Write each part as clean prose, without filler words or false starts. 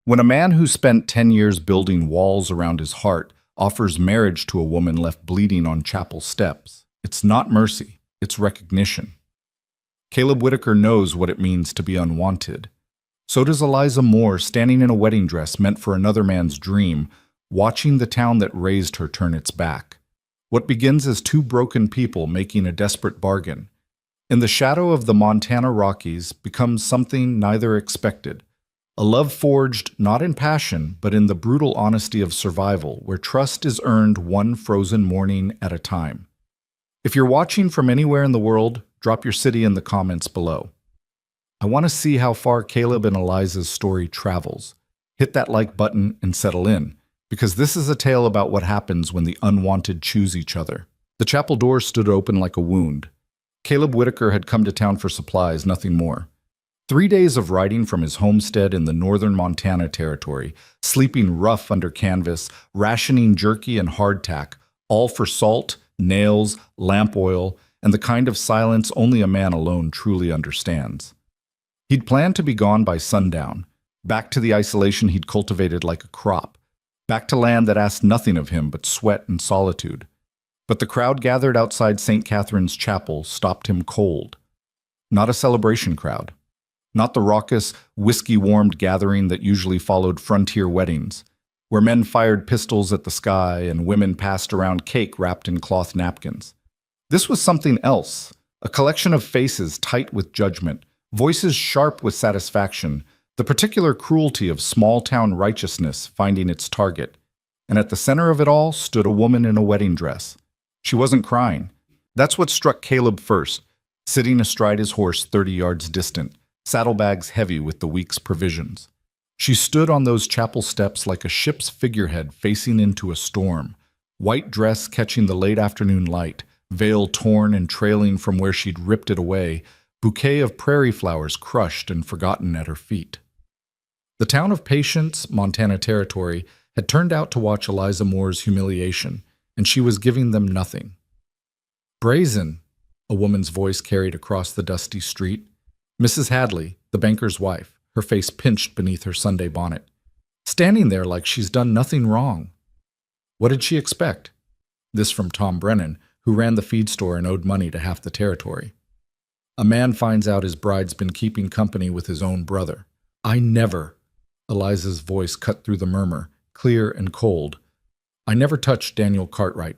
When a man who spent 10 years building walls around his heart offers marriage to a woman left bleeding on chapel steps, it's not mercy, it's recognition. Caleb Whitaker knows what it means to be unwanted. So does Eliza Moore, standing in a wedding dress meant for another man's dream, watching the town that raised her turn its back. What begins as two broken people making a desperate bargain, in the shadow of the Montana Rockies, becomes something neither expected. A love forged not in passion, but in the brutal honesty of survival, where trust is earned one frozen morning at a time. If you're watching from anywhere in the world, drop your city in the comments below. I want to see how far Caleb and Eliza's story travels. Hit that like button and settle in, because this is a tale about what happens when the unwanted choose each other. The chapel door stood open like a wound. Caleb Whitaker had come to town for supplies, nothing more. 3 days of riding from his homestead in the northern Montana territory, sleeping rough under canvas, rationing jerky and hardtack, all for salt, nails, lamp oil, and the kind of silence only a man alone truly understands. He'd planned to be gone by sundown, back to the isolation he'd cultivated like a crop, back to land that asked nothing of him but sweat and solitude. But the crowd gathered outside St. Catherine's Chapel stopped him cold. Not a celebration crowd. Not the raucous, whiskey-warmed gathering that usually followed frontier weddings, where men fired pistols at the sky and women passed around cake wrapped in cloth napkins. This was something else, a collection of faces tight with judgment, voices sharp with satisfaction, the particular cruelty of small-town righteousness finding its target. And at the center of it all stood a woman in a wedding dress. She wasn't crying. That's what struck Caleb first, sitting astride his horse 30 yards distant, saddlebags heavy with the week's provisions. She stood on those chapel steps like a ship's figurehead facing into a storm, white dress catching the late afternoon light, veil torn and trailing from where she'd ripped it away, bouquet of prairie flowers crushed and forgotten at her feet. The town of Patience, Montana Territory, had turned out to watch Eliza Moore's humiliation, and she was giving them nothing. "Brazen," a woman's voice carried across the dusty street. Mrs. Hadley, the banker's wife, her face pinched beneath her Sunday bonnet, standing there like she's done nothing wrong. What did she expect? This from Tom Brennan, who ran the feed store and owed money to half the territory. A man finds out his bride's been keeping company with his own brother. "I never," Eliza's voice cut through the murmur, clear and cold. "I never touched Daniel Cartwright.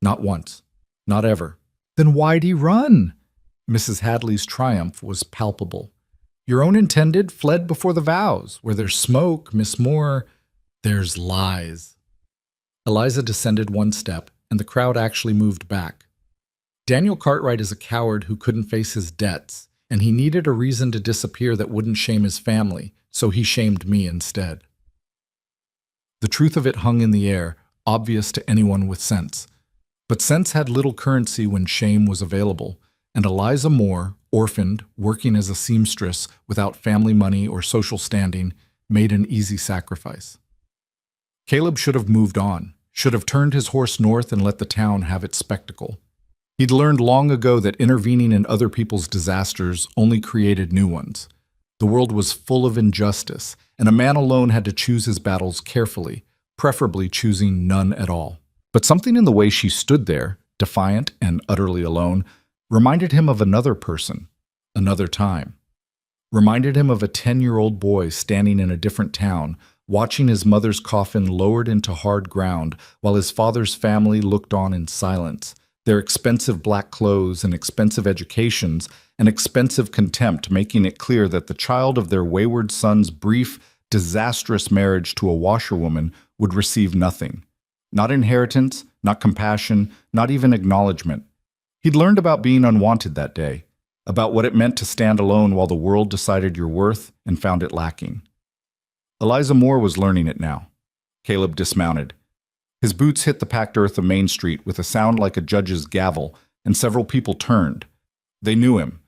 Not once. Not ever." "Then why'd he run?" Mrs. Hadley's triumph was palpable. "Your own intended fled before the vows. Where there's smoke, Miss Moore, there's lies." Eliza descended one step, and the crowd actually moved back. "Daniel Cartwright is a coward who couldn't face his debts, and he needed a reason to disappear that wouldn't shame his family, so he shamed me instead." The truth of it hung in the air, obvious to anyone with sense. But sense had little currency when shame was available, and Eliza Moore, orphaned, working as a seamstress without family money or social standing, made an easy sacrifice. Caleb should have moved on, should have turned his horse north and let the town have its spectacle. He'd learned long ago that intervening in other people's disasters only created new ones. The world was full of injustice, and a man alone had to choose his battles carefully, preferably choosing none at all. But something in the way she stood there, defiant and utterly alone, reminded him of another person, another time. Reminded him of a 10-year-old boy standing in a different town, watching his mother's coffin lowered into hard ground while his father's family looked on in silence, their expensive black clothes and expensive educations and expensive contempt making it clear that the child of their wayward son's brief, disastrous marriage to a washerwoman would receive nothing. Not inheritance, not compassion, not even acknowledgement. He'd learned about being unwanted that day, about what it meant to stand alone while the world decided your worth and found it lacking. Eliza Moore was learning it now. Caleb dismounted. His boots hit the packed earth of Main Street with a sound like a judge's gavel, and several people turned. They knew him.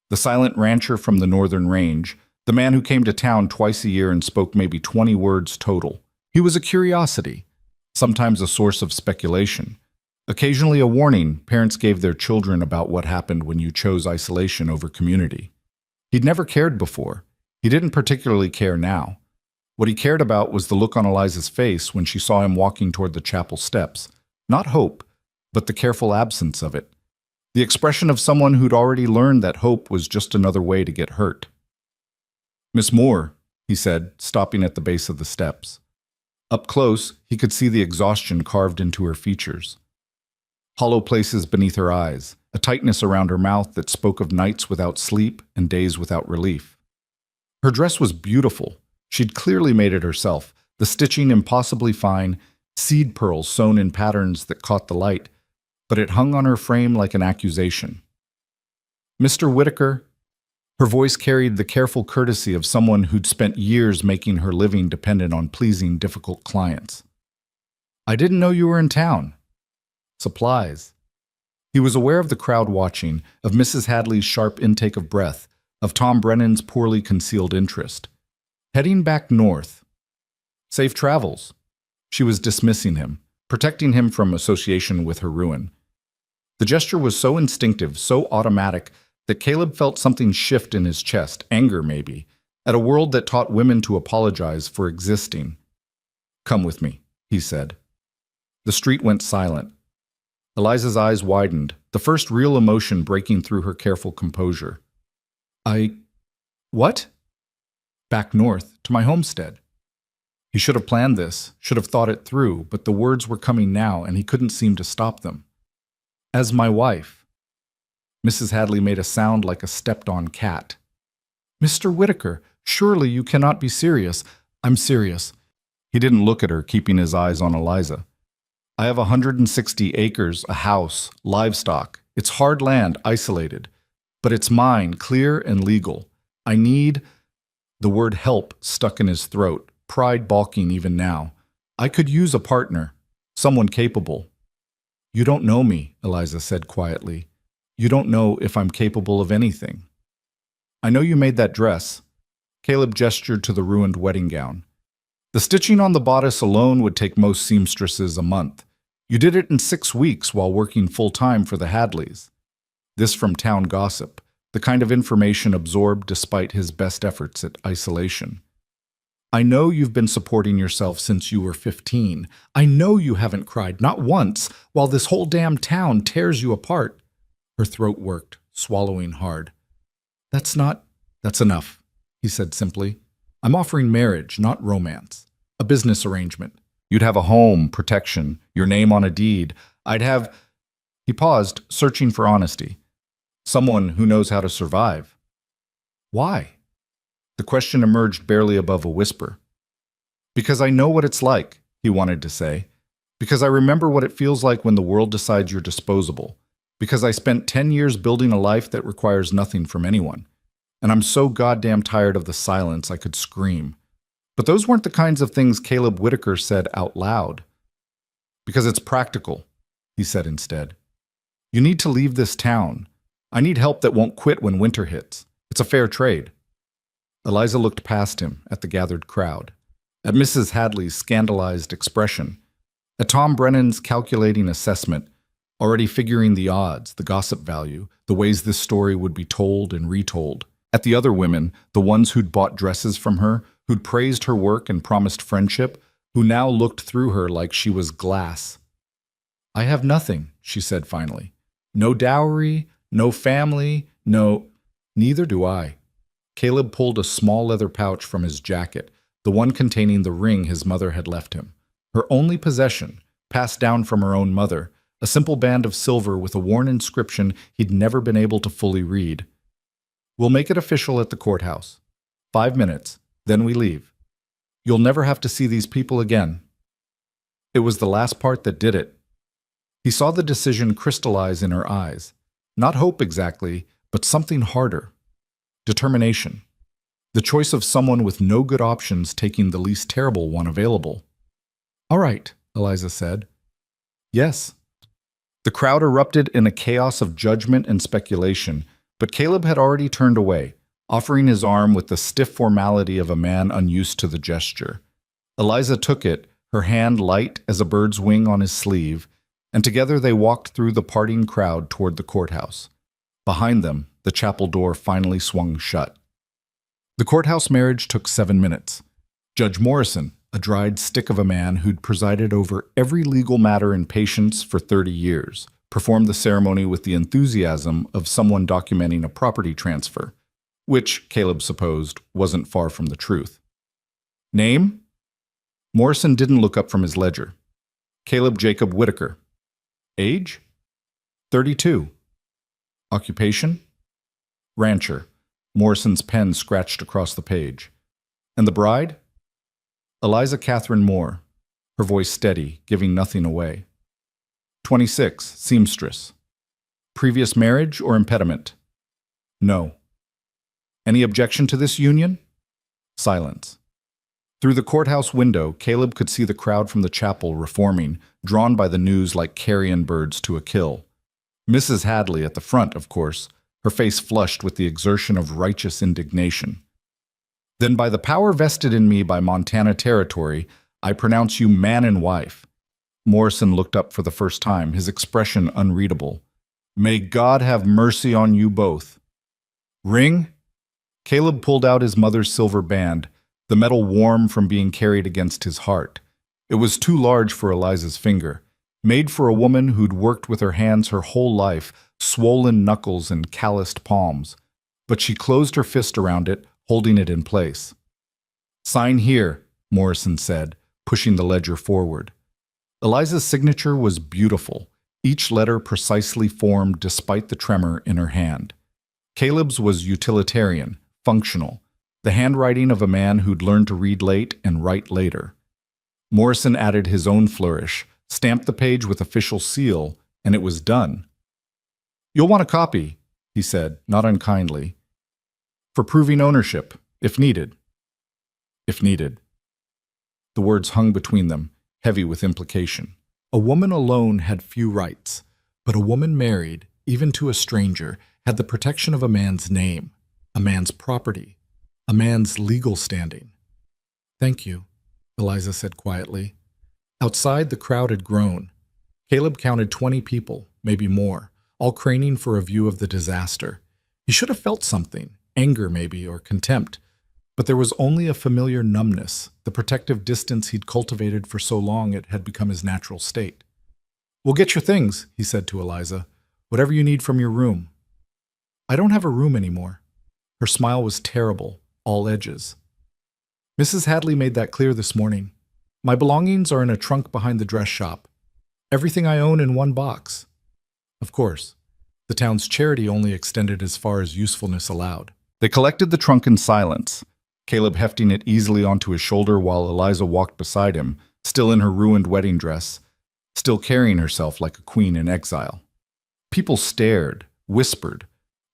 The silent rancher from the northern range, the man who came to town twice a year and spoke maybe 20 words total. He was a curiosity, sometimes a source of speculation. Occasionally a warning parents gave their children about what happened when you chose isolation over community. He'd never cared before. He didn't particularly care now. What he cared about was the look on Eliza's face when she saw him walking toward the chapel steps. Not hope, but the careful absence of it. The expression of someone who'd already learned that hope was just another way to get hurt. "Miss Moore," he said, stopping at the base of the steps. Up close, he could see the exhaustion carved into her features. Hollow places beneath her eyes, a tightness around her mouth that spoke of nights without sleep and days without relief. Her dress was beautiful. She'd clearly made it herself, the stitching impossibly fine, seed pearls sewn in patterns that caught the light, but it hung on her frame like an accusation. "Mr. Whitaker," her voice carried the careful courtesy of someone who'd spent years making her living dependent on pleasing difficult clients. "I didn't know you were in town." Supplies. He was aware of the crowd watching, of Mrs. Hadley's sharp intake of breath, of Tom Brennan's poorly concealed interest. Heading back north. Safe travels. She was dismissing him, protecting him from association with her ruin. The gesture was so instinctive, so automatic, that Caleb felt something shift in his chest, anger maybe, at a world that taught women to apologize for existing. "Come with me," he said. The street went silent. Eliza's eyes widened, the first real emotion breaking through her careful composure. What?" "Back north, to my homestead." He should have planned this, should have thought it through, but the words were coming now and he couldn't seem to stop them. "As my wife." Mrs. Hadley made a sound like a stepped-on cat. "Mr. Whitaker, surely you cannot be serious." "I'm serious." He didn't look at her, keeping his eyes on Eliza. "I have 160 acres, a house, livestock. It's hard land, isolated. But it's mine, clear and legal. I need—" The word help stuck in his throat, pride balking even now. "I could use a partner, someone capable." "You don't know me," Eliza said quietly. "You don't know if I'm capable of anything." "I know you made that dress." Caleb gestured to the ruined wedding gown. "The stitching on the bodice alone would take most seamstresses a month. You did it in 6 weeks while working full-time for the Hadleys." This from town gossip, the kind of information absorbed despite his best efforts at isolation. "I know you've been supporting yourself since you were 15. I know you haven't cried, not once, while this whole damn town tears you apart." Her throat worked, swallowing hard. That's enough," he said simply. "I'm offering marriage, not romance. A business arrangement. You'd have a home, protection, your name on a deed. I'd have—" He paused, searching for honesty. "Someone who knows how to survive." "Why?" The question emerged barely above a whisper. "Because I know what it's like," he wanted to say. "Because I remember what it feels like when the world decides you're disposable. Because I spent 10 years building a life that requires nothing from anyone. And I'm so goddamn tired of the silence I could scream." But those weren't the kinds of things Caleb Whitaker said out loud. "Because it's practical," he said instead. "You need to leave this town. I need help that won't quit when winter hits. It's a fair trade." Eliza looked past him at the gathered crowd, at Mrs. Hadley's scandalized expression, at Tom Brennan's calculating assessment, already figuring the odds, the gossip value, the ways this story would be told and retold, at the other women, the ones who'd bought dresses from her, who'd praised her work and promised friendship, who now looked through her like she was glass. "I have nothing," she said finally. "No dowry, no family, no—" "Neither do I." Caleb pulled a small leather pouch from his jacket, the one containing the ring his mother had left him. Her only possession, passed down from her own mother, a simple band of silver with a worn inscription he'd never been able to fully read. "We'll make it official at the courthouse. 5 minutes, then we leave. You'll never have to see these people again." It was the last part that did it. He saw the decision crystallize in her eyes. Not hope exactly, but something harder. Determination. The choice of someone with no good options taking the least terrible one available. "All right," Eliza said. "Yes." The crowd erupted in a chaos of judgment and speculation, but Caleb had already turned away, offering his arm with the stiff formality of a man unused to the gesture. Eliza took it, her hand light as a bird's wing on his sleeve, and together they walked through the parting crowd toward the courthouse. Behind them, the chapel door finally swung shut. The courthouse marriage took 7 minutes. Judge Morrison, a dried stick of a man who'd presided over every legal matter in patience for 30 years, performed the ceremony with the enthusiasm of someone documenting a property transfer, which, Caleb supposed, wasn't far from the truth. Name? Morrison didn't look up from his ledger. Caleb Jacob Whitaker. Age? 32. Occupation? Rancher. Morrison's pen scratched across the page. And the bride? Eliza Catherine Moore, her voice steady, giving nothing away. 26, seamstress. Previous marriage or impediment? No. Any objection to this union? Silence. Through the courthouse window, Caleb could see the crowd from the chapel reforming, drawn by the news like carrion birds to a kill. Mrs. Hadley at the front, of course, her face flushed with the exertion of righteous indignation. Then by the power vested in me by Montana Territory, I pronounce you man and wife. Morrison looked up for the first time, his expression unreadable. May God have mercy on you both. Ring? Caleb pulled out his mother's silver band, the metal warm from being carried against his heart. It was too large for Eliza's finger, made for a woman who'd worked with her hands her whole life, swollen knuckles and calloused palms. But she closed her fist around it, holding it in place. Sign here, Morrison said, pushing the ledger forward. Eliza's signature was beautiful, each letter precisely formed despite the tremor in her hand. Caleb's was utilitarian, functional, the handwriting of a man who'd learned to read late and write later. Morrison added his own flourish, stamped the page with official seal, and it was done. You'll want a copy, he said, not unkindly. For proving ownership, if needed. If needed. The words hung between them, heavy with implication. A woman alone had few rights, but a woman married, even to a stranger, had the protection of a man's name, a man's property, a man's legal standing. Thank you, Eliza said quietly. Outside, the crowd had grown. Caleb counted 20 people, maybe more, all craning for a view of the disaster. He should have felt something. Anger maybe, or contempt, but there was only a familiar numbness, the protective distance he'd cultivated for so long it had become his natural state. We'll get your things, he said to Eliza, whatever you need from your room. I don't have a room anymore. Her smile was terrible, all edges. Mrs. Hadley made that clear this morning. My belongings are in a trunk behind the dress shop. Everything I own in one box. Of course, the town's charity only extended as far as usefulness allowed. They collected the trunk in silence, Caleb hefting it easily onto his shoulder while Eliza walked beside him, still in her ruined wedding dress, still carrying herself like a queen in exile. People stared, whispered.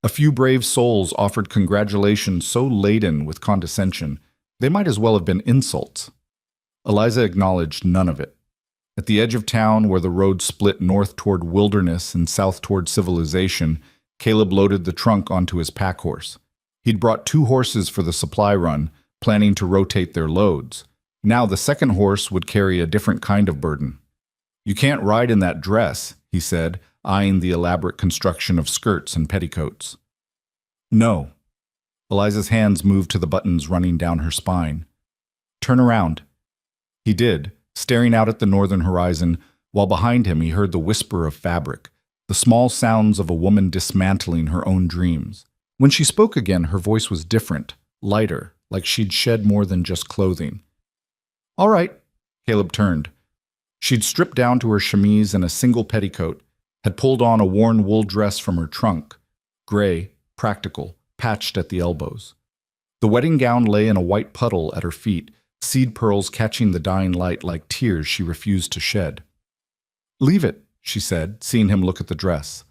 A few brave souls offered congratulations so laden with condescension, they might as well have been insults. Eliza acknowledged none of it. At the edge of town, where the road split north toward wilderness and south toward civilization, Caleb loaded the trunk onto his pack horse. He'd brought 2 horses for the supply run, planning to rotate their loads. Now the second horse would carry a different kind of burden. You can't ride in that dress, he said, eyeing the elaborate construction of skirts and petticoats. No. Eliza's hands moved to the buttons running down her spine. Turn around. He did, staring out at the northern horizon, while behind him he heard the whisper of fabric, the small sounds of a woman dismantling her own dreams. When she spoke again, her voice was different, lighter, like she'd shed more than just clothing. All right, Caleb turned. She'd stripped down to her chemise and a single petticoat, had pulled on a worn wool dress from her trunk, gray, practical, patched at the elbows. The wedding gown lay in a white puddle at her feet, seed pearls catching the dying light like tears she refused to shed. Leave it, she said, seeing him look at the dress.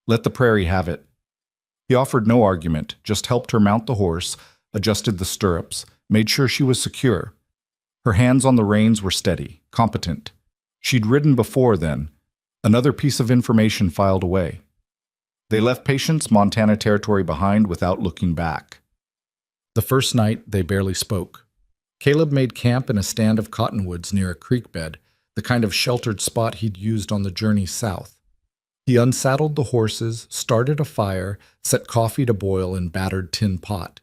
Let the prairie have it. He offered no argument, just helped her mount the horse, adjusted the stirrups, made sure she was secure. Her hands on the reins were steady, competent. She'd ridden before then. Another piece of information filed away. They left Patience, Montana Territory behind without looking back. The first night, they barely spoke. Caleb made camp in a stand of cottonwoods near a creek bed, the kind of sheltered spot he'd used on the journey south. He unsaddled the horses, started a fire, set coffee to boil in battered tin pot.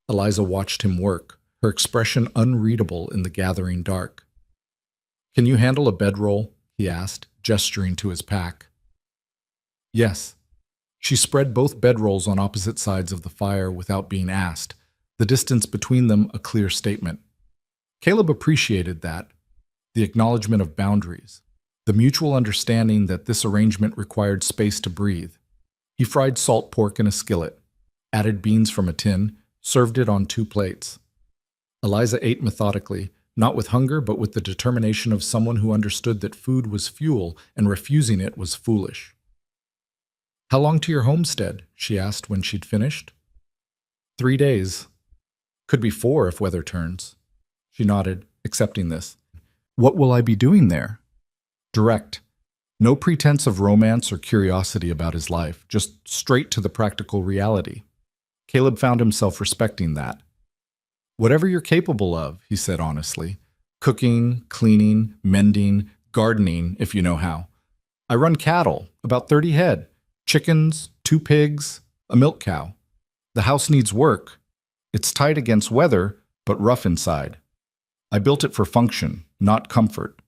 Eliza watched him work, her expression unreadable in the gathering dark. "Can you handle a bedroll?" he asked, gesturing to his pack. "Yes." She spread both bedrolls on opposite sides of the fire without being asked, the distance between them a clear statement. Caleb appreciated that, the acknowledgement of boundaries, the mutual understanding that this arrangement required space to breathe. He fried salt pork in a skillet, added beans from a tin, served it on 2 plates. Eliza ate methodically, not with hunger but with the determination of someone who understood that food was fuel and refusing it was foolish. "How long to your homestead?" she asked when she'd finished. 3 days. Could be 4 if weather turns. She nodded, accepting this. "What will I be doing there?" Direct. No pretense of romance or curiosity about his life, just straight to the practical reality. Caleb found himself respecting that. "Whatever you're capable of," he said honestly. "Cooking, cleaning, mending, gardening, if you know how. I run cattle, about 30 head, chickens, 2 pigs, a milk cow. The house needs work. It's tight against weather, but rough inside. I built it for function, not comfort.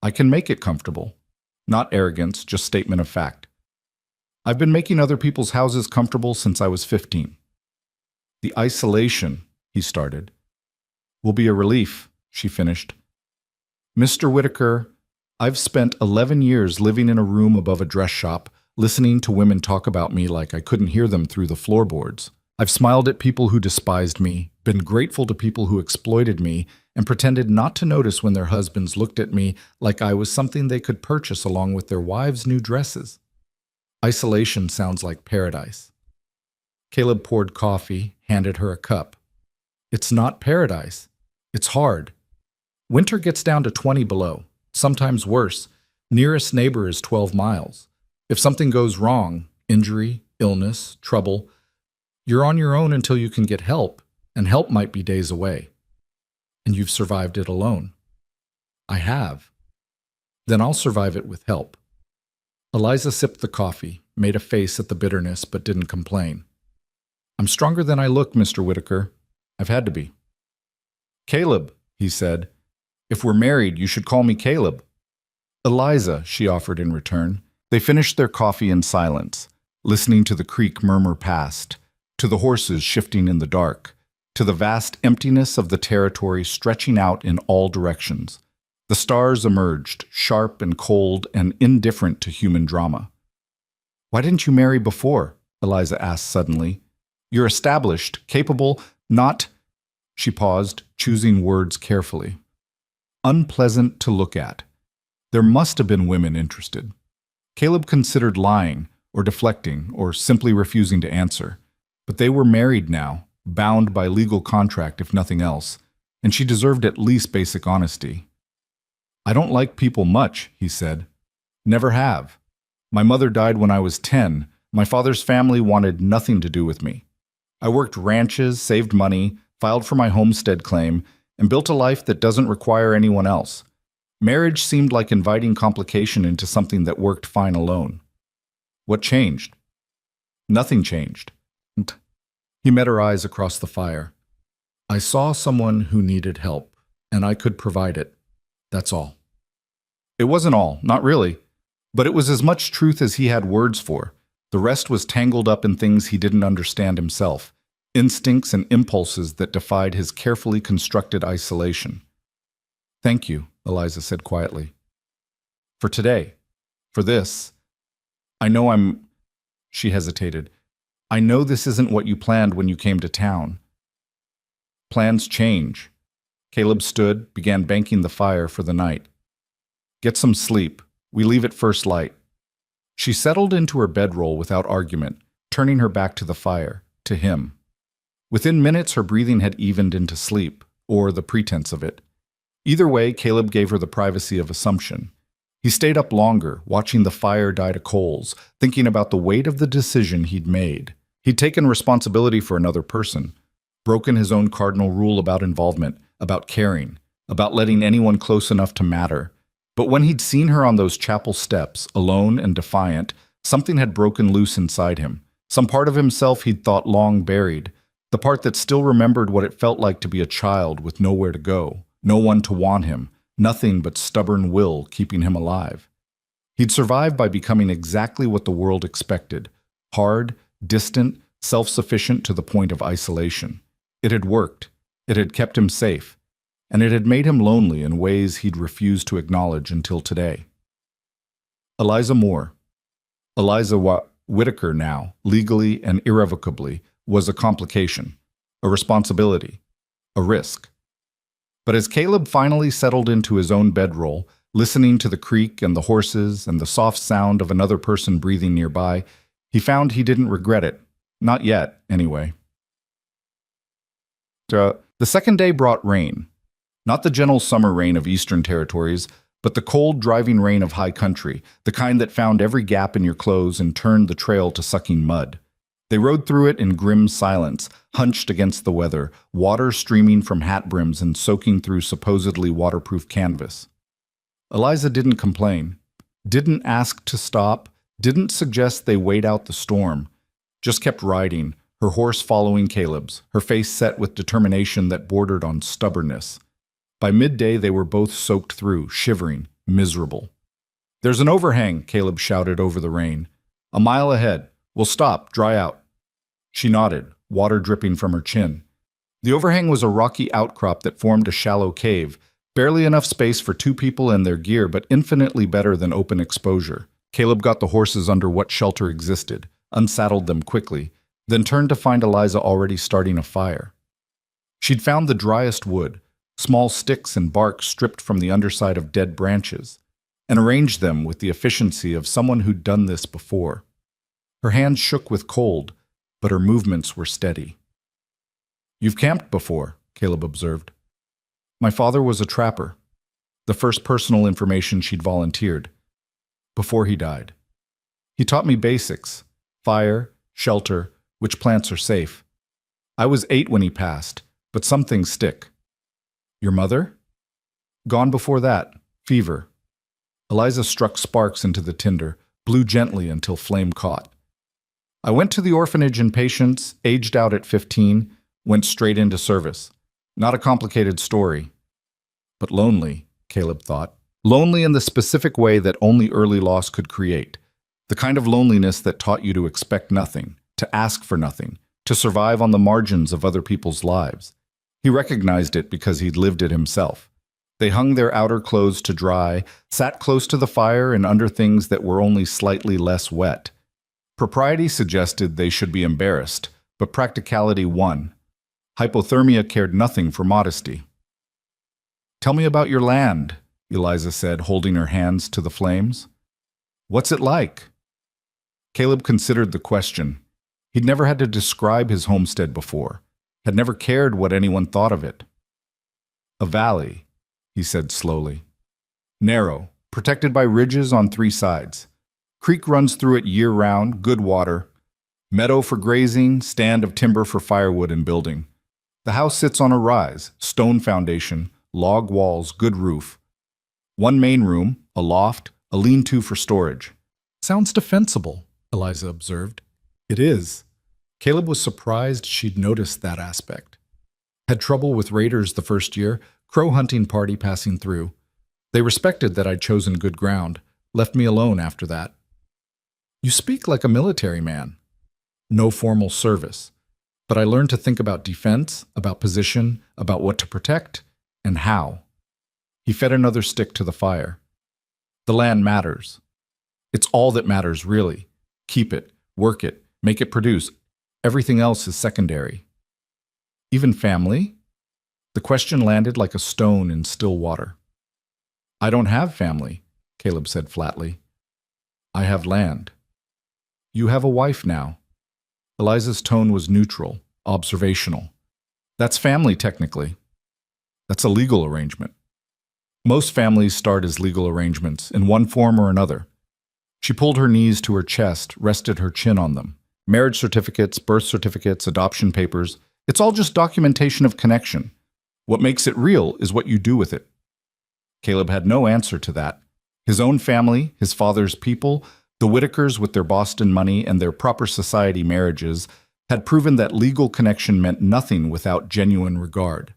I can make it comfortable. Not arrogance, just statement of fact. I've been making other people's houses comfortable since I was 15. The isolation," he started. "Will be a relief," she finished. "Mr. Whitaker, I've spent 11 years living in a room above a dress shop, listening to women talk about me like I couldn't hear them through the floorboards. I've smiled at people who despised me, been grateful to people who exploited me, and pretended not to notice when their husbands looked at me like I was something they could purchase along with their wives' new dresses. Isolation sounds like paradise." Caleb poured coffee, handed her a cup. "It's not paradise. It's hard. Winter gets down to 20 below, sometimes worse. Nearest neighbor is 12 miles. If something goes wrong, injury, illness, trouble, you're on your own until you can get help, and help might be days away. And you've survived it alone." "I have." "Then I'll survive it with help." Eliza sipped the coffee, made a face at the bitterness, but didn't complain. "I'm stronger than I look, Mr. Whitaker. I've had to be." "Caleb," he said. "If we're married, you should call me Caleb." "Eliza," she offered in return. They finished their coffee in silence, listening to the creek murmur past, to the horses shifting in the dark, to the vast emptiness of the territory stretching out in all directions. The stars emerged, sharp and cold and indifferent to human drama. "Why didn't you marry before?" Eliza asked suddenly. "You're established, capable, not—" She paused, choosing words carefully. "Unpleasant to look at. There must have been women interested." Caleb considered lying, or deflecting, or simply refusing to answer. But they were married now, bound by legal contract if nothing else, and she deserved at least basic honesty. "I don't like people much," he said. "Never have. My mother died when I was 10. My father's family wanted nothing to do with me. I worked ranches, saved money, filed for my homestead claim, and built a life that doesn't require anyone else. Marriage seemed like inviting complication into something that worked fine alone. What changed?" "Nothing changed." He met her eyes across the fire. "I saw someone who needed help, and I could provide it. That's all." It wasn't all, not really. But it was as much truth as he had words for. The rest was tangled up in things he didn't understand himself, instincts and impulses that defied his carefully constructed isolation. "Thank you," Eliza said quietly. "For today. For this. I know I'm—" She hesitated. "I know this isn't what you planned when you came to town." "Plans change." Caleb stood, began banking the fire for the night. "Get some sleep. We leave at first light." She settled into her bedroll without argument, turning her back to the fire, to him. Within minutes, her breathing had evened into sleep, or the pretense of it. Either way, Caleb gave her the privacy of assumption. He stayed up longer, watching the fire die to coals, thinking about the weight of the decision he'd made. He'd taken responsibility for another person, broken his own cardinal rule about involvement, about caring, about letting anyone close enough to matter. But when he'd seen her on those chapel steps, alone and defiant, something had broken loose inside him. Some part of himself he'd thought long buried, The part that still remembered what it felt like to be a child with nowhere to go, no one to want him, nothing but stubborn will keeping him alive. He'd survived by becoming exactly what the world expected: hard, distant, self-sufficient to the point of isolation. It had worked. It had kept him safe. And it had made him lonely in ways he'd refused to acknowledge until today. Eliza Moore. Whitaker now, legally and irrevocably, was a complication, a responsibility, a risk. But as Caleb finally settled into his own bedroll, listening to the creak and the horses and the soft sound of another person breathing nearby, he found he didn't regret it. Not yet, anyway. The second day brought rain. Not the gentle summer rain of eastern territories, but the cold, driving rain of high country, the kind that found every gap in your clothes and turned the trail to sucking mud. They rode through it in grim silence, hunched against the weather, water streaming from hat brims and soaking through supposedly waterproof canvas. Eliza didn't complain, didn't ask to stop, didn't suggest they wait out the storm, just kept riding, her horse following Caleb's, her face set with determination that bordered on stubbornness. By midday, they were both soaked through, shivering, miserable. "There's an overhang," Caleb shouted over the rain. "A mile ahead. We'll stop, dry out." She nodded, water dripping from her chin. The overhang was a rocky outcrop that formed a shallow cave, barely enough space for two people and their gear, but infinitely better than open exposure. Caleb got the horses under what shelter existed, unsaddled them quickly, then turned to find Eliza already starting a fire. She'd found the driest wood, small sticks and bark stripped from the underside of dead branches, and arranged them with the efficiency of someone who'd done this before. Her hands shook with cold, but her movements were steady. "You've camped before," Caleb observed. "My father was a trapper," the first personal information she'd volunteered, before he died. "He taught me basics: fire, shelter, which plants are safe. I was 8 when he passed, but some things stick." "Your mother?" "Gone before that. Fever." Eliza struck sparks into the tinder, blew gently until flame caught. "I went to the orphanage in Patience, aged out at 15, went straight into service. Not a complicated story. But lonely," Caleb thought. Lonely in the specific way that only early loss could create. The kind of loneliness that taught you to expect nothing, to ask for nothing, to survive on the margins of other people's lives. He recognized it because he'd lived it himself. They hung their outer clothes to dry, sat close to the fire and under things that were only slightly less wet. Propriety suggested they should be embarrassed, but practicality won. Hypothermia cared nothing for modesty. "Tell me about your land," Eliza said, holding her hands to the flames. "What's it like?" Caleb considered the question. He'd never had to describe his homestead before, had never cared what anyone thought of it. "A valley," he said slowly. "Narrow, protected by ridges on 3 sides. Creek runs through it year-round, good water. Meadow for grazing, stand of timber for firewood and building. The house sits on a rise, stone foundation, log walls, good roof. 1 main room, a loft, a lean-to for storage." "Sounds defensible," Eliza observed. "It is." Caleb was surprised she'd noticed that aspect. "Had trouble with raiders the first year, crow hunting party passing through. They respected that I'd chosen good ground, left me alone after that." "You speak like a military man." "No formal service. But I learned to think about defense, about position, about what to protect, and how." He fed another stick to the fire. "The land matters. It's all that matters, really. Keep it, work it, make it produce. Everything else is secondary." "Even family?" The question landed like a stone in still water. "I don't have family," Caleb said flatly. "I have land." "You have a wife now." Eliza's tone was neutral, observational. "That's family, technically. That's a legal arrangement. Most families start as legal arrangements, in one form or another." She pulled her knees to her chest, rested her chin on them. "Marriage certificates, birth certificates, adoption papers. It's all just documentation of connection. What makes it real is what you do with it." Caleb had no answer to that. His own family, his father's people, the Whitakers with their Boston money and their proper society marriages, had proven that legal connection meant nothing without genuine regard.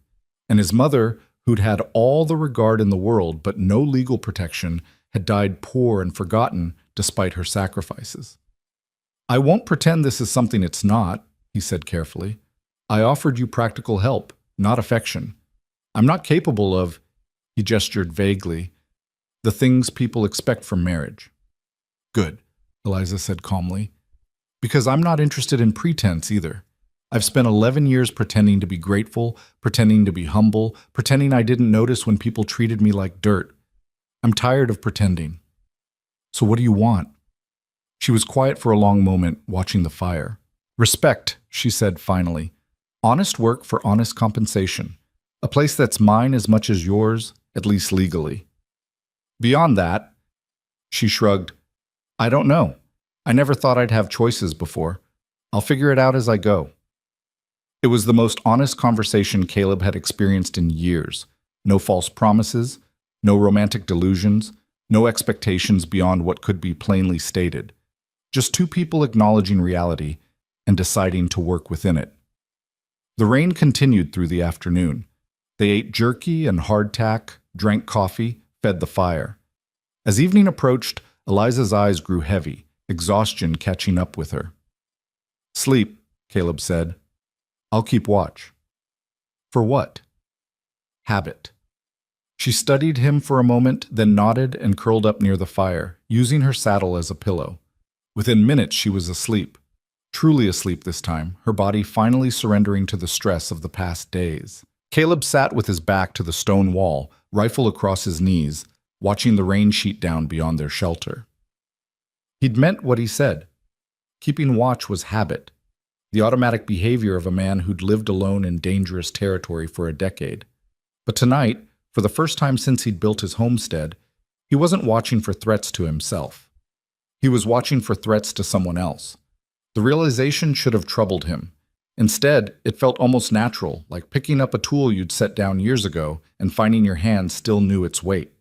And his mother, who'd had all the regard in the world but no legal protection, had died poor and forgotten despite her sacrifices. "I won't pretend this is something it's not," he said carefully. "I offered you practical help, not affection. I'm not capable of," he gestured vaguely, "the things people expect from marriage." "Good," Eliza said calmly, "because I'm not interested in pretense either. I've spent 11 years pretending to be grateful, pretending to be humble, pretending I didn't notice when people treated me like dirt. I'm tired of pretending. So what do you want?" She was quiet for a long moment, watching the fire. "Respect," she said finally. "Honest work for honest compensation. A place that's mine as much as yours, at least legally. Beyond that," she shrugged, "I don't know. I never thought I'd have choices before. I'll figure it out as I go." It was the most honest conversation Caleb had experienced in years. No false promises, no romantic delusions, no expectations beyond what could be plainly stated. Just two people acknowledging reality and deciding to work within it. The rain continued through the afternoon. They ate jerky and hardtack, drank coffee, fed the fire. As evening approached, Eliza's eyes grew heavy, exhaustion catching up with her. "Sleep," Caleb said. "I'll keep watch." "For what?" "Habit." She studied him for a moment, then nodded and curled up near the fire, using her saddle as a pillow. Within minutes, she was asleep. Truly asleep this time, her body finally surrendering to the stress of the past days. Caleb sat with his back to the stone wall, rifle across his knees, watching the rain sheet down beyond their shelter. He'd meant what he said. Keeping watch was habit, the automatic behavior of a man who'd lived alone in dangerous territory for a decade. But tonight, for the first time since he'd built his homestead, he wasn't watching for threats to himself. He was watching for threats to someone else. The realization should have troubled him. Instead, it felt almost natural, like picking up a tool you'd set down years ago and finding your hand still knew its weight.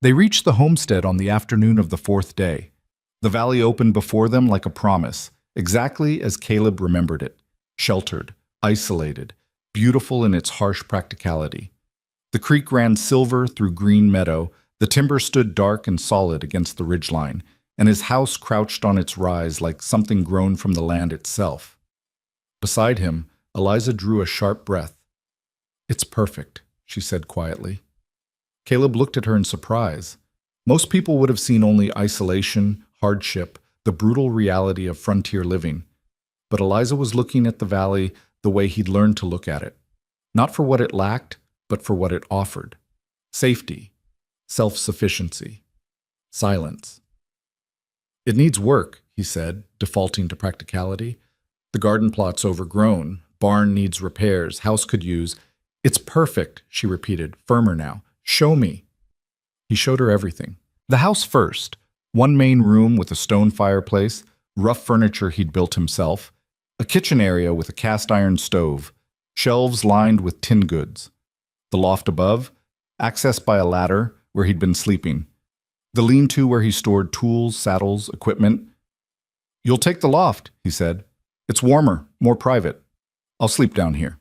They reached the homestead on the afternoon of the fourth day. The valley opened before them like a promise, exactly as Caleb remembered it, sheltered, isolated, beautiful in its harsh practicality. The creek ran silver through green meadow, the timber stood dark and solid against the ridgeline, and his house crouched on its rise like something grown from the land itself. Beside him, Eliza drew a sharp breath. "It's perfect," she said quietly. Caleb looked at her in surprise. Most people would have seen only isolation, hardship, the brutal reality of frontier living. But Eliza was looking at the valley the way he'd learned to look at it. Not for what it lacked, but for what it offered. Safety, self-sufficiency, silence. "It needs work," he said, defaulting to practicality. "The garden plot's overgrown, barn needs repairs, house could use—" "It's perfect," she repeated, firmer now. "Show me." He showed her everything. The house first. One main room with a stone fireplace, rough furniture he'd built himself, a kitchen area with a cast-iron stove, shelves lined with tin goods. The loft above, accessed by a ladder where he'd been sleeping. The lean-to where he stored tools, saddles, equipment. "You'll take the loft," he said. "It's warmer, more private. I'll sleep down here."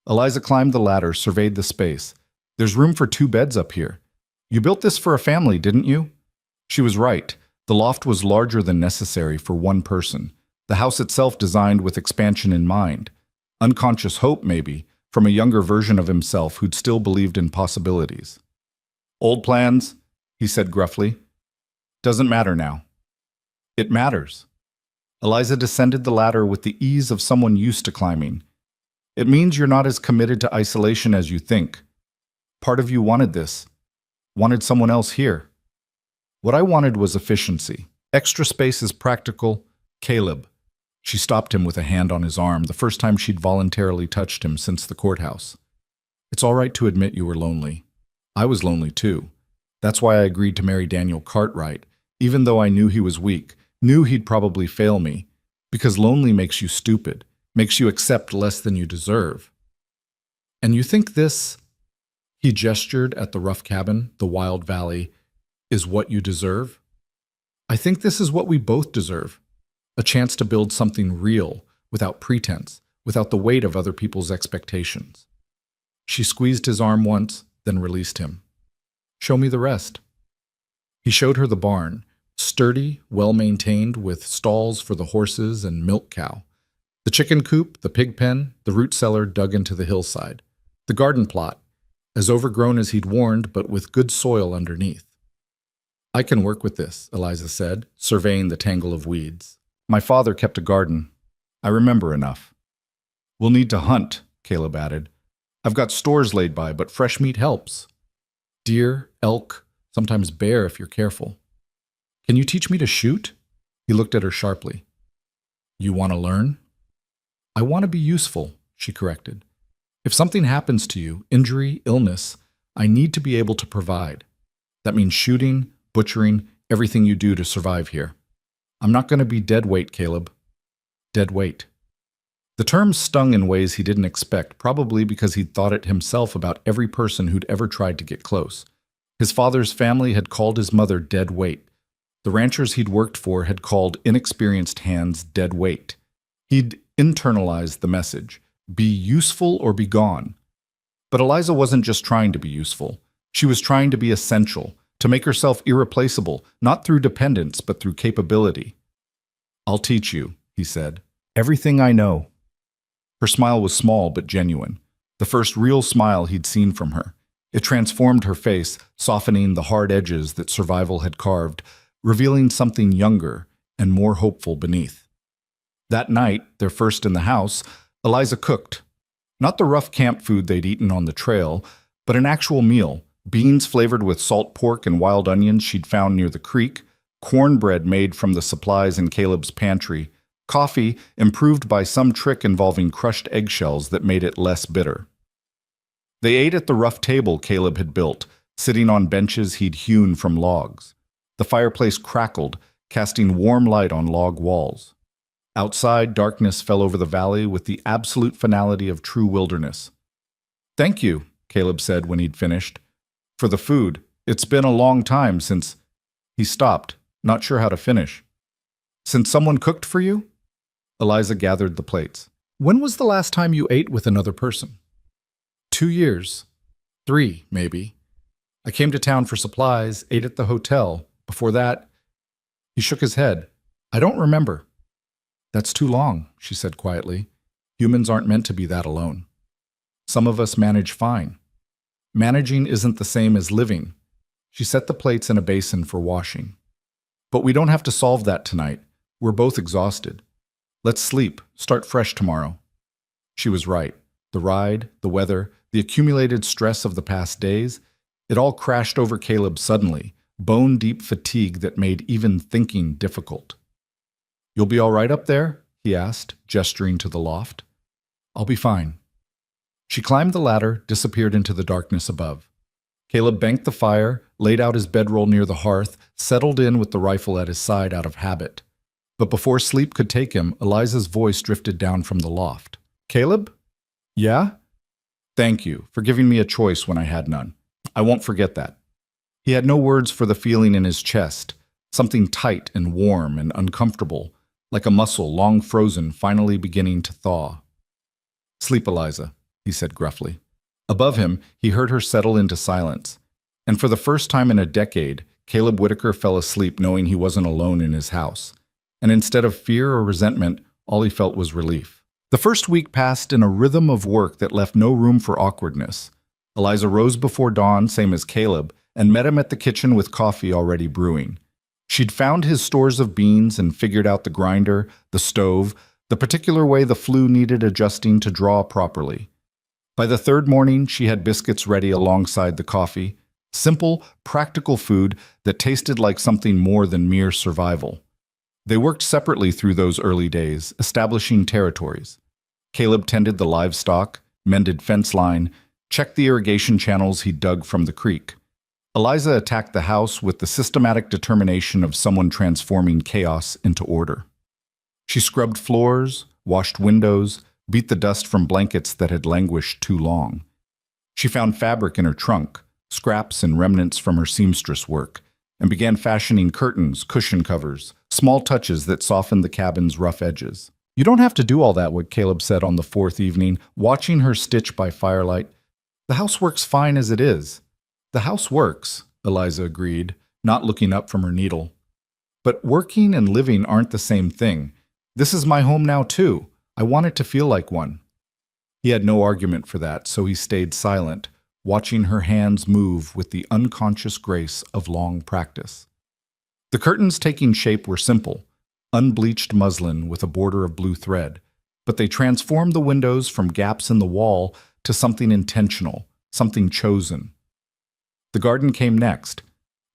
Eliza climbed the ladder, surveyed the space. "There's room for 2 beds up here. You built this for a family, didn't you?" She was right. The loft was larger than necessary for one person. The house itself designed with expansion in mind. Unconscious hope, maybe, from a younger version of himself who'd still believed in possibilities. "Old plans," he said gruffly. "Doesn't matter now." "It matters." Eliza descended the ladder with the ease of someone used to climbing. "It means you're not as committed to isolation as you think. Part of you wanted this, wanted someone else here. What I wanted was efficiency. Extra space is practical. Caleb." She stopped him with a hand on his arm, the first time she'd voluntarily touched him since the courthouse. "It's all right to admit you were lonely. I was lonely too. That's why I agreed to marry Daniel Cartwright, even though I knew he was weak, knew he'd probably fail me. Because lonely makes you stupid, makes you accept less than you deserve. And you think this," he gestured at the rough cabin, the wild valley, "is what you deserve? I think this is what we both deserve. A chance to build something real, without pretense, without the weight of other people's expectations. She squeezed his arm once, then released him. "Show me the rest." He showed her the barn, sturdy, well-maintained, with stalls for the horses and milk cow. The chicken coop, the pig pen, the root cellar dug into the hillside. The garden plot, as overgrown as he'd warned, but with good soil underneath. "I can work with this," Eliza said, surveying the tangle of weeds. "My father kept a garden. I remember enough." "We'll need to hunt," Caleb added. "I've got stores laid by, but fresh meat helps. Deer, elk, sometimes bear if you're careful. Can you teach me to shoot?" He looked at her sharply. "You want to learn?" "I want to be useful," she corrected. "If something happens to you, injury, illness, I need to be able to provide. That means shooting, butchering, everything you do to survive here. I'm not going to be dead weight, Caleb." Dead weight. The term stung in ways he didn't expect, probably because he'd thought it himself about every person who'd ever tried to get close. His father's family had called his mother dead weight. The ranchers he'd worked for had called inexperienced hands dead weight. He'd internalized the message, be useful or be gone. But Eliza wasn't just trying to be useful. She was trying to be essential, to make herself irreplaceable, not through dependence, but through capability. "I'll teach you," he said. "Everything I know." Her smile was small but genuine, the first real smile he'd seen from her. It transformed her face, softening the hard edges that survival had carved, revealing something younger and more hopeful beneath. That night, their first in the house, Eliza cooked. Not the rough camp food they'd eaten on the trail, but an actual meal, beans flavored with salt pork and wild onions she'd found near the creek, cornbread made from the supplies in Caleb's pantry, coffee improved by some trick involving crushed eggshells that made it less bitter. They ate at the rough table Caleb had built, sitting on benches he'd hewn from logs. The fireplace crackled, casting warm light on log walls. Outside, darkness fell over the valley with the absolute finality of true wilderness. "Thank you," Caleb said when he'd finished, "for the food. It's been a long time since—" He stopped, not sure how to finish. "Since someone cooked for you?" Eliza gathered the plates. "When was the last time you ate with another person?" 2 years. 3, maybe. I came to town for supplies, ate at the hotel. Before that—" He shook his head. "I don't remember." "That's too long," she said quietly. "Humans aren't meant to be that alone. Some of us manage fine. Managing isn't the same as living." She set the plates in a basin for washing. "But we don't have to solve that tonight. We're both exhausted. Let's sleep, start fresh tomorrow." She was right. The ride, the weather, the accumulated stress of the past days, it all crashed over Caleb suddenly, bone-deep fatigue that made even thinking difficult. "You'll be all right up there?" he asked, gesturing to the loft. "I'll be fine." She climbed the ladder, disappeared into the darkness above. Caleb banked the fire, laid out his bedroll near the hearth, settled in with the rifle at his side out of habit. But before sleep could take him, Eliza's voice drifted down from the loft. "Caleb?" "Yeah?" "Thank you for giving me a choice when I had none. I won't forget that." He had no words for the feeling in his chest, something tight and warm and uncomfortable, like a muscle long frozen finally beginning to thaw. "Sleep, Eliza," he said gruffly. Above him, he heard her settle into silence. And for the first time in a decade, Caleb Whitaker fell asleep knowing he wasn't alone in his house. And instead of fear or resentment, all he felt was relief. The first week passed in a rhythm of work that left no room for awkwardness. Eliza rose before dawn, same as Caleb, and met him at the kitchen with coffee already brewing. She'd found his stores of beans and figured out the grinder, the stove, the particular way the flue needed adjusting to draw properly. By the third morning, she had biscuits ready alongside the coffee. Simple, practical food that tasted like something more than mere survival. They worked separately through those early days, establishing territories. Caleb tended the livestock, mended fence line, checked the irrigation channels he dug from the creek. Eliza attacked the house with the systematic determination of someone transforming chaos into order. She scrubbed floors, washed windows, beat the dust from blankets that had languished too long. She found fabric in her trunk, scraps and remnants from her seamstress work, and began fashioning curtains, cushion covers, small touches that softened the cabin's rough edges. You don't have to do all that, what Caleb said on the fourth evening, watching her stitch by firelight. The house works fine as it is. The house works, Eliza agreed, not looking up from her needle. But working and living aren't the same thing. This is my home now, too. I want it to feel like one. He had no argument for that, so he stayed silent, watching her hands move with the unconscious grace of long practice. The curtains taking shape were simple, unbleached muslin with a border of blue thread, but they transformed the windows from gaps in the wall to something intentional, something chosen. The garden came next.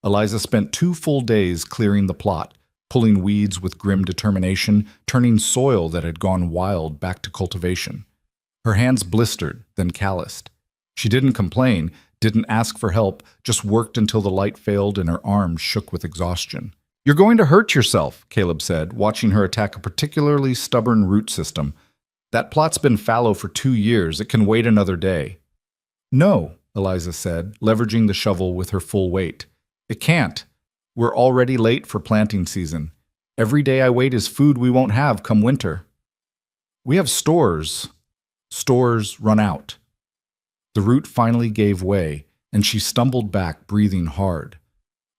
Eliza spent 2 full days clearing the plot, pulling weeds with grim determination, turning soil that had gone wild back to cultivation. Her hands blistered, then calloused. She didn't complain, didn't ask for help, just worked until the light failed and her arms shook with exhaustion. "You're going to hurt yourself," Caleb said, watching her attack a particularly stubborn root system. "That plot's been fallow for 2 years. It can wait another day." "No," Eliza said, leveraging the shovel with her full weight. "It can't. We're already late for planting season. Every day I wait is food we won't have come winter. We have stores. Stores run out." The root finally gave way, and she stumbled back, breathing hard.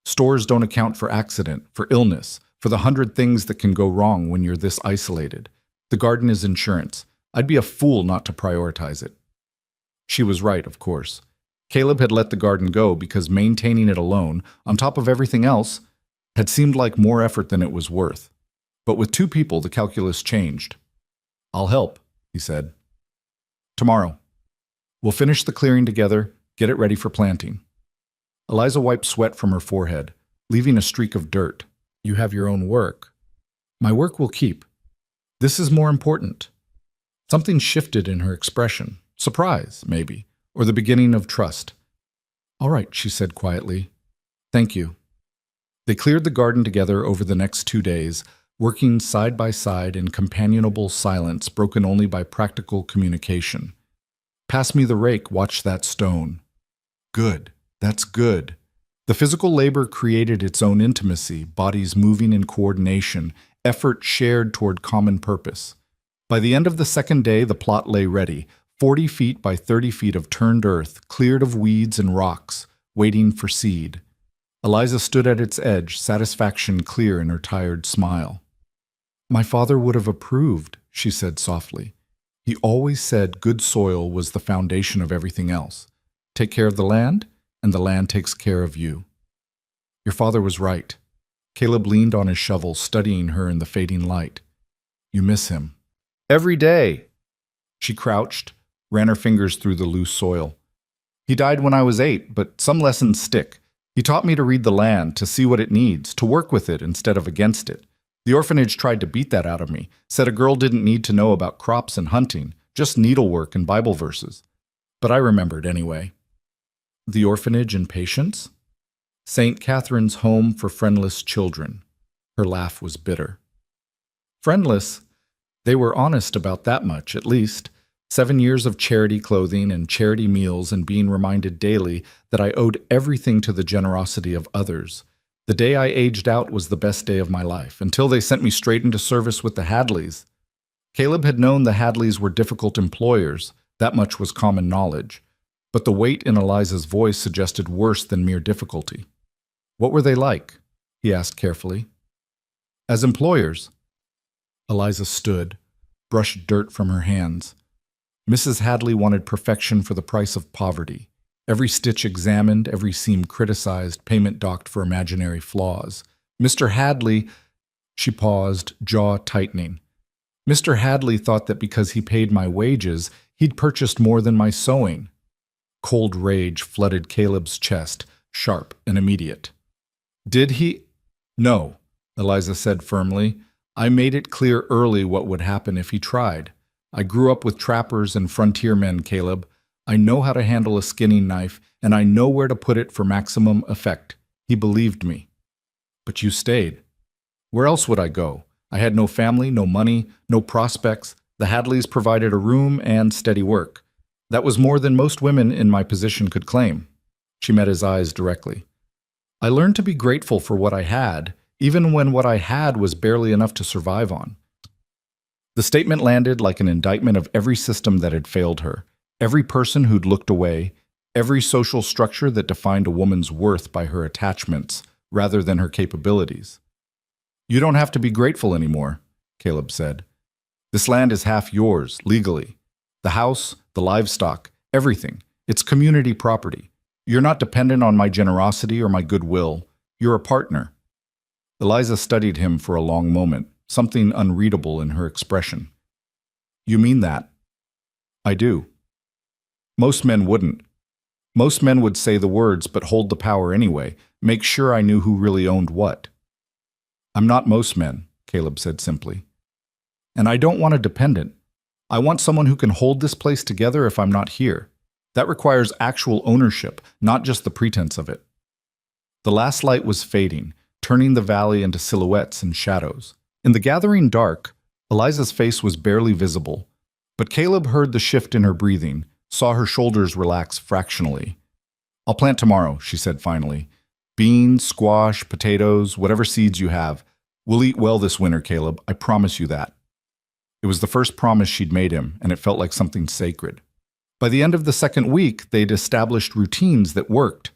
Stores don't account for accident, for illness, for the 100 things that can go wrong when you're this isolated. The garden is insurance. I'd be a fool not to prioritize it. She was right, of course. Caleb had let the garden go because maintaining it alone, on top of everything else, had seemed like more effort than it was worth. But with 2 people, the calculus changed. "I'll help," he said. "Tomorrow. We'll finish the clearing together, get it ready for planting." Eliza wiped sweat from her forehead, leaving a streak of dirt. "You have your own work." "My work will keep. This is more important." Something shifted in her expression. Surprise, maybe, or the beginning of trust. "All right," she said quietly. "Thank you." They cleared the garden together over the next 2 days, working side by side in companionable silence broken only by practical communication. "Pass me the rake, watch that stone." "Good, that's good." The physical labor created its own intimacy, bodies moving in coordination, effort shared toward common purpose. By the end of the second day, the plot lay ready, 40 feet by 30 feet of turned earth, cleared of weeds and rocks, waiting for seed. Eliza stood at its edge, satisfaction clear in her tired smile. "My father would have approved," she said softly. "He always said good soil was the foundation of everything else. Take care of the land, and the land takes care of you." Your father was right. Caleb leaned on his shovel, studying her in the fading light. "You miss him." "Every day." She crouched, ran her fingers through the loose soil. "He died when I was 8, but some lessons stick. He taught me to read the land, to see what it needs, to work with it instead of against it. The orphanage tried to beat that out of me, said a girl didn't need to know about crops and hunting, just needlework and Bible verses. But I remembered anyway." "The orphanage and patience?" "St. Catherine's Home for Friendless Children." Her laugh was bitter. "Friendless? They were honest about that much, at least. 7 years of charity clothing and charity meals and being reminded daily that I owed everything to the generosity of others. The day I aged out was the best day of my life, until they sent me straight into service with the Hadleys." Caleb had known the Hadleys were difficult employers, that much was common knowledge. But the weight in Eliza's voice suggested worse than mere difficulty. "What were they like?" he asked carefully. "As employers." Eliza stood, brushed dirt from her hands. Mrs. Hadley wanted perfection for the price of poverty. Every stitch examined, every seam criticized, payment docked for imaginary flaws. Mr. Hadley, she paused, jaw tightening. Mr. Hadley thought that because he paid my wages, he'd purchased more than my sewing. Cold rage flooded Caleb's chest, sharp and immediate. "Did he?" "No," Eliza said firmly. "I made it clear early what would happen if he tried. I grew up with trappers and frontiermen, Caleb. I know how to handle a skinning knife, and I know where to put it for maximum effect. He believed me." "But you stayed." "Where else would I go? I had no family, no money, no prospects. The Hadleys provided a room and steady work. That was more than most women in my position could claim." She met his eyes directly. "I learned to be grateful for what I had, even when what I had was barely enough to survive on." The statement landed like an indictment of every system that had failed her, every person who'd looked away, every social structure that defined a woman's worth by her attachments rather than her capabilities. "You don't have to be grateful anymore," Caleb said. "This land is half yours, legally. The house, the livestock, everything. It's community property. You're not dependent on my generosity or my goodwill. You're a partner." Eliza studied him for a long moment, something unreadable in her expression. "You mean that?" "I do." Most men wouldn't. Most men would say the words but hold the power anyway, make sure I knew who really owned what. "I'm not most men," Caleb said simply. "And I don't want a dependent. I want someone who can hold this place together if I'm not here. That requires actual ownership, not just the pretense of it." The last light was fading, turning the valley into silhouettes and shadows. In the gathering dark, Eliza's face was barely visible, but Caleb heard the shift in her breathing, saw her shoulders relax fractionally. "I'll plant tomorrow," she said finally. "Beans, squash, potatoes, whatever seeds you have. We'll eat well this winter, Caleb. I promise you that." It was the first promise she'd made him, and it felt like something sacred. By the end of the second week, they'd established routines that worked.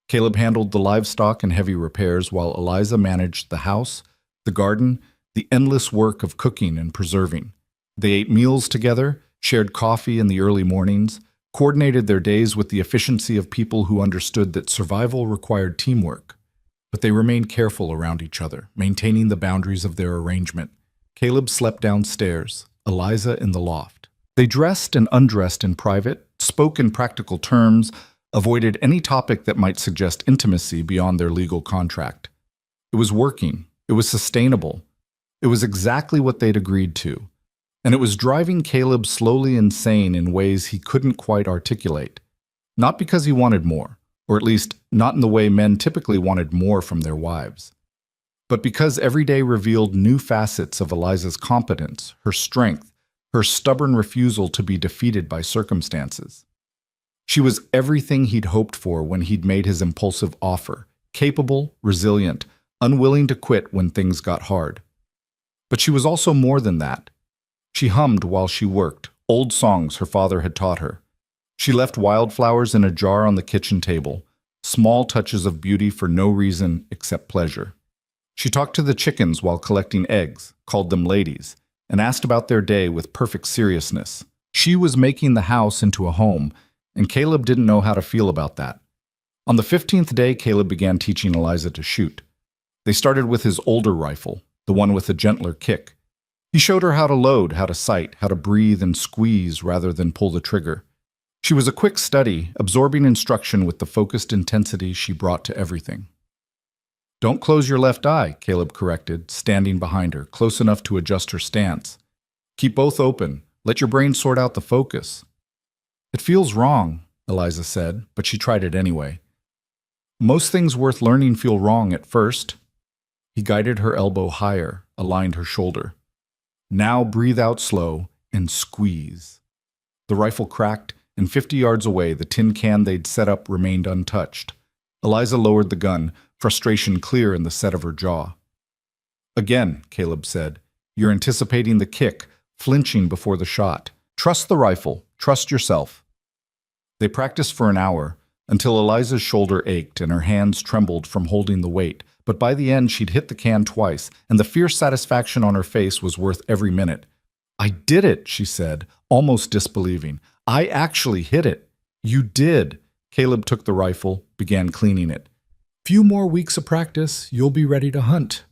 Caleb handled the livestock and heavy repairs, while Eliza managed the house, the garden, the endless work of cooking and preserving. They ate meals together, shared coffee in the early mornings, coordinated their days with the efficiency of people who understood that survival required teamwork. But they remained careful around each other, maintaining the boundaries of their arrangement. Caleb slept downstairs, Eliza in the loft. They dressed and undressed in private, spoke in practical terms, avoided any topic that might suggest intimacy beyond their legal contract. It was working. It was sustainable. It was exactly what they'd agreed to. And it was driving Caleb slowly insane in ways he couldn't quite articulate. Not because he wanted more, or at least not in the way men typically wanted more from their wives, but because every day revealed new facets of Eliza's competence, her strength, her stubborn refusal to be defeated by circumstances. She was everything he'd hoped for when he'd made his impulsive offer, capable, resilient, unwilling to quit when things got hard. But she was also more than that. She hummed while she worked, old songs her father had taught her. She left wildflowers in a jar on the kitchen table, small touches of beauty for no reason except pleasure. She talked to the chickens while collecting eggs, called them ladies, and asked about their day with perfect seriousness. She was making the house into a home, and Caleb didn't know how to feel about that. On the 15th day, Caleb began teaching Eliza to shoot. They started with his older rifle, the one with a gentler kick. He showed her how to load, how to sight, how to breathe and squeeze rather than pull the trigger. She was a quick study, absorbing instruction with the focused intensity she brought to everything. "Don't close your left eye," Caleb corrected, standing behind her, close enough to adjust her stance. "Keep both open. Let your brain sort out the focus." "It feels wrong," Eliza said, but she tried it anyway. "Most things worth learning feel wrong at first." He guided her elbow higher, aligned her shoulder. "Now breathe out slow and squeeze." The rifle cracked, and 50 yards away, the tin can they'd set up remained untouched. Eliza lowered the gun, frustration clear in the set of her jaw. "Again," Caleb said, "you're anticipating the kick, flinching before the shot. Trust the rifle. Trust yourself." They practiced for an hour, until Eliza's shoulder ached and her hands trembled from holding the weight. But by the end, she'd hit the can twice, and the fierce satisfaction on her face was worth every minute. "I did it," she said, almost disbelieving. "I actually hit it." "You did." Caleb took the rifle, began cleaning it. "Few more weeks of practice, you'll be ready to hunt."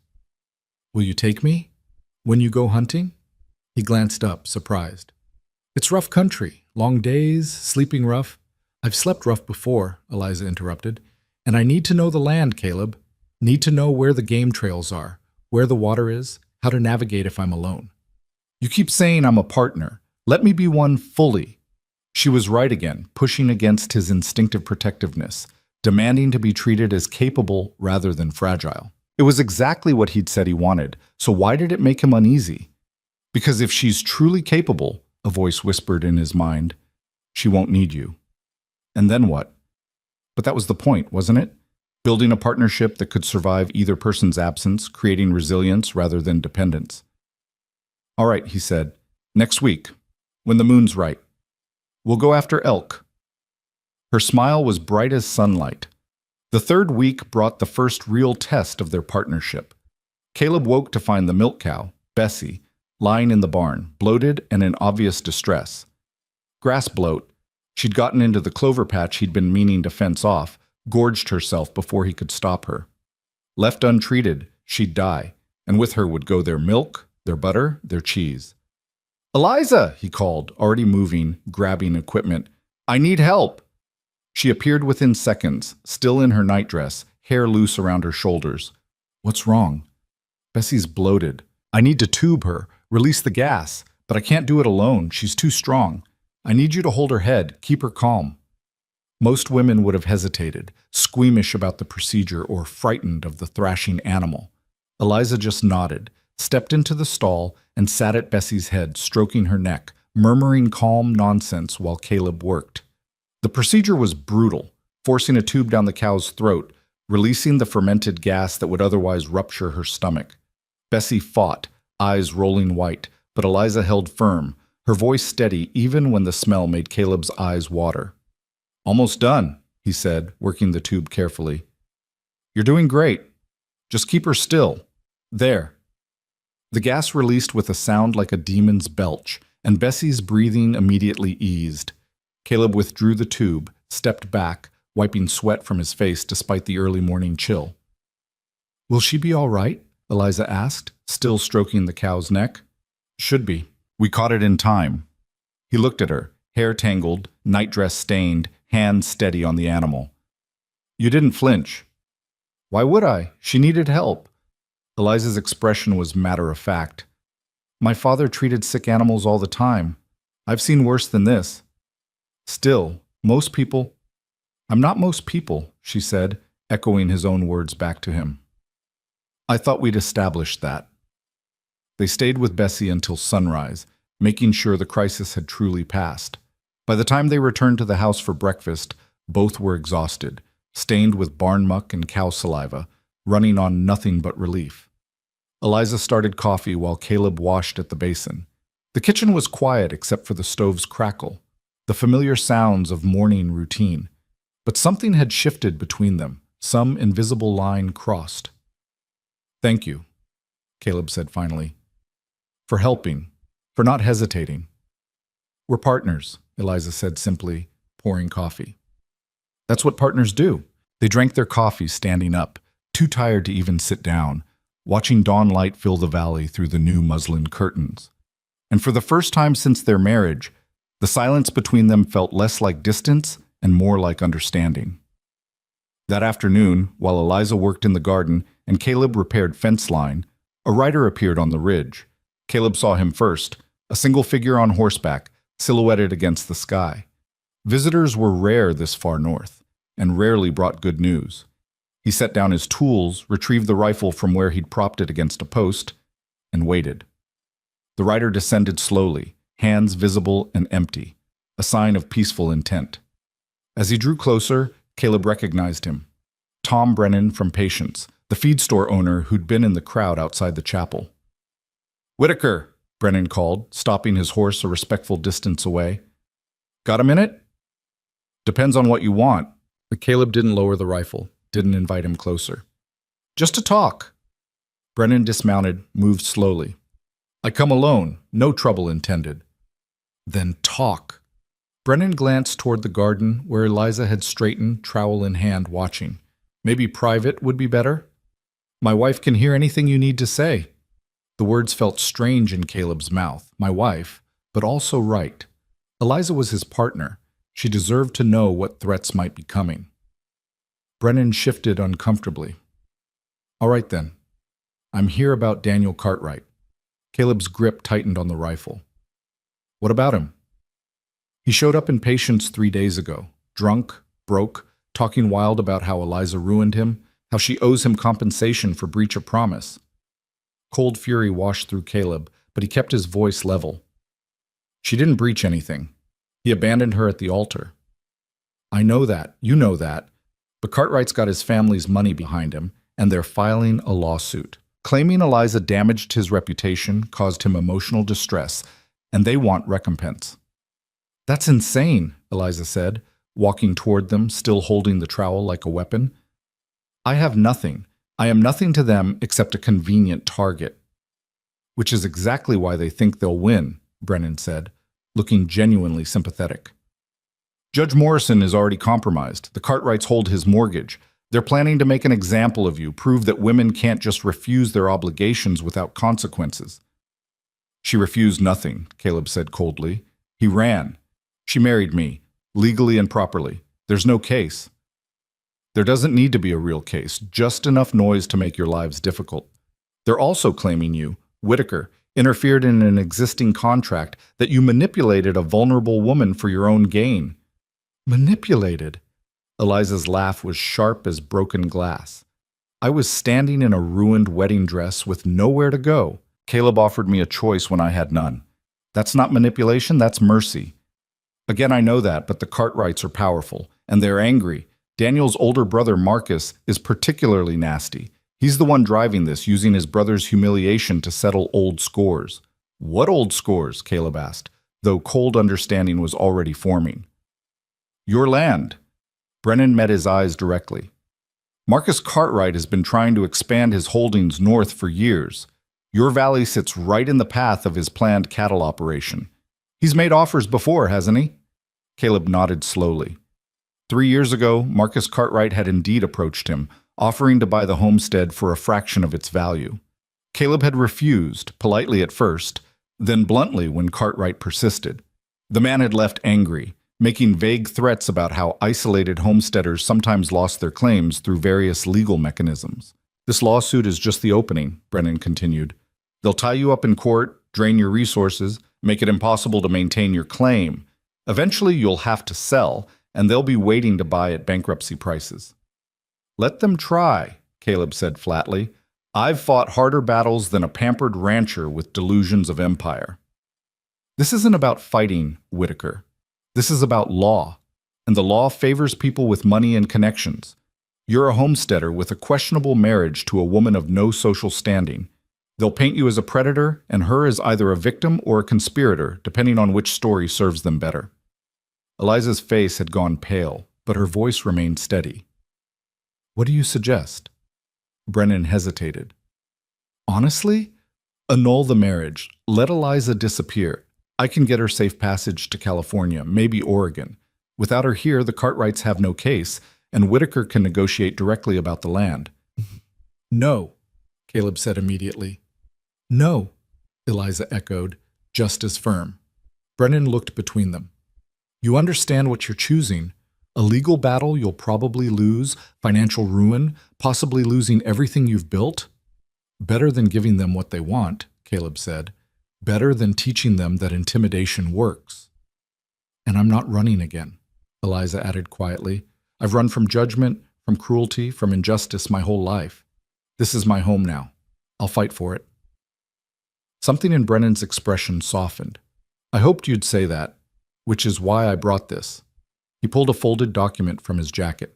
"Will you take me? When you go hunting?" He glanced up, surprised. "It's rough country, long days, sleeping rough." "I've slept rough before," Eliza interrupted. "And I need to know the land, Caleb. Need to know where the game trails are, where the water is, how to navigate if I'm alone." "You keep saying I'm a partner. Let me be one fully." She was right again, pushing against his instinctive protectiveness, demanding to be treated as capable rather than fragile. It was exactly what he'd said he wanted, so why did it make him uneasy? Because if she's truly capable, a voice whispered in his mind, she won't need you. And then what? But that was the point, wasn't it? Building a partnership that could survive either person's absence, creating resilience rather than dependence. "All right," he said, Next week, when the moon's right. We'll go after elk. Her smile was bright as sunlight. The third week brought the first real test of their partnership. Caleb woke to find the milk cow, Bessie, lying in the barn, bloated and in obvious distress. Grass bloat, she'd gotten into the clover patch he'd been meaning to fence off, gorged herself before he could stop her. Left untreated, she'd die, and with her would go their milk, their butter, their cheese. "Eliza!" he called, already moving, grabbing equipment. "I need help!" She appeared within seconds, still in her nightdress, hair loose around her shoulders. "What's wrong?" "Bessie's bloated. I need to tube her, release the gas, but I can't do it alone. She's too strong. I need you to hold her head, keep her calm." Most women would have hesitated, squeamish about the procedure or frightened of the thrashing animal. Eliza just nodded, stepped into the stall, and sat at Bessie's head, stroking her neck, murmuring calm nonsense while Caleb worked. The procedure was brutal, forcing a tube down the cow's throat, releasing the fermented gas that would otherwise rupture her stomach. Bessie fought, eyes rolling white, but Eliza held firm, her voice steady even when the smell made Caleb's eyes water. "Almost done," he said, working the tube carefully. "You're doing great. Just keep her still. There." The gas released with a sound like a demon's belch, and Bessie's breathing immediately eased. Caleb withdrew the tube, stepped back, wiping sweat from his face despite the early morning chill. "Will she be all right?" Eliza asked, still stroking the cow's neck. "Should be. We caught it in time." He looked at her, hair tangled, nightdress stained, hands steady on the animal. "You didn't flinch." "Why would I? She needed help." Eliza's expression was matter-of-fact. "My father treated sick animals all the time. I've seen worse than this." "Still, most people—" "I'm not most people," she said, echoing his own words back to him. "I thought we'd established that." They stayed with Bessie until sunrise, making sure the crisis had truly passed. By the time they returned to the house for breakfast, both were exhausted, stained with barn muck and cow saliva, running on nothing but relief. Eliza started coffee while Caleb washed at the basin. The kitchen was quiet except for the stove's crackle, the familiar sounds of morning routine. But something had shifted between them, some invisible line crossed. "Thank you," Caleb said finally, "for helping, for not hesitating." "We're partners," Eliza said simply, pouring coffee. "That's what partners do." They drank their coffee standing up, too tired to even sit down, watching dawn light fill the valley through the new muslin curtains. And for the first time since their marriage, the silence between them felt less like distance and more like understanding. That afternoon, while Eliza worked in the garden and Caleb repaired fence line, a rider appeared on the ridge. Caleb saw him first, a single figure on horseback, silhouetted against the sky. Visitors were rare this far north, and rarely brought good news. He set down his tools, retrieved the rifle from where he'd propped it against a post, and waited. The rider descended slowly, hands visible and empty, a sign of peaceful intent. As he drew closer, Caleb recognized him. Tom Brennan from Patience, the feed store owner who'd been in the crowd outside the chapel. "Whitaker," Brennan called, stopping his horse a respectful distance away. "Got a minute?" "Depends on what you want." But Caleb didn't lower the rifle, didn't invite him closer. "Just to talk." Brennan dismounted, moved slowly. "I come alone, no trouble intended." "Then talk." Brennan glanced toward the garden where Eliza had straightened, trowel in hand, watching. "Maybe private would be better?" "My wife can hear anything you need to say." The words felt strange in Caleb's mouth, my wife, but also right. Eliza was his partner. She deserved to know what threats might be coming. Brennan shifted uncomfortably. "All right then. I'm here about Daniel Cartwright." Caleb's grip tightened on the rifle. "What about him?" "He showed up in Patience 3 days ago, drunk, broke, talking wild about how Eliza ruined him, how she owes him compensation for breach of promise." Cold fury washed through Caleb, but he kept his voice level. "She didn't breach anything. He abandoned her at the altar." "I know that, you know that, but Cartwright's got his family's money behind him, and they're filing a lawsuit. Claiming Eliza damaged his reputation, caused him emotional distress. and they want recompense. That's insane, Eliza said, walking toward them, still holding the trowel like a weapon. I have nothing. I am nothing to them except a convenient target. Which is exactly why they think they'll win, Brennan said, looking genuinely sympathetic. Judge Morrison is already compromised. The Cartwrights hold his mortgage. They're planning to make an example of you, prove that women can't just refuse their obligations without consequences. She refused nothing, Caleb said coldly. He ran. She married me, legally and properly. There's no case. There doesn't need to be a real case, just enough noise to make your lives difficult. They're also claiming you, Whitaker, interfered in an existing contract, that you manipulated a vulnerable woman for your own gain. Manipulated? Eliza's laugh was sharp as broken glass. I was standing in a ruined wedding dress with nowhere to go. Caleb offered me a choice when I had none. That's not manipulation, that's mercy. Again, I know that, but the Cartwrights are powerful, and they're angry. Daniel's older brother, Marcus, is particularly nasty. He's the one driving this, using his brother's humiliation to settle old scores. What old scores? Caleb asked, though cold understanding was already forming. Your land. Brennan met his eyes directly. Marcus Cartwright has been trying to expand his holdings north for years. Your valley sits right in the path of his planned cattle operation. He's made offers before, hasn't he? Caleb nodded slowly. 3 years ago, Marcus Cartwright had indeed approached him, offering to buy the homestead for a fraction of its value. Caleb had refused, politely at first, then bluntly when Cartwright persisted. The man had left angry, making vague threats about how isolated homesteaders sometimes lost their claims through various legal mechanisms. This lawsuit is just the opening, Brennan continued. They'll tie you up in court, drain your resources, make it impossible to maintain your claim. Eventually you'll have to sell, and they'll be waiting to buy at bankruptcy prices. Let them try, Caleb said flatly. I've fought harder battles than a pampered rancher with delusions of empire. This isn't about fighting, Whitaker. This is about law, and the law favors people with money and connections. You're a homesteader with a questionable marriage to a woman of no social standing. They'll paint you as a predator and her as either a victim or a conspirator, depending on which story serves them better. Eliza's face had gone pale, but her voice remained steady. What do you suggest? Brennan hesitated. Honestly? Annul the marriage. Let Eliza disappear. I can get her safe passage to California, maybe Oregon. Without her here, the Cartwrights have no case, and Whitaker can negotiate directly about the land. No, Caleb said immediately. No, Eliza echoed, just as firm. Brennan looked between them. You understand what you're choosing. A legal battle you'll probably lose, financial ruin, possibly losing everything you've built? Better than giving them what they want, Caleb said. Better than teaching them that intimidation works. And I'm not running again, Eliza added quietly. I've run from judgment, from cruelty, from injustice my whole life. This is my home now. I'll fight for it. Something in Brennan's expression softened. I hoped you'd say that, which is why I brought this. He pulled a folded document from his jacket.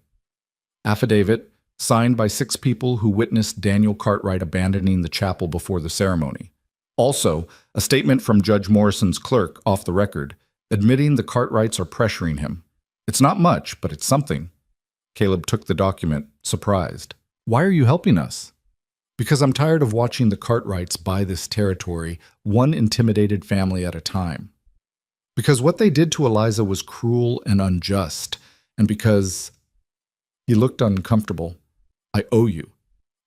Affidavit, signed by 6 people who witnessed Daniel Cartwright abandoning the chapel before the ceremony. Also, a statement from Judge Morrison's clerk, off the record, admitting the Cartwrights are pressuring him. It's not much, but it's something. Caleb took the document, surprised. Why are you helping us? Because I'm tired of watching the Cartwrights buy this territory, one intimidated family at a time. Because what they did to Eliza was cruel and unjust, and because... He looked uncomfortable. I owe you.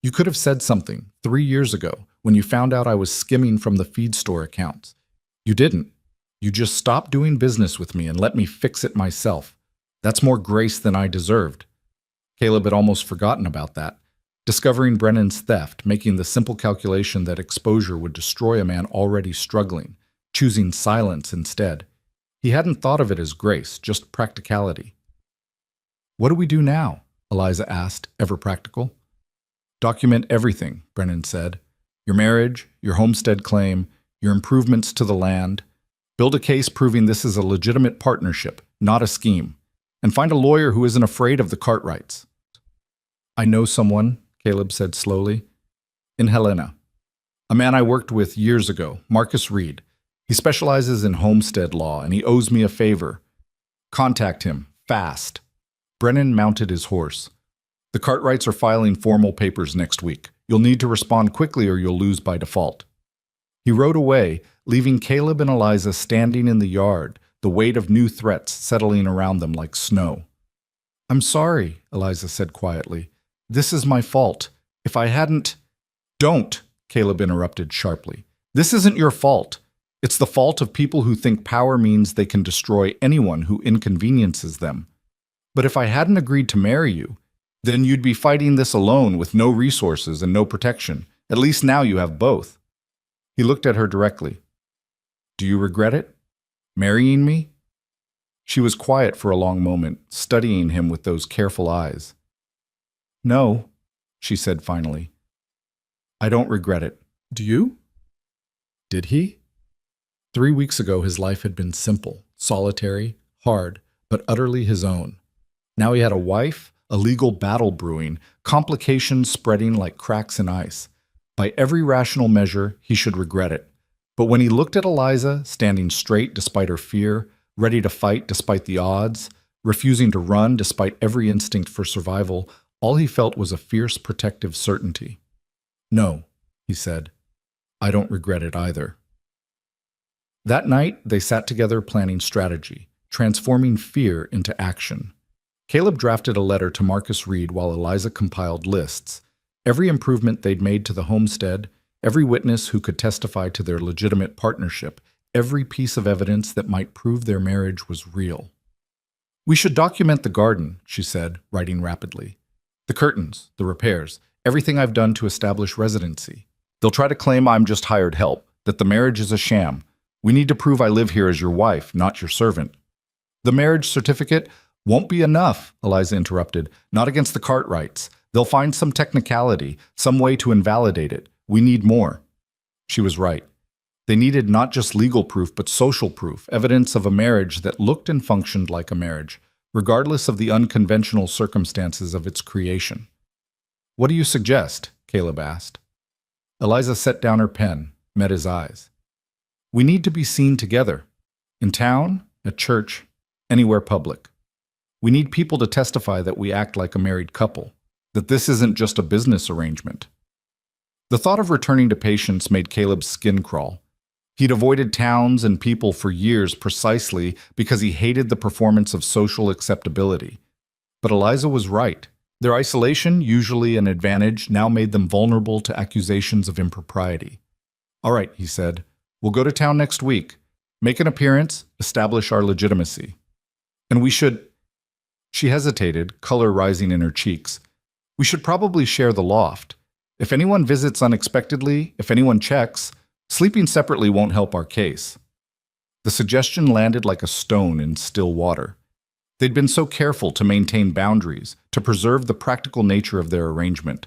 You could have said something 3 years ago when you found out I was skimming from the feed store accounts. You didn't. You just stopped doing business with me and let me fix it myself. That's more grace than I deserved. Caleb had almost forgotten about that, discovering Brennan's theft, making the simple calculation that exposure would destroy a man already struggling, choosing silence instead. He hadn't thought of it as grace, just practicality. What do we do now? Eliza asked, ever practical. Document everything, Brennan said. Your marriage, your homestead claim, your improvements to the land. Build a case proving this is a legitimate partnership, not a scheme. And find a lawyer who isn't afraid of the Cartwrights. I know someone, Caleb said slowly. In Helena. A man I worked with years ago, Marcus Reed. He specializes in homestead law, and he owes me a favor. Contact him, fast. Brennan mounted his horse. The Cartwrights are filing formal papers next week. You'll need to respond quickly or you'll lose by default. He rode away, leaving Caleb and Eliza standing in the yard, the weight of new threats settling around them like snow. I'm sorry, Eliza said quietly. This is my fault. If I hadn't— Don't, Caleb interrupted sharply. This isn't your fault. It's the fault of people who think power means they can destroy anyone who inconveniences them. But if I hadn't agreed to marry you, then you'd be fighting this alone with no resources and no protection. At least now you have both. He looked at her directly. Do you regret it? Marrying me? She was quiet for a long moment, studying him with those careful eyes. No, she said finally. I don't regret it. Do you? Did he? 3 weeks ago his life had been simple, solitary, hard, but utterly his own. Now he had a wife, a legal battle brewing, complications spreading like cracks in ice. By every rational measure, he should regret it. But when he looked at Eliza, standing straight despite her fear, ready to fight despite the odds, refusing to run despite every instinct for survival, all he felt was a fierce protective certainty. No, he said, I don't regret it either. That night, they sat together planning strategy, transforming fear into action. Caleb drafted a letter to Marcus Reed while Eliza compiled lists. Every improvement they'd made to the homestead, every witness who could testify to their legitimate partnership, every piece of evidence that might prove their marriage was real. We should document the garden, she said, writing rapidly. The curtains, the repairs, everything I've done to establish residency. They'll try to claim I'm just hired help, that the marriage is a sham. We need to prove I live here as your wife, not your servant. The marriage certificate won't be enough, Eliza interrupted. Not against the Cartwrights. They'll find some technicality, some way to invalidate it. We need more. She was right. They needed not just legal proof, but social proof, evidence of a marriage that looked and functioned like a marriage, regardless of the unconventional circumstances of its creation. What do you suggest? Caleb asked. Eliza set down her pen, met his eyes. We need to be seen together. In town, at church, anywhere public. We need people to testify that we act like a married couple, that this isn't just a business arrangement. The thought of returning to Patience made Caleb's skin crawl. He'd avoided towns and people for years precisely because he hated the performance of social acceptability. But Eliza was right. Their isolation, usually an advantage, now made them vulnerable to accusations of impropriety. All right, he said, we'll go to town next week, make an appearance, establish our legitimacy. And we should— She hesitated, color rising in her cheeks. We should probably share the loft. If anyone visits unexpectedly, if anyone checks, sleeping separately won't help our case. The suggestion landed like a stone in still water. They'd been so careful to maintain boundaries, to preserve the practical nature of their arrangement.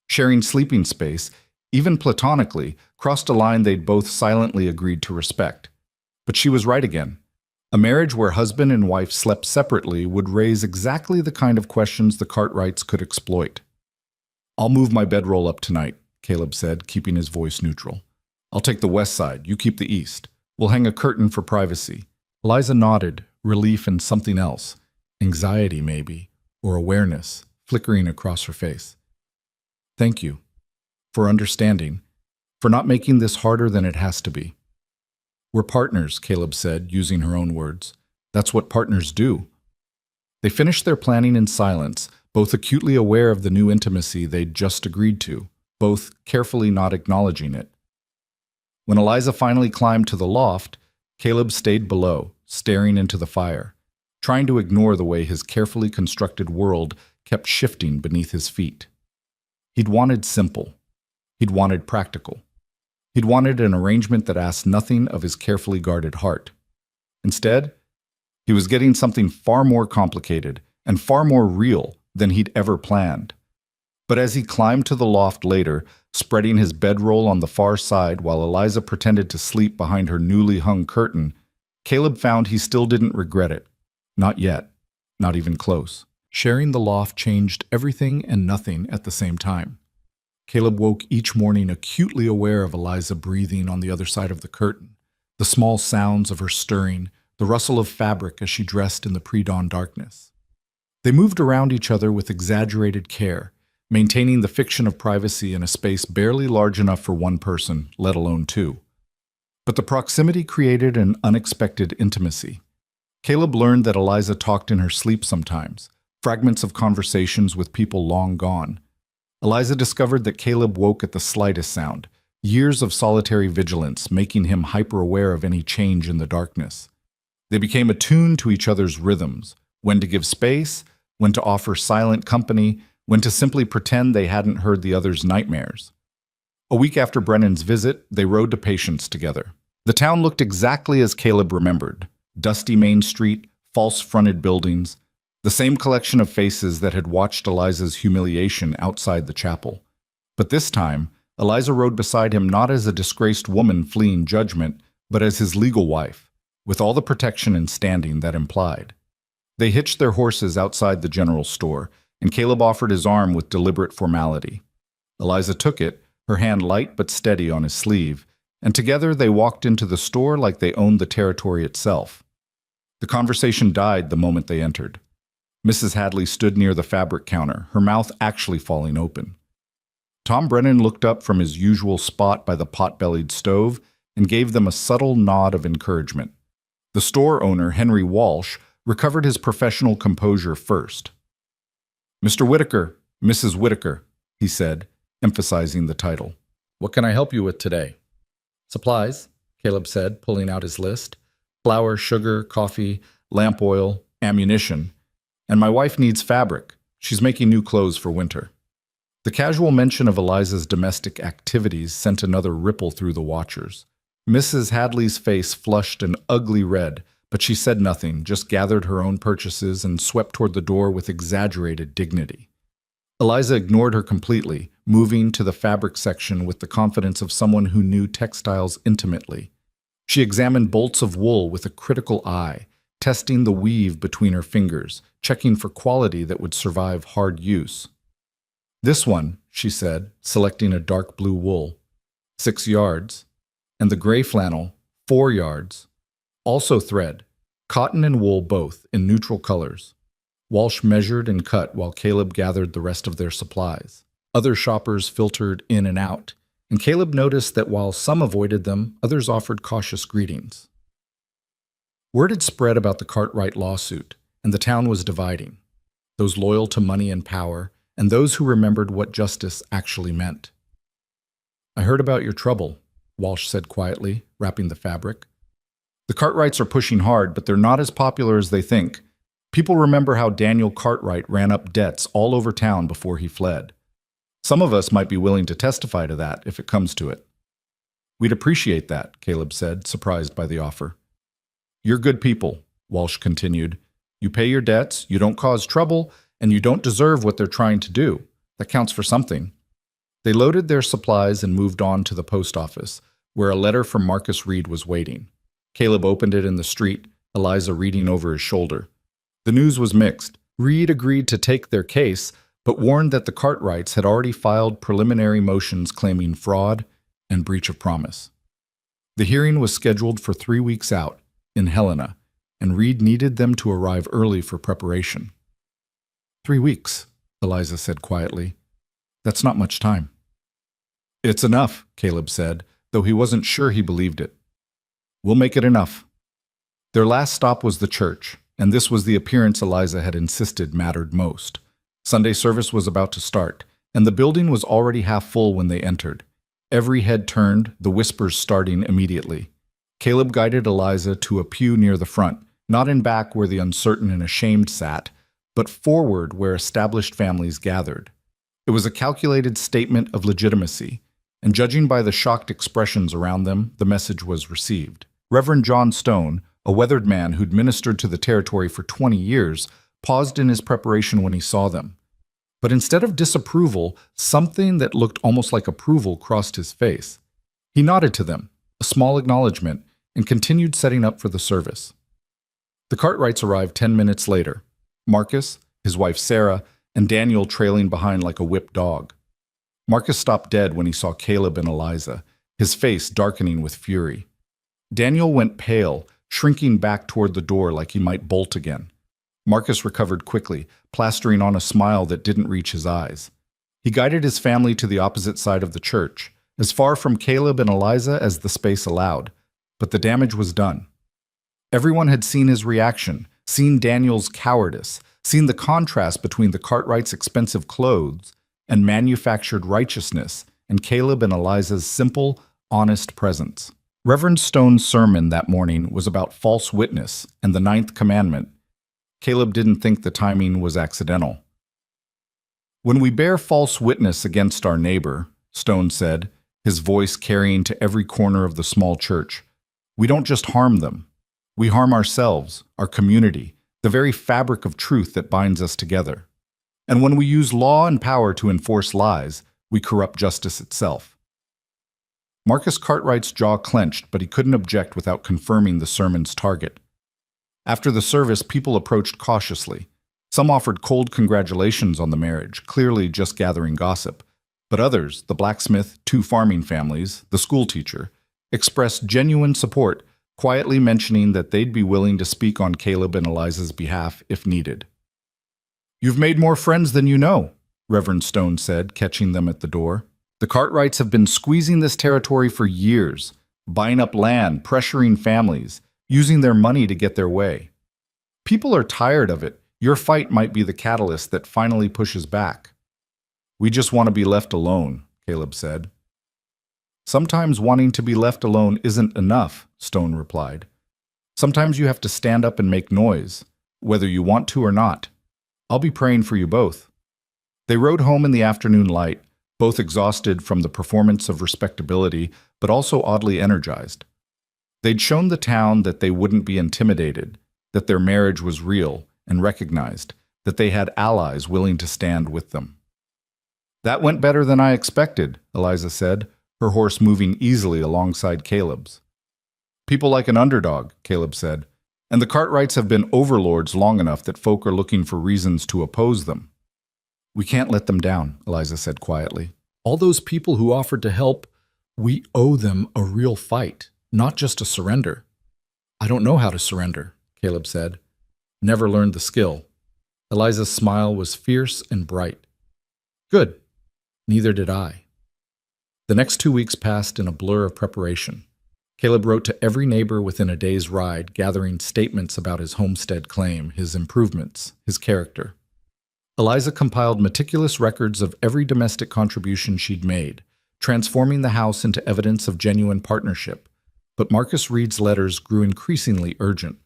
Sharing sleeping space, even platonically, crossed a line they'd both silently agreed to respect. But she was right again. A marriage where husband and wife slept separately would raise exactly the kind of questions the Cartwrights could exploit. I'll move my bedroll up tonight, Caleb said, keeping his voice neutral. I'll take the west side, you keep the east. We'll hang a curtain for privacy. Eliza nodded, relief and something else, anxiety maybe, or awareness, flickering across her face. Thank you. For understanding. For not making this harder than it has to be. We're partners, Caleb said, using her own words. That's what partners do. They finished their planning in silence, both acutely aware of the new intimacy they'd just agreed to, both carefully not acknowledging it. When Eliza finally climbed to the loft, Caleb stayed below, staring into the fire, trying to ignore the way his carefully constructed world kept shifting beneath his feet. He'd wanted simple. He'd wanted practical. He'd wanted an arrangement that asked nothing of his carefully guarded heart. Instead, he was getting something far more complicated and far more real than he'd ever planned. But as he climbed to the loft later, spreading his bedroll on the far side while Eliza pretended to sleep behind her newly hung curtain, Caleb found he still didn't regret it. Not yet. Not even close. Sharing the loft changed everything and nothing at the same time. Caleb woke each morning acutely aware of Eliza breathing on the other side of the curtain, the small sounds of her stirring, the rustle of fabric as she dressed in the pre-dawn darkness. They moved around each other with exaggerated care, maintaining the fiction of privacy in a space barely large enough for one person, let alone two. But the proximity created an unexpected intimacy. Caleb learned that Eliza talked in her sleep sometimes, fragments of conversations with people long gone. Eliza discovered that Caleb woke at the slightest sound, years of solitary vigilance making him hyper-aware of any change in the darkness. They became attuned to each other's rhythms, when to give space, when to offer silent company, when to simply pretend they hadn't heard the other's nightmares. A week after Brennan's visit, they rode to Patience together. The town looked exactly as Caleb remembered. Dusty Main Street, false-fronted buildings, the same collection of faces that had watched Eliza's humiliation outside the chapel. But this time, Eliza rode beside him not as a disgraced woman fleeing judgment, but as his legal wife, with all the protection and standing that implied. They hitched their horses outside the general store, and Caleb offered his arm with deliberate formality. Eliza took it, her hand light but steady on his sleeve, and together they walked into the store like they owned the territory itself. The conversation died the moment they entered. Mrs. Hadley stood near the fabric counter, her mouth actually falling open. Tom Brennan looked up from his usual spot by the pot-bellied stove and gave them a subtle nod of encouragement. The store owner, Henry Walsh, recovered his professional composure first. "Mr. Whitaker, Mrs. Whitaker," he said, emphasizing the title. "What can I help you with today?" "Supplies," Caleb said, pulling out his list. "Flour, sugar, coffee, lamp oil, ammunition. And my wife needs fabric. She's making new clothes for winter." The casual mention of Eliza's domestic activities sent another ripple through the watchers. Mrs. Hadley's face flushed an ugly red, but she said nothing, just gathered her own purchases and swept toward the door with exaggerated dignity. Eliza ignored her completely, moving to the fabric section with the confidence of someone who knew textiles intimately. She examined bolts of wool with a critical eye, testing the weave between her fingers, checking for quality that would survive hard use. "This one," she said, selecting a dark blue wool, 6 yards, and the gray flannel, 4 yards. Also thread, cotton and wool both, in neutral colors. Walsh measured and cut while Caleb gathered the rest of their supplies. Other shoppers filtered in and out, and Caleb noticed that while some avoided them, others offered cautious greetings. Word had spread about the Cartwright lawsuit, and the town was dividing. Those loyal to money and power, and those who remembered what justice actually meant. "I heard about your trouble," Walsh said quietly, wrapping the fabric. "The Cartwrights are pushing hard, but they're not as popular as they think. People remember how Daniel Cartwright ran up debts all over town before he fled. Some of us might be willing to testify to that if it comes to it." "We'd appreciate that," Caleb said, surprised by the offer. "You're good people," Walsh continued. "You pay your debts, you don't cause trouble, and you don't deserve what they're trying to do. That counts for something." They loaded their supplies and moved on to the post office, where a letter from Marcus Reed was waiting. Caleb opened it in the street, Eliza reading over his shoulder. The news was mixed. Reed agreed to take their case, but warned that the Cartwrights had already filed preliminary motions claiming fraud and breach of promise. The hearing was scheduled for 3 weeks out, in Helena, and Reed needed them to arrive early for preparation. 3 weeks, Eliza said quietly. "That's not much time." "It's enough," Caleb said, though he wasn't sure he believed it. "We'll make it enough." Their last stop was the church, and this was the appearance Eliza had insisted mattered most. Sunday service was about to start, and the building was already half full when they entered. Every head turned, the whispers starting immediately. Caleb guided Eliza to a pew near the front, not in back where the uncertain and ashamed sat, but forward where established families gathered. It was a calculated statement of legitimacy, and judging by the shocked expressions around them, the message was received. Reverend John Stone, a weathered man who'd ministered to the territory for 20 years, paused in his preparation when he saw them. But instead of disapproval, something that looked almost like approval crossed his face. He nodded to them, a small acknowledgement, and continued setting up for the service. The Cartwrights arrived 10 minutes later. Marcus, his wife Sarah, and Daniel trailing behind like a whipped dog. Marcus stopped dead when he saw Caleb and Eliza, his face darkening with fury. Daniel went pale, shrinking back toward the door like he might bolt again. Marcus recovered quickly, plastering on a smile that didn't reach his eyes. He guided his family to the opposite side of the church, as far from Caleb and Eliza as the space allowed, but the damage was done. Everyone had seen his reaction, seen Daniel's cowardice, seen the contrast between the Cartwrights' expensive clothes and manufactured righteousness and Caleb and Eliza's simple, honest presence. Reverend Stone's sermon that morning was about false witness and the ninth commandment. Caleb didn't think the timing was accidental. When we bear false witness against our neighbor, Stone said, his voice carrying to every corner of the small church, we don't just harm them. We harm ourselves, our community, the very fabric of truth that binds us together. And when we use law and power to enforce lies, we corrupt justice itself. Marcus Cartwright's jaw clenched, but he couldn't object without confirming the sermon's target. After the service, people approached cautiously. Some offered cold congratulations on the marriage, clearly just gathering gossip. But others, the blacksmith, 2 farming families, the schoolteacher, expressed genuine support, quietly mentioning that they'd be willing to speak on Caleb and Eliza's behalf if needed. "You've made more friends than you know," Reverend Stone said, catching them at the door. "The Cartwrights have been squeezing this territory for years, buying up land, pressuring families, using their money to get their way. People are tired of it. Your fight might be the catalyst that finally pushes back." "We just want to be left alone," Caleb said. "Sometimes wanting to be left alone isn't enough," Stone replied. "Sometimes you have to stand up and make noise, whether you want to or not. I'll be praying for you both." They rode home in the afternoon light, both exhausted from the performance of respectability, but also oddly energized. They'd shown the town that they wouldn't be intimidated, that their marriage was real and recognized, that they had allies willing to stand with them. "That went better than I expected," Eliza said, her horse moving easily alongside Caleb's. "People like an underdog," Caleb said, "and the Cartwrights have been overlords long enough that folk are looking for reasons to oppose them." "We can't let them down," Eliza said quietly. "All those people who offered to help, we owe them a real fight, not just a surrender." "I don't know how to surrender," Caleb said. "Never learned the skill." Eliza's smile was fierce and bright. "Good. Neither did I." The next 2 weeks passed in a blur of preparation. Caleb wrote to every neighbor within a day's ride, gathering statements about his homestead claim, his improvements, his character. Eliza compiled meticulous records of every domestic contribution she'd made, transforming the house into evidence of genuine partnership. But Marcus Reed's letters grew increasingly urgent.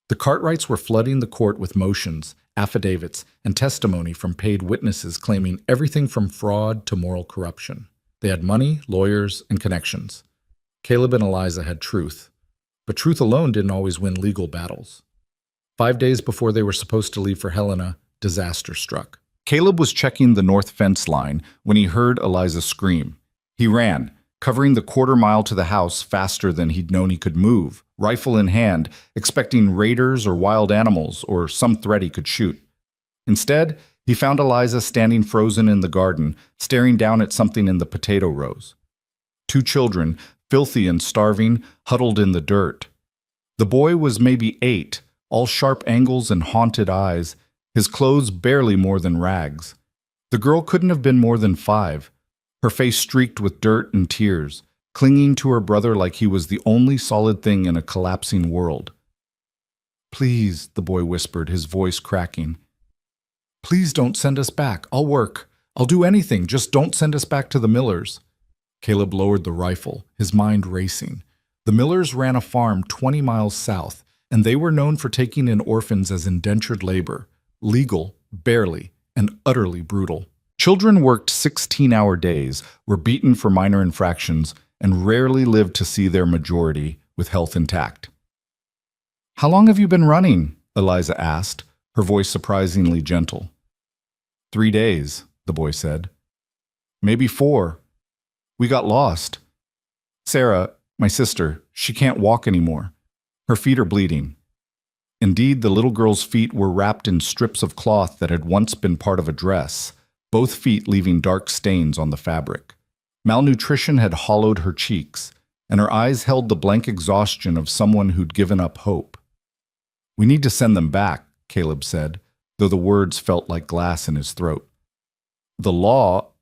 The Cartwrights were flooding the court with motions, affidavits, and testimony from paid witnesses claiming everything from fraud to moral corruption. They had money, lawyers, and connections. Caleb and Eliza had truth. But truth alone didn't always win legal battles. 5 days before they were supposed to leave for Helena, disaster struck. Caleb was checking the north fence line when he heard Eliza scream. He ran, covering the quarter-mile to the house faster than he'd known he could move, rifle in hand, expecting raiders or wild animals or some threat he could shoot. Instead, he found Eliza standing frozen in the garden, staring down at something in the potato rows. 2 children, filthy and starving, huddled in the dirt. The boy was maybe 8, all sharp angles and haunted eyes, his clothes barely more than rags. The girl couldn't have been more than 5, her face streaked with dirt and tears, clinging to her brother like he was the only solid thing in a collapsing world. "Please," the boy whispered, his voice cracking. "Please don't send us back. I'll work. I'll do anything. Just don't send us back to the Millers." Caleb lowered the rifle, his mind racing. The Millers ran a farm 20 miles south, and they were known for taking in orphans as indentured labor, legal, barely, and utterly brutal. Children worked 16-hour days, were beaten for minor infractions, and rarely lived to see their majority with health intact. "How long have you been running?" Eliza asked, her voice surprisingly gentle. 3 days, the boy said. "Maybe 4. We got lost. Sarah, my sister, she can't walk anymore. Her feet are bleeding." Indeed, the little girl's feet were wrapped in strips of cloth that had once been part of a dress, both feet leaving dark stains on the fabric. Malnutrition had hollowed her cheeks, and her eyes held the blank exhaustion of someone who'd given up hope. "We need to send them back," Caleb said, though the words felt like glass in his throat. The law,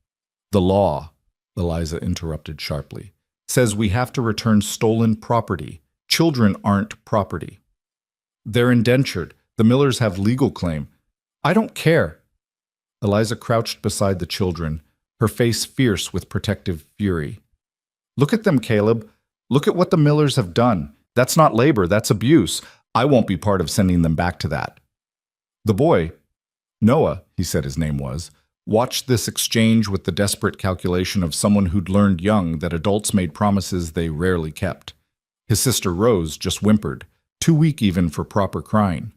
Eliza interrupted sharply, says we have to return stolen property. Children aren't property. They're indentured. The Millers have legal claim. I don't care. Eliza crouched beside the children, her face fierce with protective fury. Look at them, Caleb. Look at what the Millers have done. That's not labor, that's abuse. I won't be part of sending them back to that. The boy, Noah, he said his name was, watched this exchange with the desperate calculation of someone who'd learned young that adults made promises they rarely kept. His sister Rose just whimpered, too weak even for proper crying.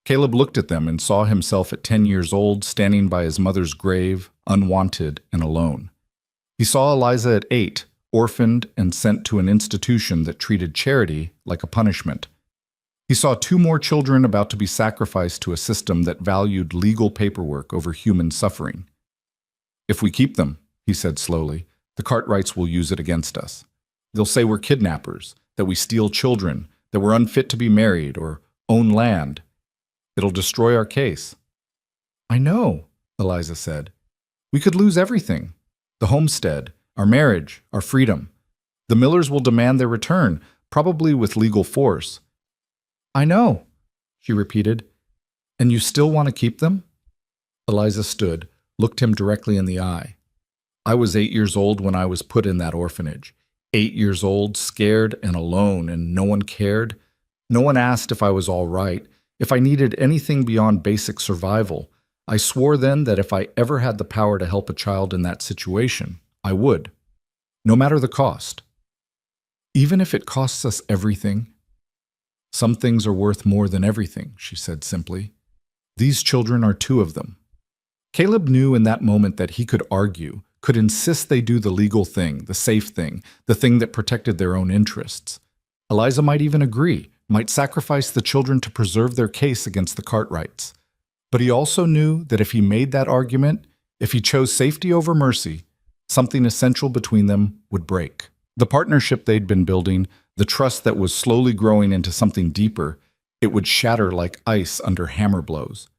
Caleb looked at them and saw himself at 10 years old standing by his mother's grave, unwanted and alone. He saw Eliza at 8, orphaned and sent to an institution that treated charity like a punishment. He saw 2 more children about to be sacrificed to a system that valued legal paperwork over human suffering. If we keep them, he said slowly, the Cartwrights will use it against us. They'll say we're kidnappers, that we steal children, that we're unfit to be married or own land. It'll destroy our case. I know, Eliza said. We could lose everything. The homestead, our marriage, our freedom. The Millers will demand their return, probably with legal force. I know, she repeated. And you still want to keep them? Eliza stood, looked him directly in the eye. I was 8 years old when I was put in that orphanage. 8 years old, scared and alone, and no one cared. No one asked if I was all right, if I needed anything beyond basic survival. I swore then that if I ever had the power to help a child in that situation, I would, no matter the cost. Even if it costs us everything. Some things are worth more than everything, she said simply. These children are 2 of them. Caleb knew in that moment that he could argue, could insist they do the legal thing, the safe thing, the thing that protected their own interests. Eliza might even agree, might sacrifice the children to preserve their case against the Cartwrights. But he also knew that if he made that argument, if he chose safety over mercy, something essential between them would break. The partnership they'd been building, the trust that was slowly growing into something deeper, it would shatter like ice under hammer blows.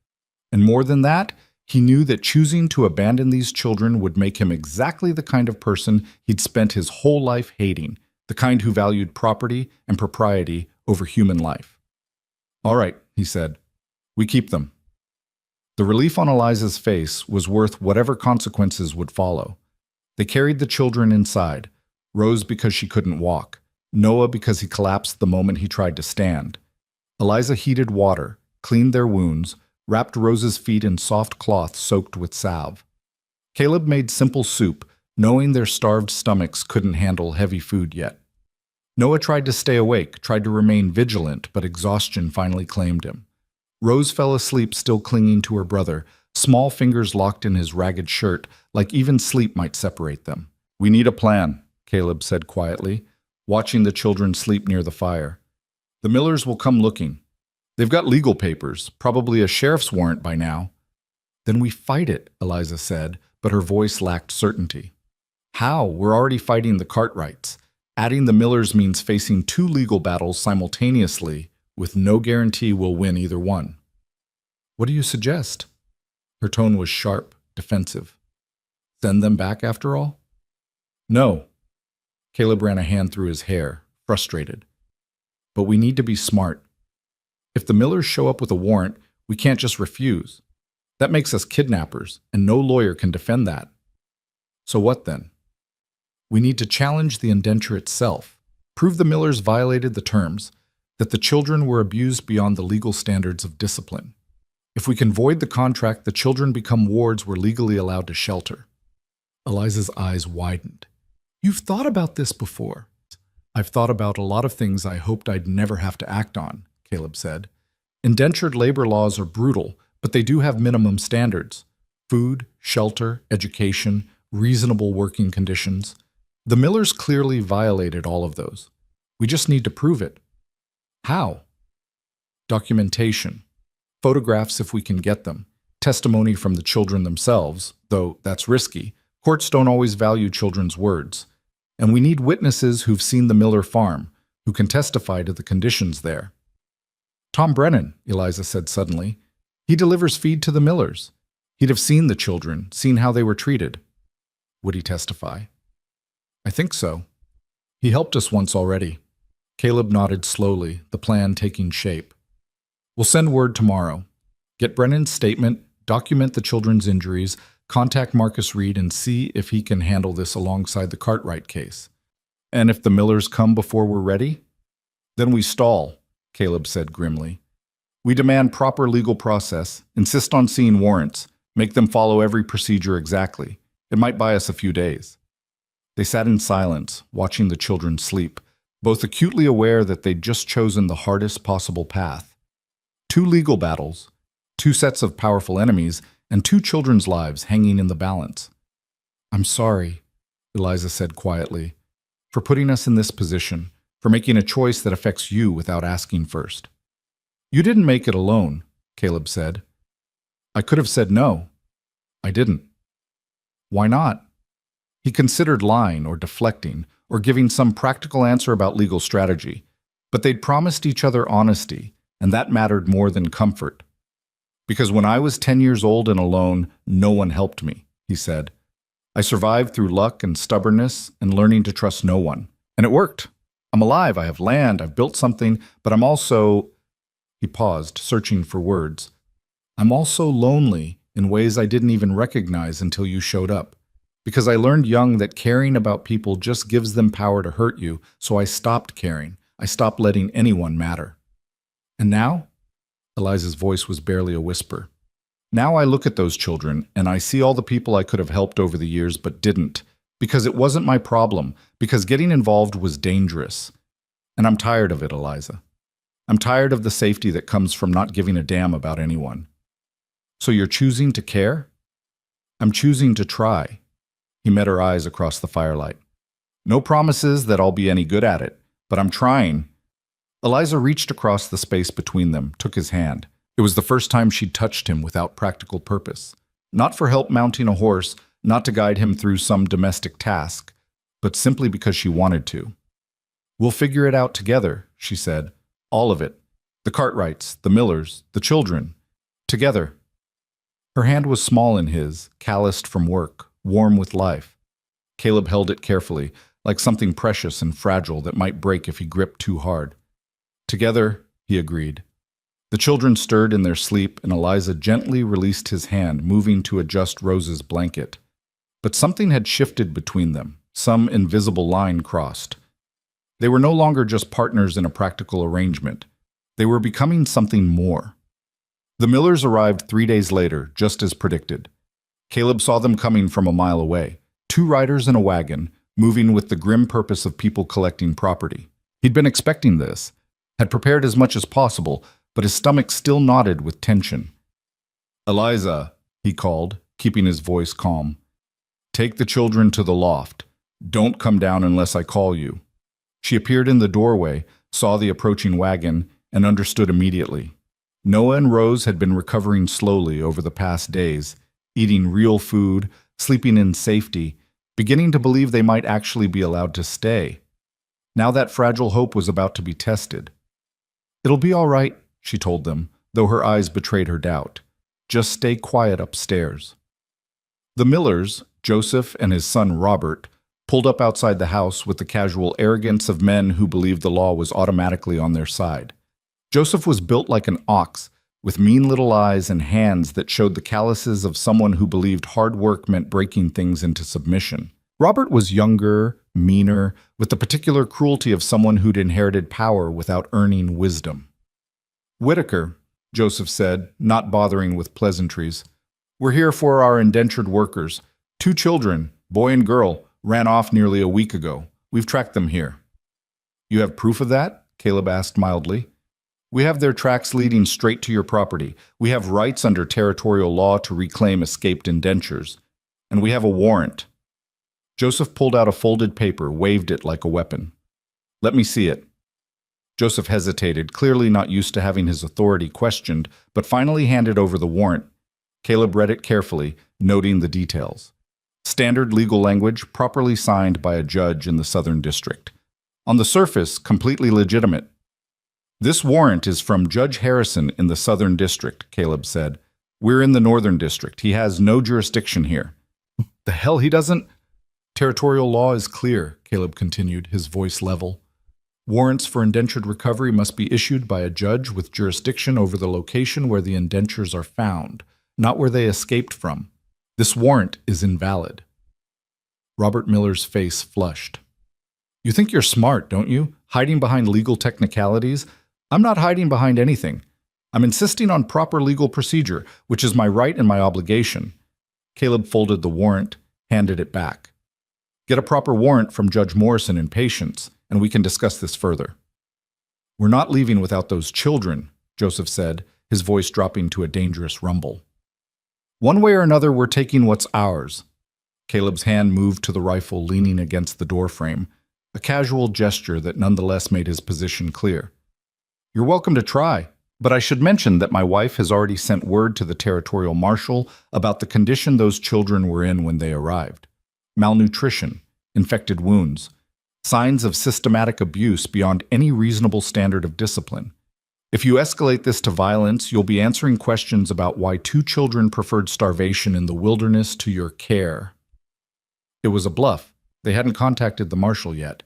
And more than that, he knew that choosing to abandon these children would make him exactly the kind of person he'd spent his whole life hating, the kind who valued property and propriety over human life. All right, he said, we keep them. The relief on Eliza's face was worth whatever consequences would follow. They carried the children inside, Rose because she couldn't walk, Noah because he collapsed the moment he tried to stand. Eliza heated water, cleaned their wounds, wrapped Rose's feet in soft cloth soaked with salve. Caleb made simple soup, knowing their starved stomachs couldn't handle heavy food yet. Noah tried to stay awake, tried to remain vigilant, but exhaustion finally claimed him. Rose fell asleep still clinging to her brother, small fingers locked in his ragged shirt, like even sleep might separate them. We need a plan, Caleb said quietly, watching the children sleep near the fire. The Millers will come looking. They've got legal papers, probably a sheriff's warrant by now. Then we fight it, Eliza said, but her voice lacked certainty. How? We're already fighting the Cartwrights. Adding the Millers means facing 2 legal battles simultaneously, with no guarantee we'll win either one. What do you suggest? Her tone was sharp, defensive. Send them back after all? No. Caleb ran a hand through his hair, frustrated. But we need to be smart. If the Millers show up with a warrant, we can't just refuse. That makes us kidnappers, and no lawyer can defend that. So what then? We need to challenge the indenture itself, prove the Millers violated the terms, that the children were abused beyond the legal standards of discipline. If we can void the contract, the children become wards we're legally allowed to shelter. Eliza's eyes widened. You've thought about this before. I've thought about a lot of things I hoped I'd never have to act on, Caleb said. Indentured labor laws are brutal, but they do have minimum standards. Food, shelter, education, reasonable working conditions. The Millers clearly violated all of those. We just need to prove it. How? Documentation. Photographs if we can get them. Testimony from the children themselves, though that's risky. Courts don't always value children's words. And we need witnesses who've seen the Miller farm, who can testify to the conditions there. Tom Brennan, Eliza said suddenly. He delivers feed to the Millers. He'd have seen the children, seen how they were treated. Would he testify? I think so. He helped us once already. Caleb nodded slowly, the plan taking shape. We'll send word tomorrow. Get Brennan's statement, document the children's injuries, contact Marcus Reed and see if he can handle this alongside the Cartwright case. And if the Millers come before we're ready? Then we stall, Caleb said grimly. We demand proper legal process, insist on seeing warrants, make them follow every procedure exactly. It might buy us a few days. They sat in silence, watching the children sleep, both acutely aware that they'd just chosen the hardest possible path. 2 legal battles, 2 sets of powerful enemies, and 2 children's lives hanging in the balance. I'm sorry, Eliza said quietly, for putting us in this position, for making a choice that affects you without asking first. You didn't make it alone, Caleb said. I could have said no. I didn't. Why not? He considered lying or deflecting or giving some practical answer about legal strategy, but they'd promised each other honesty, and that mattered more than comfort. Because when I was 10 years old and alone, no one helped me, he said. I survived through luck and stubbornness and learning to trust no one. And it worked. I'm alive, I have land, I've built something, but I'm also... He paused, searching for words. I'm also lonely in ways I didn't even recognize until you showed up. Because I learned young that caring about people just gives them power to hurt you, so I stopped caring. I stopped letting anyone matter. And now? Eliza's voice was barely a whisper. Now I look at those children, and I see all the people I could have helped over the years but didn't. Because it wasn't my problem. Because getting involved was dangerous. And I'm tired of it, Eliza. I'm tired of the safety that comes from not giving a damn about anyone. So you're choosing to care? I'm choosing to try. He met her eyes across the firelight. No promises that I'll be any good at it, but I'm trying. Eliza reached across the space between them, took his hand. It was the first time she'd touched him without practical purpose. Not for help mounting a horse, not to guide him through some domestic task, but simply because she wanted to. We'll figure it out together, she said. All of it. The Cartwrights, the Millers, the children. Together. Her hand was small in his, calloused from work, warm with life. Caleb held it carefully, like something precious and fragile that might break if he gripped too hard. Together, he agreed. The children stirred in their sleep, and Eliza gently released his hand, moving to adjust Rose's blanket. But something had shifted between them. Some invisible line crossed. They were no longer just partners in a practical arrangement. They were becoming something more. The Millers arrived 3 days later, just as predicted. Caleb saw them coming from a mile away, 2 riders in a wagon, moving with the grim purpose of people collecting property. He'd been expecting this, had prepared as much as possible, but his stomach still knotted with tension. Eliza, he called, keeping his voice calm. Take the children to the loft. Don't come down unless I call you. She appeared in the doorway, saw the approaching wagon, and understood immediately. Noah and Rose had been recovering slowly over the past days, eating real food, sleeping in safety, beginning to believe they might actually be allowed to stay. Now that fragile hope was about to be tested. It'll be all right, she told them, though her eyes betrayed her doubt. Just stay quiet upstairs. The Millers, Joseph and his son Robert, pulled up outside the house with the casual arrogance of men who believed the law was automatically on their side. Joseph was built like an ox, with mean little eyes and hands that showed the calluses of someone who believed hard work meant breaking things into submission. Robert was younger, meaner, with the particular cruelty of someone who'd inherited power without earning wisdom. Whitaker, Joseph said, not bothering with pleasantries. We're here for our indentured workers. 2 children, boy and girl, ran off nearly a week ago. We've tracked them here. You have proof of that? Caleb asked mildly. We have their tracks leading straight to your property. We have rights under territorial law to reclaim escaped indentures. And we have a warrant. Joseph pulled out a folded paper, waved it like a weapon. Let me see it. Joseph hesitated, clearly not used to having his authority questioned, but finally handed over the warrant. Caleb read it carefully, noting the details. Standard legal language properly signed by a judge in the Southern District. On the surface, completely legitimate. This warrant is from Judge Harrison in the Southern District, Caleb said. We're in the Northern District. He has no jurisdiction here. The hell he doesn't? Territorial law is clear, Caleb continued, his voice level. Warrants for indentured recovery must be issued by a judge with jurisdiction over the location where the indentures are found, not where they escaped from. This warrant is invalid. Robert Miller's face flushed. You think you're smart, don't you? Hiding behind legal technicalities? I'm not hiding behind anything. I'm insisting on proper legal procedure, which is my right and my obligation. Caleb folded the warrant, handed it back. Get a proper warrant from Judge Morrison in patience, and we can discuss this further. We're not leaving without those children, Joseph said, his voice dropping to a dangerous rumble. One way or another, we're taking what's ours. Caleb's hand moved to the rifle leaning against the doorframe, a casual gesture that nonetheless made his position clear. You're welcome to try, but I should mention that my wife has already sent word to the territorial marshal about the condition those children were in when they arrived. Malnutrition, infected wounds, signs of systematic abuse beyond any reasonable standard of discipline. If you escalate this to violence, you'll be answering questions about why 2 children preferred starvation in the wilderness to your care. It was a bluff. They hadn't contacted the marshal yet,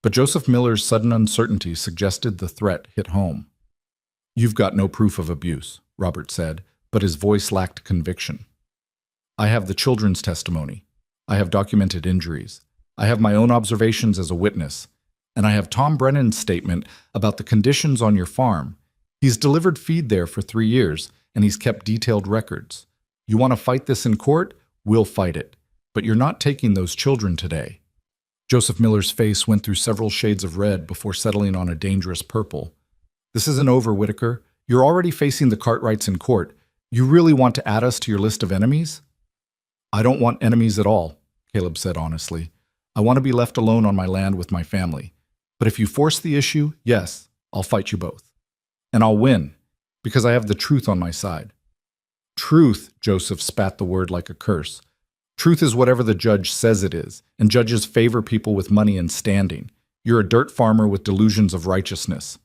but Joseph Miller's sudden uncertainty suggested the threat hit home. You've got no proof of abuse, Robert said, but his voice lacked conviction. I have the children's testimony. I have documented injuries. I have my own observations as a witness. And I have Tom Brennan's statement about the conditions on your farm. He's delivered feed there for 3 years, and he's kept detailed records. You want to fight this in court? We'll fight it. But you're not taking those children today. Joseph Miller's face went through several shades of red before settling on a dangerous purple. This isn't over, Whitaker. You're already facing the Cartwrights in court. You really want to add us to your list of enemies? I don't want enemies at all, Caleb said honestly. I want to be left alone on my land with my family. But if you force the issue, yes, I'll fight you both. And I'll win, because I have the truth on my side. Truth, Joseph spat the word like a curse. Truth is whatever the judge says it is, and judges favor people with money and standing. You're a dirt farmer with delusions of righteousness.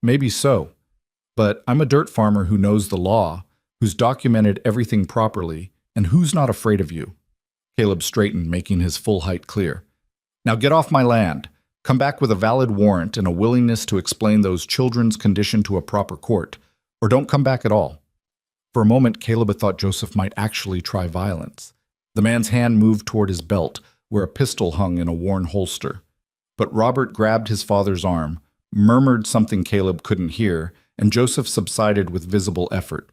Maybe so, but I'm a dirt farmer who knows the law, who's documented everything properly, and who's not afraid of you. Caleb straightened, making his full height clear. Now get off my land. Come back with a valid warrant and a willingness to explain those children's condition to a proper court, or don't come back at all. For a moment, Caleb had thought Joseph might actually try violence. The man's hand moved toward his belt, where a pistol hung in a worn holster. But Robert grabbed his father's arm, murmured something Caleb couldn't hear, and Joseph subsided with visible effort.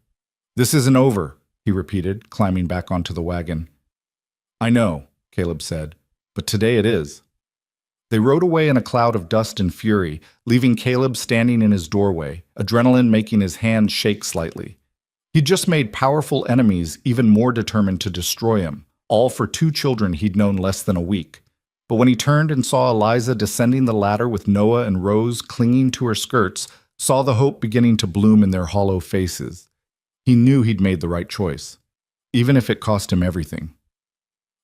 This isn't over, he repeated, climbing back onto the wagon. I know, Caleb said, but today it is. They rode away in a cloud of dust and fury, leaving Caleb standing in his doorway, adrenaline making his hands shake slightly. He'd just made powerful enemies even more determined to destroy him, all for 2 children he'd known less than a week. But when he turned and saw Eliza descending the ladder with Noah and Rose clinging to her skirts, saw the hope beginning to bloom in their hollow faces, he knew he'd made the right choice, even if it cost him everything.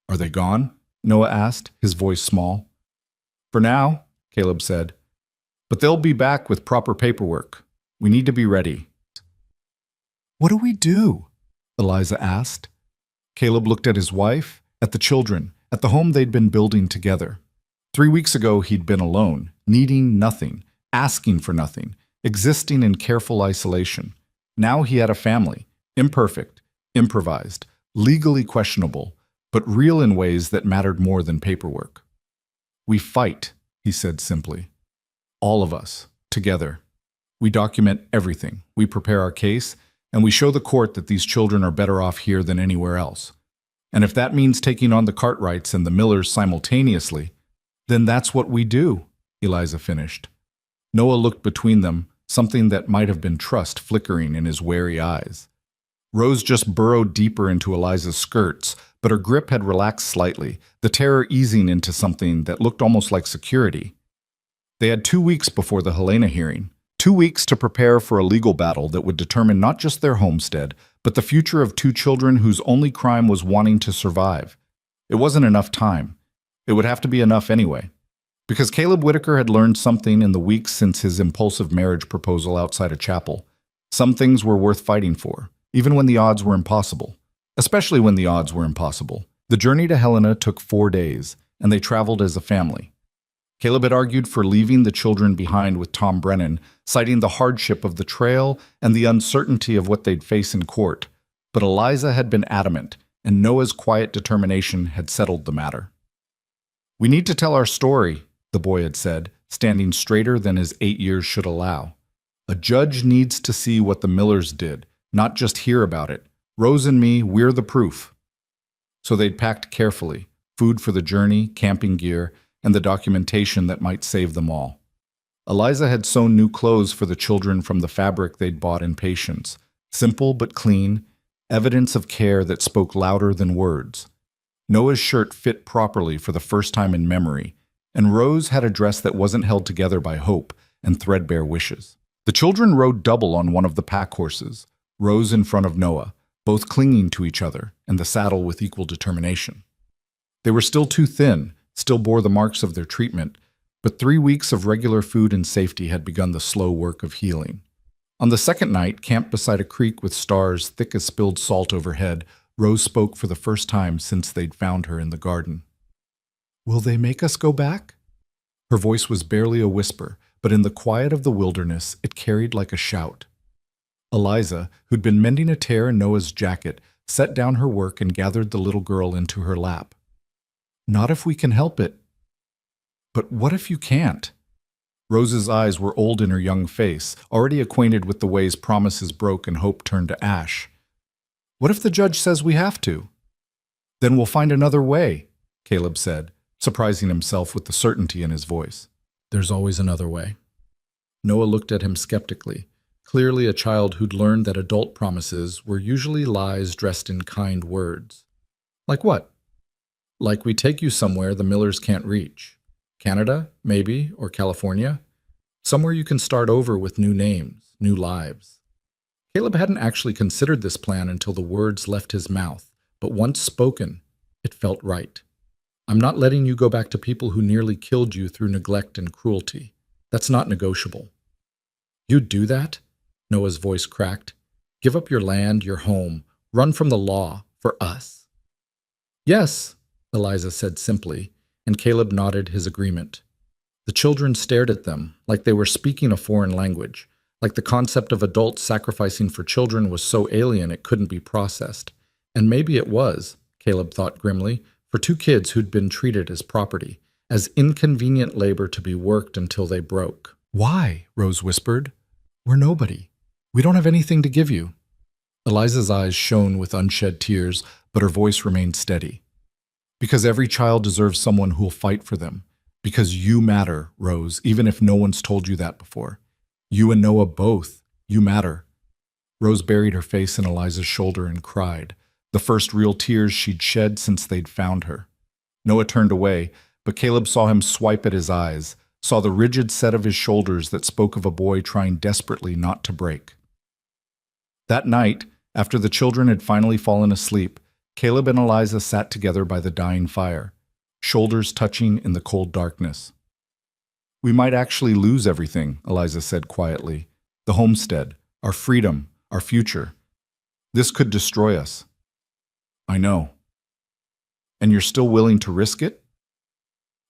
Are they gone? Noah asked, his voice small. For now, Caleb said. But they'll be back with proper paperwork. We need to be ready. What do we do? Eliza asked. Caleb looked at his wife, at the children, at the home they'd been building together. 3 weeks ago, he'd been alone, needing nothing, asking for nothing, existing in careful isolation. Now he had a family, imperfect, improvised, legally questionable, but real in ways that mattered more than paperwork. We fight, he said simply. All of us, together. We document everything. We prepare our case, and we show the court that these children are better off here than anywhere else. And if that means taking on the Cartwrights and the Millers simultaneously, then that's what we do, Eliza finished. Noah looked between them, something that might have been trust flickering in his wary eyes. Rose just burrowed deeper into Eliza's skirts, but her grip had relaxed slightly, the terror easing into something that looked almost like security. They had 2 weeks before the Helena hearing, 2 weeks to prepare for a legal battle that would determine not just their homestead, but the future of 2 children whose only crime was wanting to survive. It wasn't enough time. It would have to be enough anyway. Because Caleb Whitaker had learned something in the weeks since his impulsive marriage proposal outside a chapel. Some things were worth fighting for, even when the odds were impossible. Especially when the odds were impossible. The journey to Helena took 4 days, and they traveled as a family. Caleb had argued for leaving the children behind with Tom Brennan, citing the hardship of the trail and the uncertainty of what they'd face in court. But Eliza had been adamant, and Noah's quiet determination had settled the matter. "We need to tell our story," the boy had said, standing straighter than his 8 years should allow. "A judge needs to see what the Millers did, not just hear about it. Rose and me, we're the proof." So they'd packed carefully, food for the journey, camping gear, and the documentation that might save them all. Eliza had sewn new clothes for the children from the fabric they'd bought in Patience, simple but clean, evidence of care that spoke louder than words. Noah's shirt fit properly for the first time in memory, and Rose had a dress that wasn't held together by hope and threadbare wishes. The children rode double on one of the pack horses, Rose in front of Noah, both clinging to each other, and the saddle with equal determination. They were still too thin, still bore the marks of their treatment, but 3 weeks of regular food and safety had begun the slow work of healing. On the second night, camped beside a creek with stars thick as spilled salt overhead, Rose spoke for the first time since they'd found her in the garden. "Will they make us go back?" Her voice was barely a whisper, but in the quiet of the wilderness, it carried like a shout. Eliza, who'd been mending a tear in Noah's jacket, set down her work and gathered the little girl into her lap. "Not if we can help it." "But what if you can't?" Rose's eyes were old in her young face, already acquainted with the ways promises broke and hope turned to ash. "What if the judge says we have to?" "Then we'll find another way," Caleb said, surprising himself with the certainty in his voice. "There's always another way." Noah looked at him skeptically, clearly a child who'd learned that adult promises were usually lies dressed in kind words. "Like what?" "Like we take you somewhere the Millers can't reach. Canada, maybe, or California. Somewhere you can start over with new names, new lives." Caleb hadn't actually considered this plan until the words left his mouth, but once spoken, it felt right. "I'm not letting you go back to people who nearly killed you through neglect and cruelty. That's not negotiable." "You'd do that?" Noah's voice cracked. "Give up your land, your home, run from the law, for us?" "Yes," Eliza said simply, and Caleb nodded his agreement. The children stared at them, like they were speaking a foreign language, like the concept of adults sacrificing for children was so alien it couldn't be processed. And maybe it was, Caleb thought grimly, for 2 kids who'd been treated as property, as inconvenient labor to be worked until they broke. "Why?" Rose whispered. "We're nobody. We don't have anything to give you." Eliza's eyes shone with unshed tears, but her voice remained steady. "Because every child deserves someone who'll fight for them. Because you matter, Rose, even if no one's told you that before. You and Noah both. You matter." Rose buried her face in Eliza's shoulder and cried, the first real tears she'd shed since they'd found her. Noah turned away, but Caleb saw him swipe at his eyes, saw the rigid set of his shoulders that spoke of a boy trying desperately not to break. That night, after the children had finally fallen asleep, Caleb and Eliza sat together by the dying fire, shoulders touching in the cold darkness. "We might actually lose everything," Eliza said quietly. "The homestead, our freedom, our future. This could destroy us." "I know." "And you're still willing to risk it?"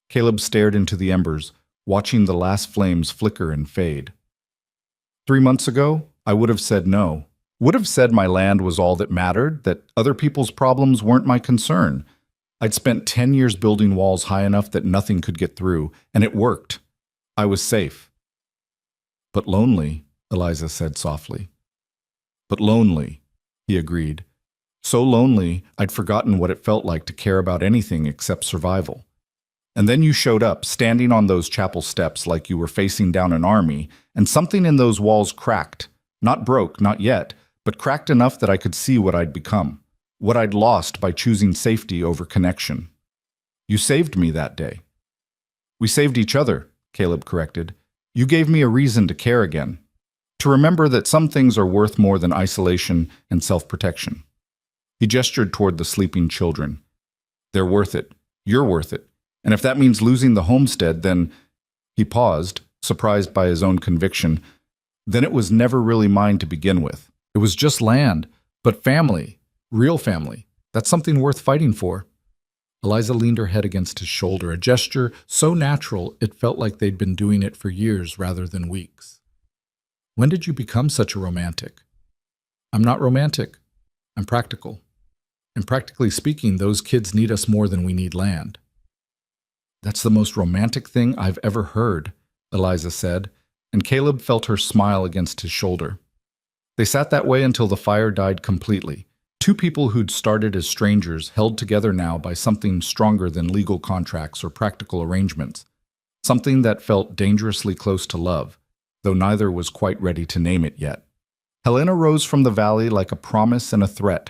Caleb stared into the embers, watching the last flames flicker and fade. 3 months ago, I would have said no. Would have said my land was all that mattered, that other people's problems weren't my concern. I'd spent 10 years building walls high enough that nothing could get through, and it worked. I was safe. "But lonely," Eliza said softly. "But lonely," he agreed. "So lonely, I'd forgotten what it felt like to care about anything except survival. And then you showed up, standing on those chapel steps like you were facing down an army, and something in those walls cracked. Not broke, not yet, but cracked enough that I could see what I'd become, what I'd lost by choosing safety over connection. You saved me that day." "We saved each other," Caleb corrected. "You gave me a reason to care again, to remember that some things are worth more than isolation and self-protection." He gestured toward the sleeping children. They're worth it. You're worth it. And if that means losing the homestead, then he paused, surprised by his own conviction. Then it was never really mine to begin with. It was just land, but family, real family. That's something worth fighting for. Eliza leaned her head against his shoulder, a gesture so natural it felt like they'd been doing it for years rather than weeks. When did you become such a romantic? I'm not romantic. I'm practical. And practically speaking, those kids need us more than we need land. That's the most romantic thing I've ever heard, Eliza said, and Caleb felt her smile against his shoulder. They sat that way until the fire died completely. Two people who'd started as strangers held together now by something stronger than legal contracts or practical arrangements, something that felt dangerously close to love, though neither was quite ready to name it yet. Helena rose from the valley like a promise and a threat,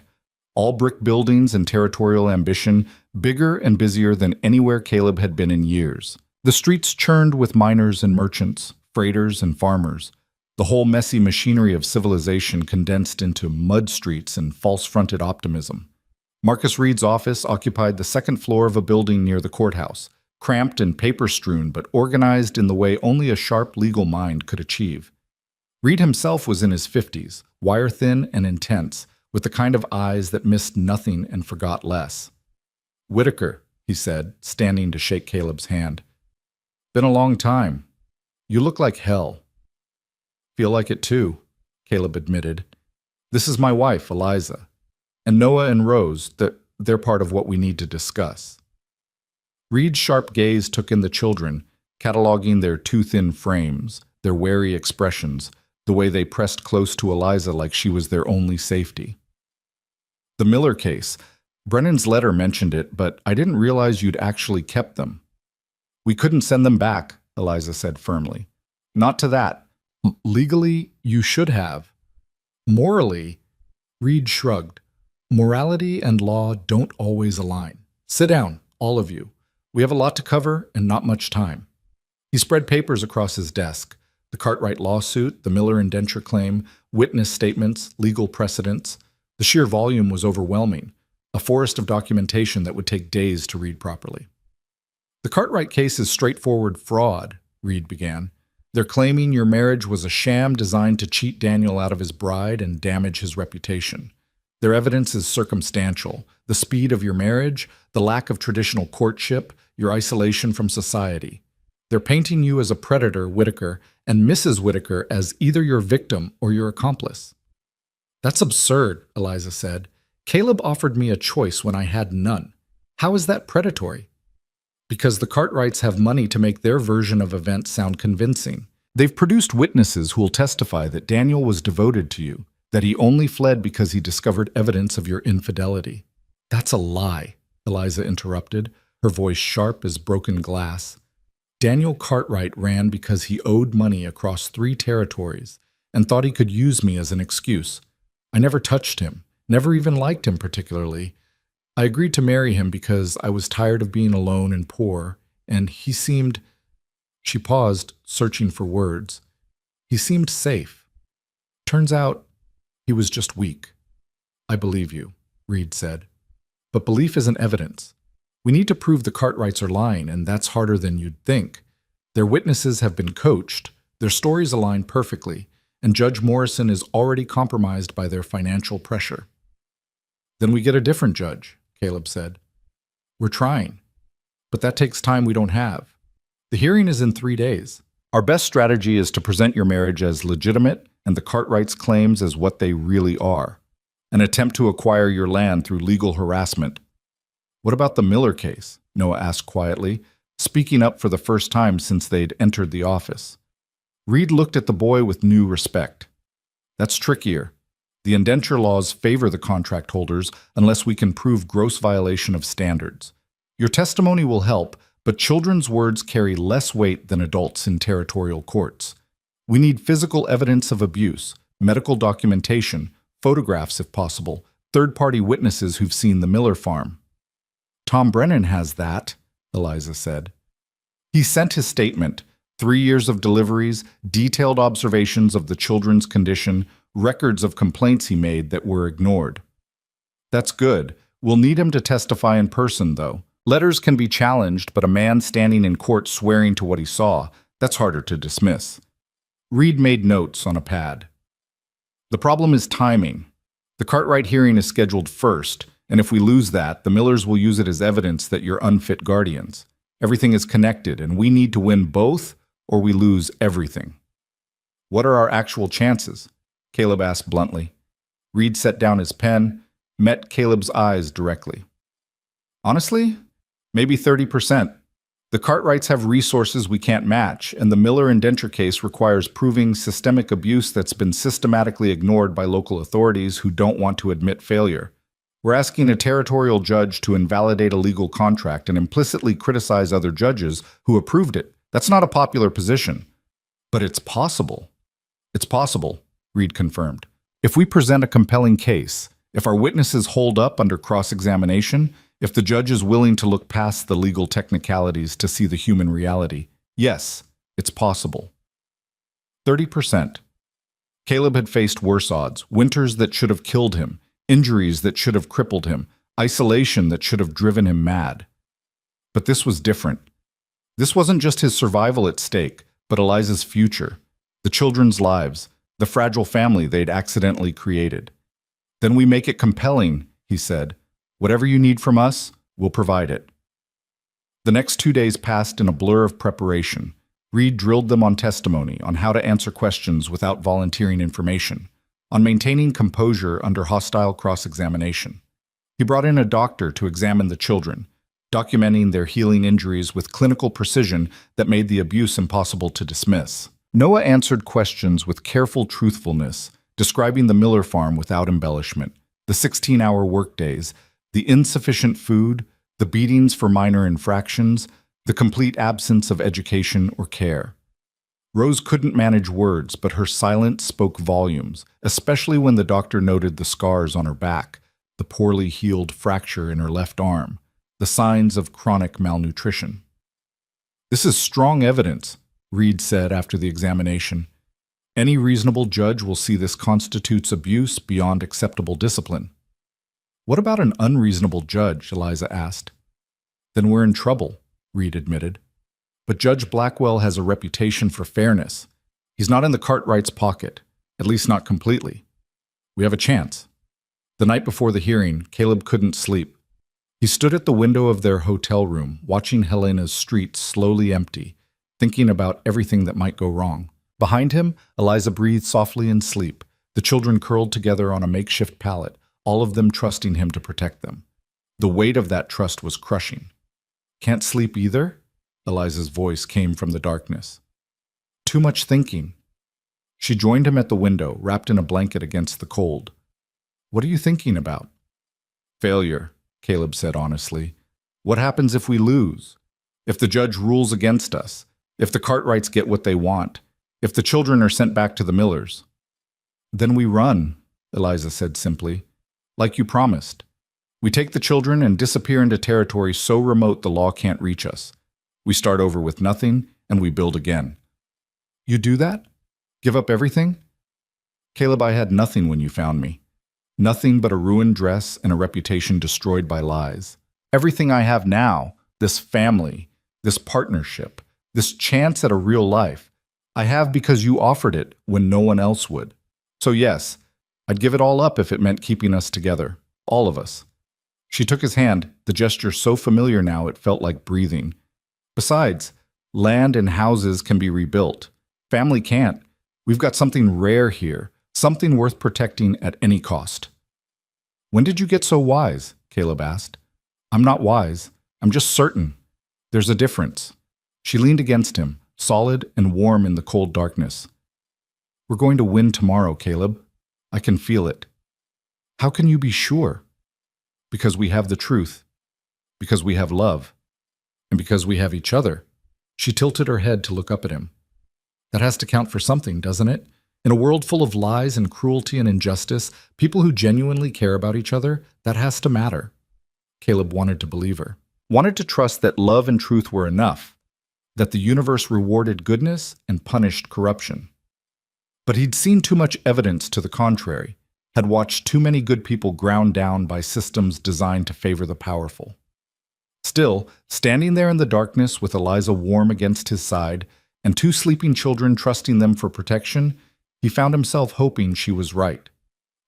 all brick buildings and territorial ambition, bigger and busier than anywhere Caleb had been in years. The streets churned with miners and merchants, freighters and farmers, the whole messy machinery of civilization condensed into mud streets and false-fronted optimism. Marcus Reed's office occupied the second floor of a building near the courthouse, cramped and paper-strewn but organized in the way only a sharp legal mind could achieve. Reed himself was in his 50s, wire-thin and intense, with the kind of eyes that missed nothing and forgot less. "Whitaker," he said, standing to shake Caleb's hand. "Been a long time. You look like hell." "Feel like it too," Caleb admitted. "This is my wife, Eliza. And Noah and Rose, they're part of what we need to discuss." Reed's sharp gaze took in the children, cataloging their too-thin frames, their wary expressions, the way they pressed close to Eliza like she was their only safety. "The Miller case. Brennan's letter mentioned it, but I didn't realize you'd actually kept them." "We couldn't send them back," Eliza said firmly. "Not to that. Legally, you should have. Morally," Reed shrugged. "Morality and law don't always align. Sit down, all of you. We have a lot to cover and not much time." He spread papers across his desk. The Cartwright lawsuit, the Miller indenture claim, witness statements, legal precedents. The sheer volume was overwhelming, a forest of documentation that would take days to read properly. "The Cartwright case is straightforward fraud," Reed began. "They're claiming your marriage was a sham designed to cheat Daniel out of his bride and damage his reputation. Their evidence is circumstantial: the speed of your marriage, the lack of traditional courtship, your isolation from society. They're painting you as a predator, Whitaker, and Mrs. Whitaker as either your victim or your accomplice." "That's absurd," Eliza said. "Caleb offered me a choice when I had none. How is that predatory?" "Because the Cartwrights have money to make their version of events sound convincing. They've produced witnesses who will testify that Daniel was devoted to you, that he only fled because he discovered evidence of your infidelity." "That's a lie," Eliza interrupted, her voice sharp as broken glass. "Daniel Cartwright ran because he owed money across 3 territories and thought he could use me as an excuse. I never touched him, never even liked him particularly. I agreed to marry him because I was tired of being alone and poor, and he seemed—" She paused, searching for words. "He seemed safe. Turns out he was just weak." "I believe you," Reed said. "But belief isn't evidence. We need to prove the Cartwrights are lying, and that's harder than you'd think. Their witnesses have been coached, their stories align perfectly, and Judge Morrison is already compromised by their financial pressure." "Then we get a different judge," Caleb said. "We're trying, but that takes time we don't have. The hearing is in 3 days. Our best strategy is to present your marriage as legitimate and the Cartwrights' claims as what they really are, an attempt to acquire your land through legal harassment." "What about the Miller case?" Noah asked quietly, speaking up for the first time since they'd entered the office. Reed looked at the boy with new respect. "That's trickier. The indenture laws favor the contract holders unless we can prove gross violation of standards. Your testimony will help, but children's words carry less weight than adults in territorial courts. We need physical evidence of abuse, medical documentation, photographs if possible, third-party witnesses who've seen the Miller farm." "Tom Brennan has that," Eliza said. "He sent his statement, 3 years of deliveries, detailed observations of the children's condition, records of complaints he made that were ignored." "That's good. We'll need him to testify in person, though. Letters can be challenged, but a man standing in court swearing to what he saw, that's harder to dismiss. Reed made notes on a pad. The problem is timing. The Cartwright hearing is scheduled first, and if we lose that, the Millers will use it as evidence that you're unfit guardians. Everything is connected, and we need to win both, or we lose everything. What are our actual chances? Caleb asked bluntly. Reed set down his pen, met Caleb's eyes directly. Honestly, maybe 30%. The Cartwrights have resources we can't match, and the Miller indenture case requires proving systemic abuse that's been systematically ignored by local authorities who don't want to admit failure. We're asking a territorial judge to invalidate a legal contract and implicitly criticize other judges who approved it. That's not a popular position. But it's possible. It's possible, Reed confirmed. If we present a compelling case, if our witnesses hold up under cross-examination, if the judge is willing to look past the legal technicalities to see the human reality, yes, it's possible. 30%. Caleb had faced worse odds, winters that should have killed him, injuries that should have crippled him, isolation that should have driven him mad. But this was different. This wasn't just his survival at stake, but Eliza's future, the children's lives, the fragile family they'd accidentally created. Then we make it compelling, he said. Whatever you need from us, we'll provide it. The next 2 days passed in a blur of preparation. Reed drilled them on testimony, on how to answer questions without volunteering information, on maintaining composure under hostile cross-examination. He brought in a doctor to examine the children, documenting their healing injuries with clinical precision that made the abuse impossible to dismiss. Noah answered questions with careful truthfulness, describing the Miller farm without embellishment, the 16-hour workdays, the insufficient food, the beatings for minor infractions, the complete absence of education or care. Rose couldn't manage words, but her silence spoke volumes, especially when the doctor noted the scars on her back, the poorly healed fracture in her left arm, the signs of chronic malnutrition. This is strong evidence, Reed said after the examination. Any reasonable judge will see this constitutes abuse beyond acceptable discipline. What about an unreasonable judge? Eliza asked. Then we're in trouble, Reed admitted. But Judge Blackwell has a reputation for fairness. He's not in the Cartwright's pocket, at least not completely. We have a chance. The night before the hearing, Caleb couldn't sleep. He stood at the window of their hotel room, watching Helena's street slowly empty, thinking about everything that might go wrong. Behind him, Eliza breathed softly in sleep, the children curled together on a makeshift pallet, all of them trusting him to protect them. The weight of that trust was crushing. Can't sleep either? Eliza's voice came from the darkness. Too much thinking. She joined him at the window, wrapped in a blanket against the cold. What are you thinking about? Failure, Caleb said honestly. What happens if we lose? If the judge rules against us? If the Cartwrights get what they want? If the children are sent back to the Millers? Then we run, Eliza said simply. Like you promised. We take the children and disappear into territory so remote the law can't reach us. We start over with nothing, and we build again. You do that? Give up everything? Caleb, I had nothing when you found me. Nothing but a ruined dress and a reputation destroyed by lies. Everything I have now, this family, this partnership, this chance at a real life, I have because you offered it when no one else would. So yes, I'd give it all up if it meant keeping us together, all of us. She took his hand, the gesture so familiar now it felt like breathing. Besides, land and houses can be rebuilt. Family can't. We've got something rare here, something worth protecting at any cost. When did you get so wise? Caleb asked. I'm not wise. I'm just certain. There's a difference. She leaned against him, solid and warm in the cold darkness. We're going to win tomorrow, Caleb. I can feel it. How can you be sure? Because we have the truth. Because we have love. And because we have each other. She tilted her head to look up at him. That has to count for something, doesn't it? In a world full of lies and cruelty and injustice, people who genuinely care about each other, that has to matter. Caleb wanted to believe her. Wanted to trust that love and truth were enough. That the universe rewarded goodness and punished corruption. But he'd seen too much evidence to the contrary. had watched too many good people ground down by systems designed to favor the powerful. Still, standing there in the darkness with Eliza warm against his side and two sleeping children trusting them for protection, he found himself hoping she was right.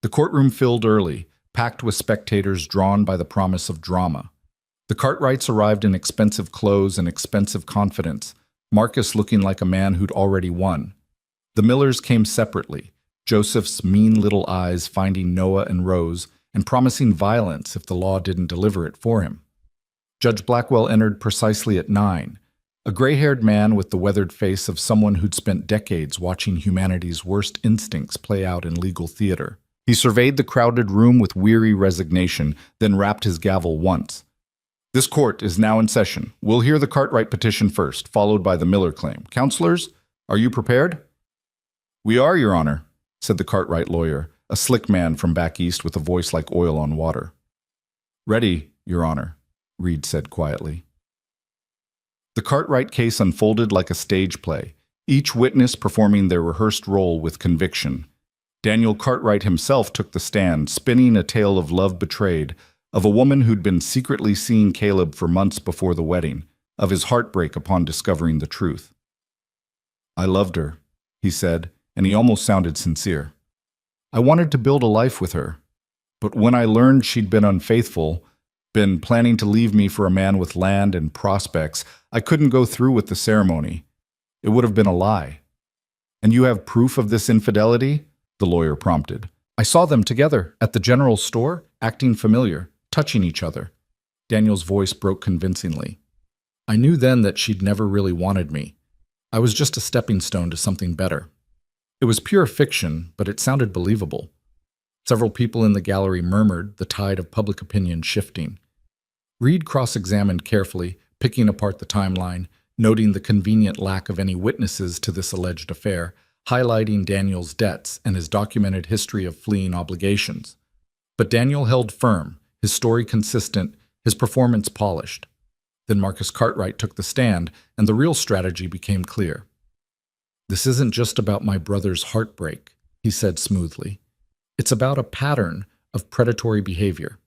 The courtroom filled early, packed with spectators drawn by the promise of drama. The Cartwrights arrived in expensive clothes and expensive confidence, Marcus looking like a man who'd already won. The Millers came separately, Joseph's mean little eyes finding Noah and Rose and promising violence if the law didn't deliver it for him. Judge Blackwell entered precisely at 9, a gray-haired man with the weathered face of someone who'd spent decades watching humanity's worst instincts play out in legal theater. He surveyed the crowded room with weary resignation, then rapped his gavel once. "This court is now in session. We'll hear the Cartwright petition first, followed by the Miller claim. Counselors, are you prepared?" "We are, Your Honor," said the Cartwright lawyer, a slick man from back east with a voice like oil on water. "Ready, Your Honor," Reed said quietly. The Cartwright case unfolded like a stage play, each witness performing their rehearsed role with conviction. Daniel Cartwright himself took the stand, spinning a tale of love betrayed, of a woman who'd been secretly seeing Caleb for months before the wedding, of his heartbreak upon discovering the truth. "I loved her," he said, and he almost sounded sincere. "I wanted to build a life with her. But when I learned she'd been unfaithful, been planning to leave me for a man with land and prospects, I couldn't go through with the ceremony. It would have been a lie." "And you have proof of this infidelity?" the lawyer prompted. "I saw them together at the general store, acting familiar, touching each other." Daniel's voice broke convincingly. "I knew then that she'd never really wanted me. I was just a stepping stone to something better." It was pure fiction, but it sounded believable. Several people in the gallery murmured, the tide of public opinion shifting. Reed cross-examined carefully, picking apart the timeline, noting the convenient lack of any witnesses to this alleged affair, highlighting Daniel's debts and his documented history of fleeing obligations. But Daniel held firm, his story consistent, his performance polished. Then Marcus Cartwright took the stand, and the real strategy became clear. "This isn't just about my brother's heartbreak," he said smoothly. "It's about a pattern of predatory behavior.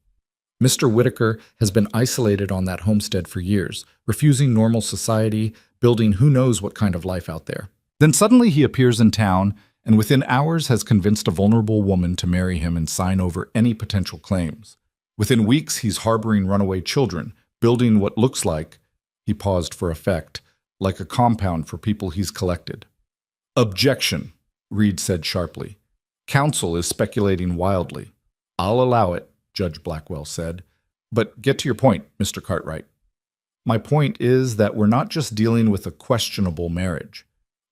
Mr. Whitaker has been isolated on that homestead for years, refusing normal society, building who knows what kind of life out there. Then suddenly he appears in town, and within hours has convinced a vulnerable woman to marry him and sign over any potential claims. Within weeks he's harboring runaway children, building what looks like," he paused for effect, "like a compound for people he's collected." "Objection," Reed said sharply. "Counsel is speculating wildly." "I'll allow it," Judge Blackwell said. "But get to your point, Mr. Cartwright." "My point is that we're not just dealing with a questionable marriage.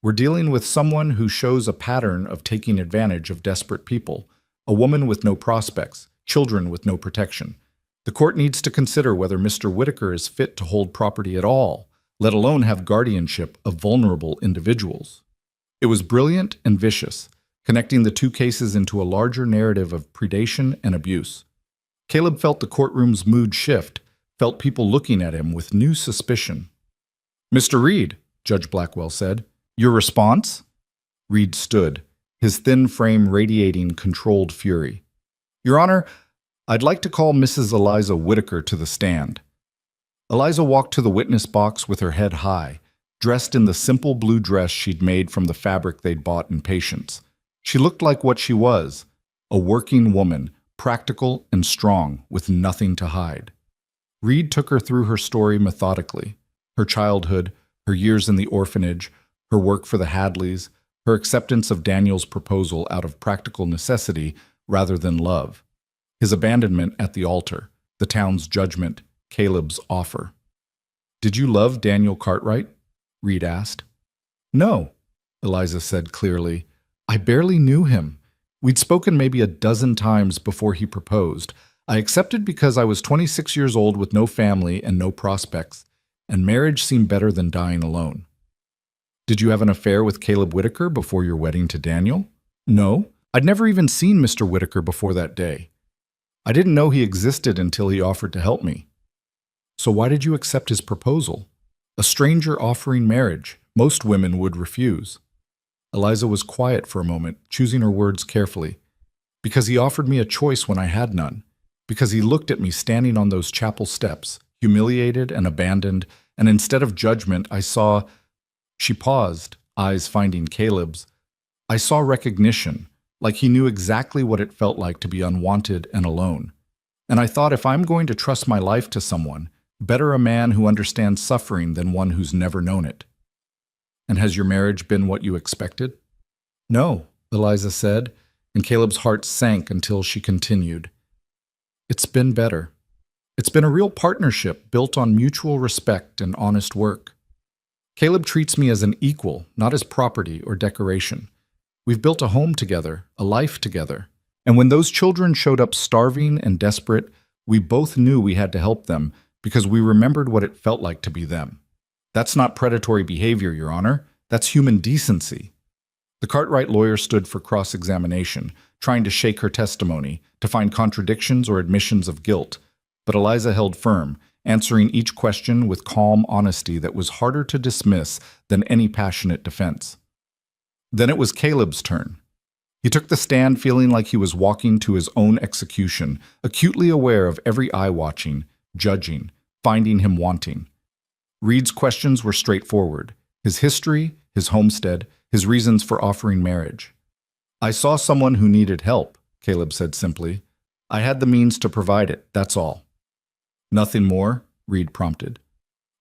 We're dealing with someone who shows a pattern of taking advantage of desperate people, a woman with no prospects, children with no protection. The court needs to consider whether Mr. Whitaker is fit to hold property at all, let alone have guardianship of vulnerable individuals." It was brilliant and vicious, connecting the two cases into a larger narrative of predation and abuse. Caleb felt the courtroom's mood shift, felt people looking at him with new suspicion. "Mr. Reed," Judge Blackwell said, "your response?" Reed stood, his thin frame radiating controlled fury. "Your Honor, I'd like to call Mrs. Eliza Whitaker to the stand." Eliza walked to the witness box with her head high, dressed in the simple blue dress she'd made from the fabric they'd bought in Patience. She looked like what she was, a working woman, practical and strong, with nothing to hide. Reed took her through her story methodically, her childhood, her years in the orphanage, her work for the Hadleys, her acceptance of Daniel's proposal out of practical necessity rather than love, his abandonment at the altar, the town's judgment, Caleb's offer. "Did you love Daniel Cartwright?" Reed asked. "No," Eliza said clearly. "I barely knew him. We'd spoken maybe a dozen times before he proposed. I accepted because I was 26 years old with no family and no prospects, and marriage seemed better than dying alone." "Did you have an affair with Caleb Whitaker before your wedding to Daniel?" "No. I'd never even seen Mr. Whitaker before that day. I didn't know he existed until he offered to help me." "So why did you accept his proposal? A stranger offering marriage. Most women would refuse." Eliza was quiet for a moment, choosing her words carefully. Because he offered me a choice when I had none. Because he looked at me standing on those chapel steps, humiliated and abandoned, and instead of judgment, I saw— She paused, eyes finding Caleb's. I saw recognition, like he knew exactly what it felt like to be unwanted and alone. And I thought, if I'm going to trust my life to someone, better a man who understands suffering than one who's never known it. And has your marriage been what you expected? No, Eliza said, and Caleb's heart sank until she continued. It's been better. It's been a real partnership built on mutual respect and honest work. Caleb treats me as an equal, not as property or decoration. We've built a home together, a life together. And when those children showed up starving and desperate, we both knew we had to help them because we remembered what it felt like to be them. That's not predatory behavior, Your Honor. That's human decency. The Cartwright lawyer stood for cross-examination, trying to shake her testimony, to find contradictions or admissions of guilt. But Eliza held firm, answering each question with calm honesty that was harder to dismiss than any passionate defense. Then it was Caleb's turn. He took the stand feeling like he was walking to his own execution, acutely aware of every eye watching, judging, finding him wanting. Reed's questions were straightforward: his history, his homestead, his reasons for offering marriage. I saw someone who needed help, Caleb said simply. I had the means to provide it, that's all. Nothing more? Reed prompted.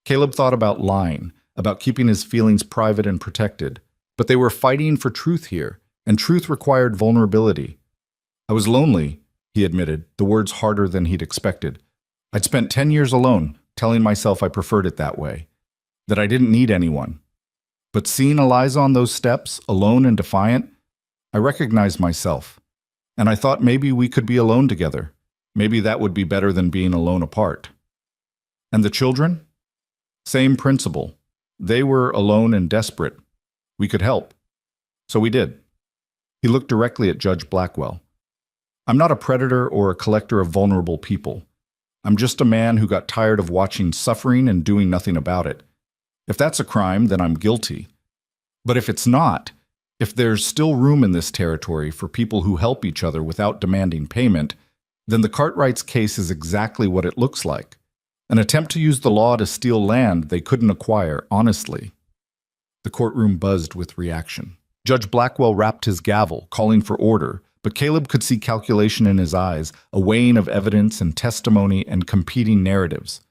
Caleb thought about lying, about keeping his feelings private and protected. But they were fighting for truth here, and truth required vulnerability. I was lonely, he admitted, the words harder than he'd expected. I'd spent 10 years alone, telling myself I preferred it that way, that I didn't need anyone. But seeing Eliza on those steps, alone and defiant, I recognized myself. And I thought maybe we could be alone together. Maybe that would be better than being alone apart. And the children? Same principle. They were alone and desperate. We could help. So we did. He looked directly at Judge Blackwell. I'm not a predator or a collector of vulnerable people. I'm just a man who got tired of watching suffering and doing nothing about it. If that's a crime, then I'm guilty. But if it's not, if there's still room in this territory for people who help each other without demanding payment, then the Cartwrights' case is exactly what it looks like. An attempt to use the law to steal land they couldn't acquire honestly. The courtroom buzzed with reaction. Judge Blackwell rapped his gavel, calling for order, but Caleb could see calculation in his eyes, a weighing of evidence and testimony and competing narratives.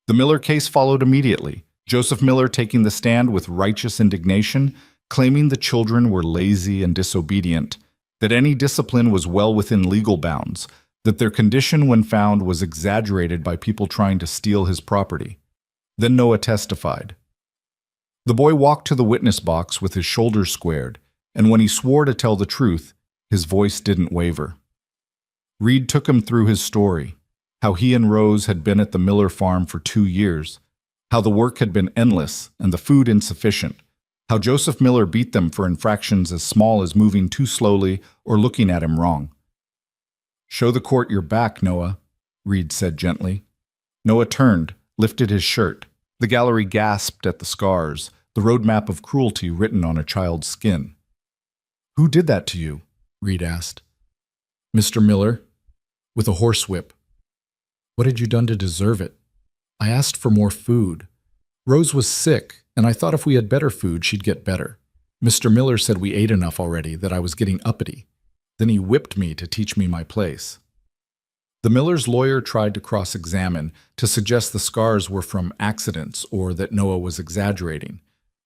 The Miller case followed immediately, Joseph Miller taking the stand with righteous indignation, claiming the children were lazy and disobedient, that any discipline was well within legal bounds, that their condition when found was exaggerated by people trying to steal his property. Then Noah testified. The boy walked to the witness box with his shoulders squared, and when he swore to tell the truth, his voice didn't waver. Reed took him through his story, how he and Rose had been at the Miller farm for 2 years, how the work had been endless and the food insufficient, how Joseph Miller beat them for infractions as small as moving too slowly or looking at him wrong. Show the court your back, Noah, Reed said gently. Noah turned, lifted his shirt. The gallery gasped at the scars, the roadmap of cruelty written on a child's skin. Who did that to you? Reed asked. Mr. Miller, with a horsewhip. What had you done to deserve it? I asked for more food. Rose was sick, and I thought if we had better food, she'd get better. Mr. Miller said we ate enough already, that I was getting uppity. Then he whipped me to teach me my place. The Miller's lawyer tried to cross-examine, to suggest the scars were from accidents or that Noah was exaggerating.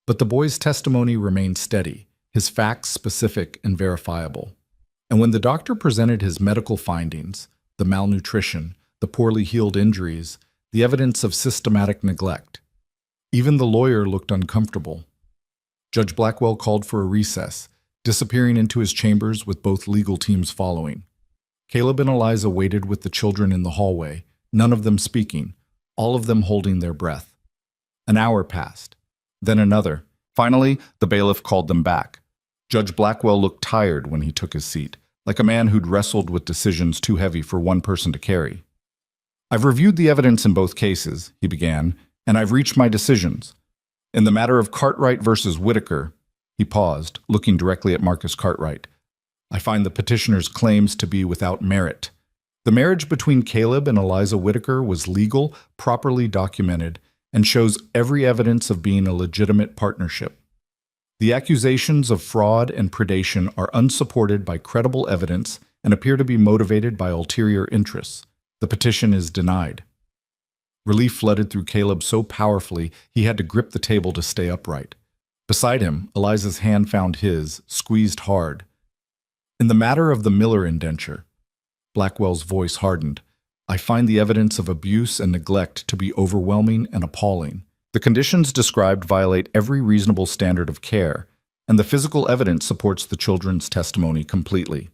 But the boy's testimony remained steady, his facts specific and verifiable. And when the doctor presented his medical findings, the malnutrition, the poorly healed injuries, the evidence of systematic neglect, even the lawyer looked uncomfortable. Judge Blackwell called for a recess, disappearing into his chambers with both legal teams following. Caleb and Eliza waited with the children in the hallway, none of them speaking, all of them holding their breath. An hour passed, then another. Finally, the bailiff called them back. Judge Blackwell looked tired when he took his seat, like a man who'd wrestled with decisions too heavy for one person to carry. I've reviewed the evidence in both cases, he began, and I've reached my decisions. In the matter of Cartwright versus Whitaker, he paused, looking directly at Marcus Cartwright. I find the petitioner's claims to be without merit. The marriage between Caleb and Eliza Whitaker was legal, properly documented, and shows every evidence of being a legitimate partnership. The accusations of fraud and predation are unsupported by credible evidence and appear to be motivated by ulterior interests. The petition is denied. Relief flooded through Caleb so powerfully he had to grip the table to stay upright. Beside him, Eliza's hand found his, squeezed hard. In the matter of the Miller indenture, Blackwell's voice hardened. I find the evidence of abuse and neglect to be overwhelming and appalling. The conditions described violate every reasonable standard of care, and the physical evidence supports the children's testimony completely.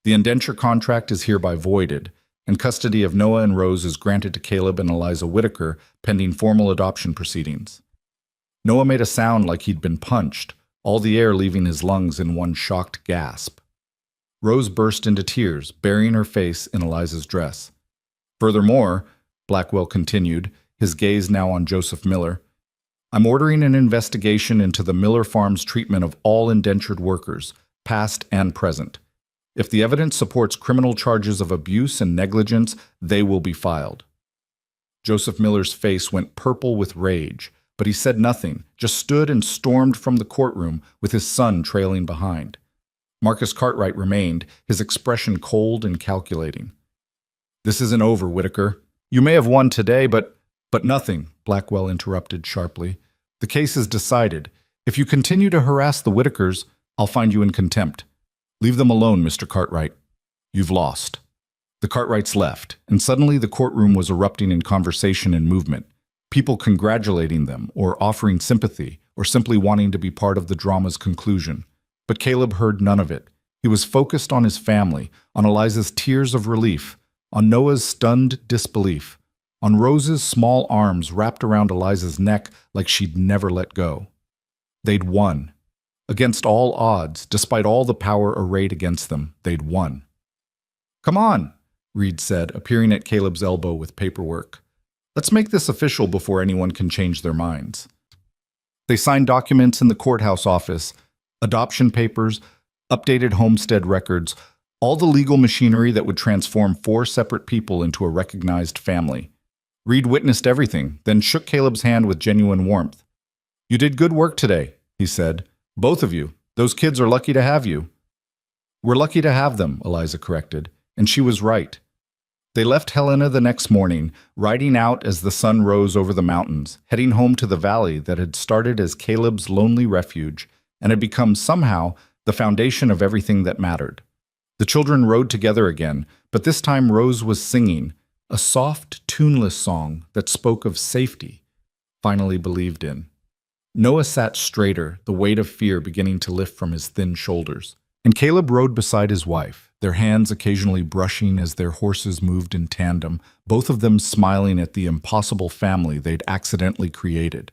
The indenture contract is hereby voided, and custody of Noah and Rose is granted to Caleb and Eliza Whitaker pending formal adoption proceedings. Noah made a sound like he'd been punched, all the air leaving his lungs in one shocked gasp. Rose burst into tears, burying her face in Eliza's dress. Furthermore, Blackwell continued, his gaze now on Joseph Miller, I'm ordering an investigation into the Miller Farm's treatment of all indentured workers, past and present. If the evidence supports criminal charges of abuse and negligence, they will be filed. Joseph Miller's face went purple with rage, but he said nothing, just stood and stormed from the courtroom with his son trailing behind. Marcus Cartwright remained, his expression cold and calculating. This isn't over, Whitaker. You may have won today, but nothing, Blackwell interrupted sharply. The case is decided. If you continue to harass the Whitakers, I'll find you in contempt. Leave them alone, Mr. Cartwright. You've lost. The Cartwrights left, and suddenly the courtroom was erupting in conversation and movement, people congratulating them, or offering sympathy, or simply wanting to be part of the drama's conclusion. But Caleb heard none of it. He was focused on his family, on Eliza's tears of relief, on Noah's stunned disbelief, on Rose's small arms wrapped around Eliza's neck like she'd never let go. They'd won. Against all odds, despite all the power arrayed against them, they'd won. Come on, Reed said, appearing at Caleb's elbow with paperwork. Let's make this official before anyone can change their minds. They signed documents in the courthouse office, adoption papers, updated homestead records, all the legal machinery that would transform 4 separate people into a recognized family. Reed witnessed everything, then shook Caleb's hand with genuine warmth. You did good work today, he said. Both of you. Those kids are lucky to have you. We're lucky to have them, Eliza corrected, and she was right. They left Helena the next morning, riding out as the sun rose over the mountains, heading home to the valley that had started as Caleb's lonely refuge and had become somehow the foundation of everything that mattered. The children rode together again, but this time Rose was singing, a soft, tuneless song that spoke of safety, finally believed in. Noah sat straighter, the weight of fear beginning to lift from his thin shoulders. And Caleb rode beside his wife, their hands occasionally brushing as their horses moved in tandem, both of them smiling at the impossible family they'd accidentally created.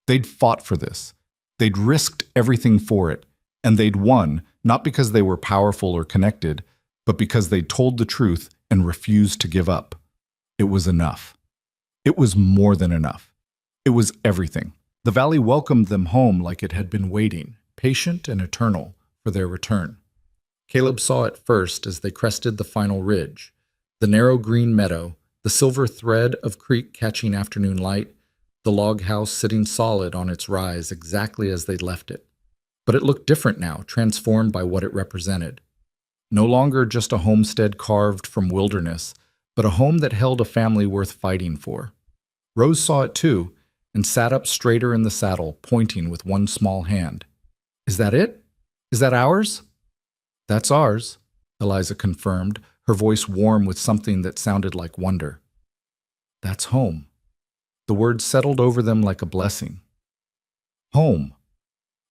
They'd fought for this. They'd risked everything for it, and they'd won, not because they were powerful or connected, but because they'd told the truth and refused to give up. It was enough. It was more than enough. It was everything. The valley welcomed them home like it had been waiting, patient and eternal, for their return. Caleb saw it first as they crested the final ridge, the narrow green meadow, the silver thread of creek catching afternoon light, the log house sitting solid on its rise exactly as they'd left it. But it looked different now, transformed by what it represented. No longer just a homestead carved from wilderness, but a home that held a family worth fighting for. Rose saw it too, and sat up straighter in the saddle, pointing with one small hand. Is that it? Is that ours? That's ours, Eliza confirmed, her voice warm with something that sounded like wonder. That's home. The words settled over them like a blessing. Home.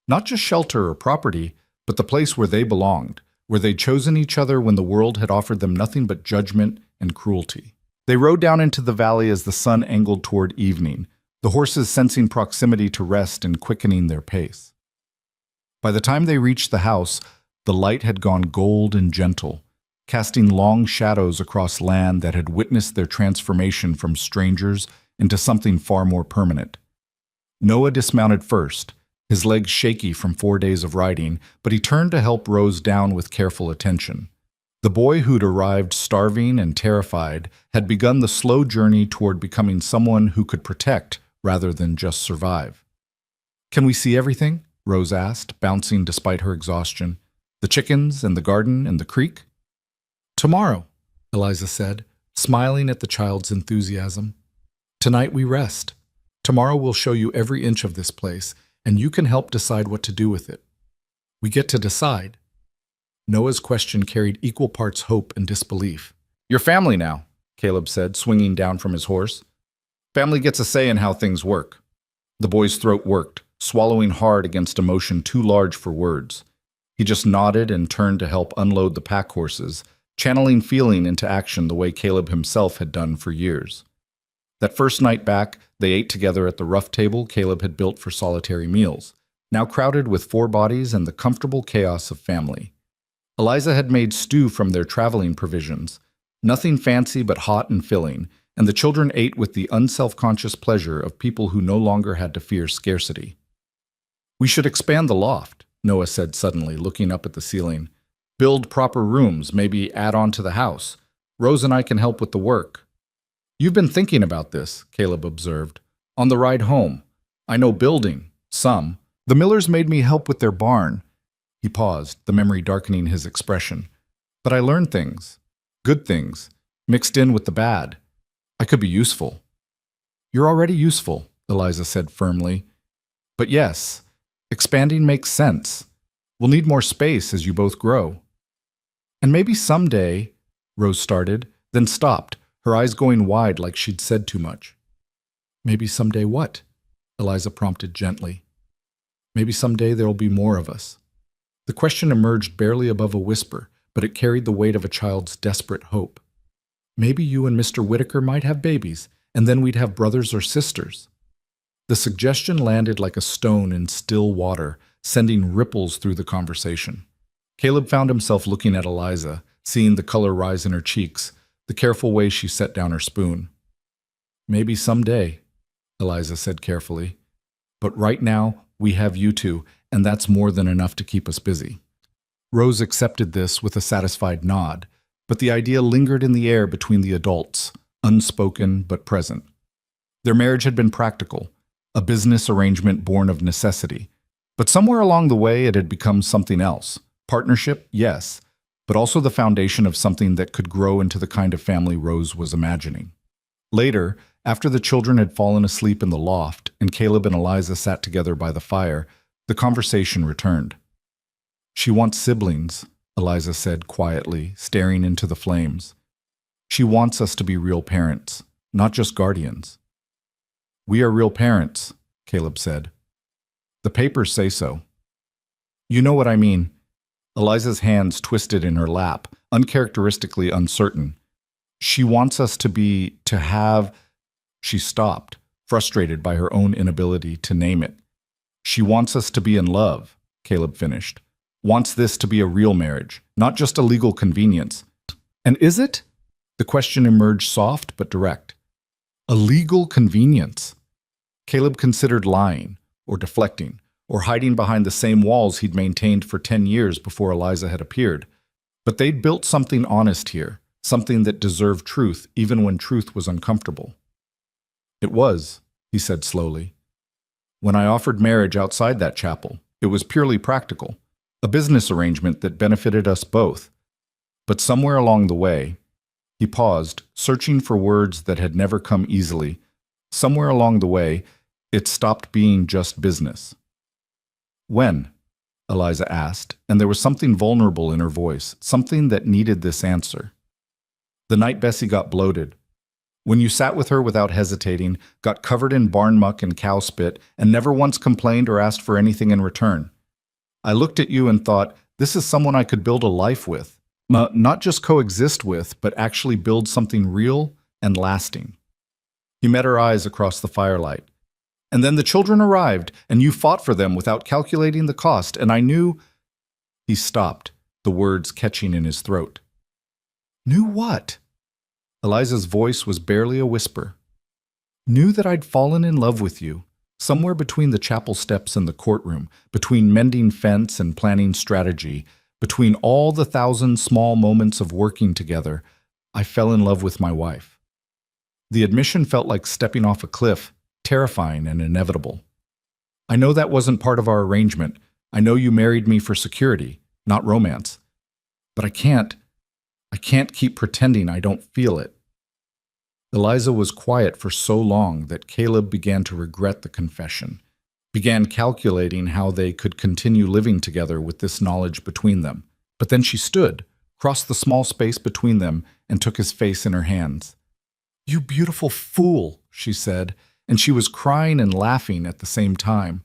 Not just shelter or property, but the place where they belonged, where they'd chosen each other when the world had offered them nothing but judgment and cruelty. They rode down into the valley as the sun angled toward evening, the horses sensing proximity to rest and quickening their pace. By the time they reached the house, the light had gone gold and gentle, casting long shadows across land that had witnessed their transformation from strangers into something far more permanent. Noah dismounted first, his legs shaky from 4 days of riding, but he turned to help Rose down with careful attention. The boy who'd arrived starving and terrified had begun the slow journey toward becoming someone who could protect rather than just survive. "Can we see everything?" Rose asked, bouncing despite her exhaustion. "The chickens and the garden and the creek?" "Tomorrow," Eliza said, smiling at the child's enthusiasm. "Tonight we rest. Tomorrow we'll show you every inch of this place, and you can help decide what to do with it." "We get to decide." Noah's question carried equal parts hope and disbelief. "Your family now," Caleb said, swinging down from his horse. "Family gets a say in how things work." The boy's throat worked, swallowing hard against emotion too large for words. He just nodded and turned to help unload the pack horses, channeling feeling into action the way Caleb himself had done for years. That first night back, they ate together at the rough table Caleb had built for solitary meals, now crowded with 4 bodies and the comfortable chaos of family. Eliza had made stew from their traveling provisions, nothing fancy but hot and filling, and the children ate with the unself-conscious pleasure of people who no longer had to fear scarcity. "We should expand the loft," Noah said suddenly, looking up at the ceiling. "Build proper rooms, maybe add on to the house. Rose and I can help with the work." "You've been thinking about this," Caleb observed. "On the ride home. I know building, some. The Millers made me help with their barn." He paused, the memory darkening his expression. "But I learned things. Good things. Mixed in with the bad. I could be useful." "You're already useful," Eliza said firmly. "But yes, expanding makes sense. We'll need more space as you both grow." "And maybe someday," Rose started, then stopped, her eyes going wide like she'd said too much. "Maybe someday what?" Eliza prompted gently. "Maybe someday there'll be more of us." The question emerged barely above a whisper, but it carried the weight of a child's desperate hope. "Maybe you and Mr. Whitaker might have babies, and then we'd have brothers or sisters." The suggestion landed like a stone in still water, sending ripples through the conversation. Caleb found himself looking at Eliza, seeing the color rise in her cheeks, the careful way she set down her spoon. "Maybe someday," Eliza said carefully. "But right now, we have you two, and that's more than enough to keep us busy." Rose accepted this with a satisfied nod, but the idea lingered in the air between the adults, unspoken but present. Their marriage had been practical, a business arrangement born of necessity. But somewhere along the way it had become something else. Partnership, yes, but also the foundation of something that could grow into the kind of family Rose was imagining. Later, after the children had fallen asleep in the loft and Caleb and Eliza sat together by the fire, the conversation returned. "She wants siblings," Eliza said quietly, staring into the flames. "She wants us to be real parents, not just guardians." "We are real parents," Caleb said. "The papers say so." "You know what I mean." Eliza's hands twisted in her lap, uncharacteristically uncertain. "She wants us to have—" She stopped, frustrated by her own inability to name it. "She wants us to be in love," Caleb finished. "Wants this to be a real marriage, not just a legal convenience." "And is it?" The question emerged soft but direct. "A legal convenience." Caleb considered lying, or deflecting, or hiding behind the same walls he'd maintained for 10 years before Eliza had appeared. But they'd built something honest here, something that deserved truth even when truth was uncomfortable. "It was," he said slowly. "When I offered marriage outside that chapel, it was purely practical, a business arrangement that benefited us both. But somewhere along the way," he paused, searching for words that had never come easily, "somewhere along the way, it stopped being just business." "When?" Eliza asked, and there was something vulnerable in her voice, something that needed this answer. "The night Bessie got bloated. When you sat with her without hesitating, got covered in barn muck and cow spit, and never once complained or asked for anything in return. I looked at you and thought, this is someone I could build a life with. Not just coexist with, but actually build something real and lasting." He met her eyes across the firelight. "And then the children arrived, and you fought for them without calculating the cost, and I knew—" He stopped, the words catching in his throat. "Knew what?" Eliza's voice was barely a whisper. "Knew that I'd fallen in love with you, Somewhere between the chapel steps and the courtroom, between mending fence and planning strategy, between all the thousand small moments of working together, I fell in love with my wife. The admission felt like stepping off a cliff, terrifying and inevitable. I know that wasn't part of our arrangement. I know you married me for security, not romance. But I can't keep pretending I don't feel it. Eliza was quiet for so long that Caleb began to regret the confession, began calculating how they could continue living together with this knowledge between them. But then she stood, crossed the small space between them, and took his face in her hands. "You beautiful fool," she said, and she was crying and laughing at the same time.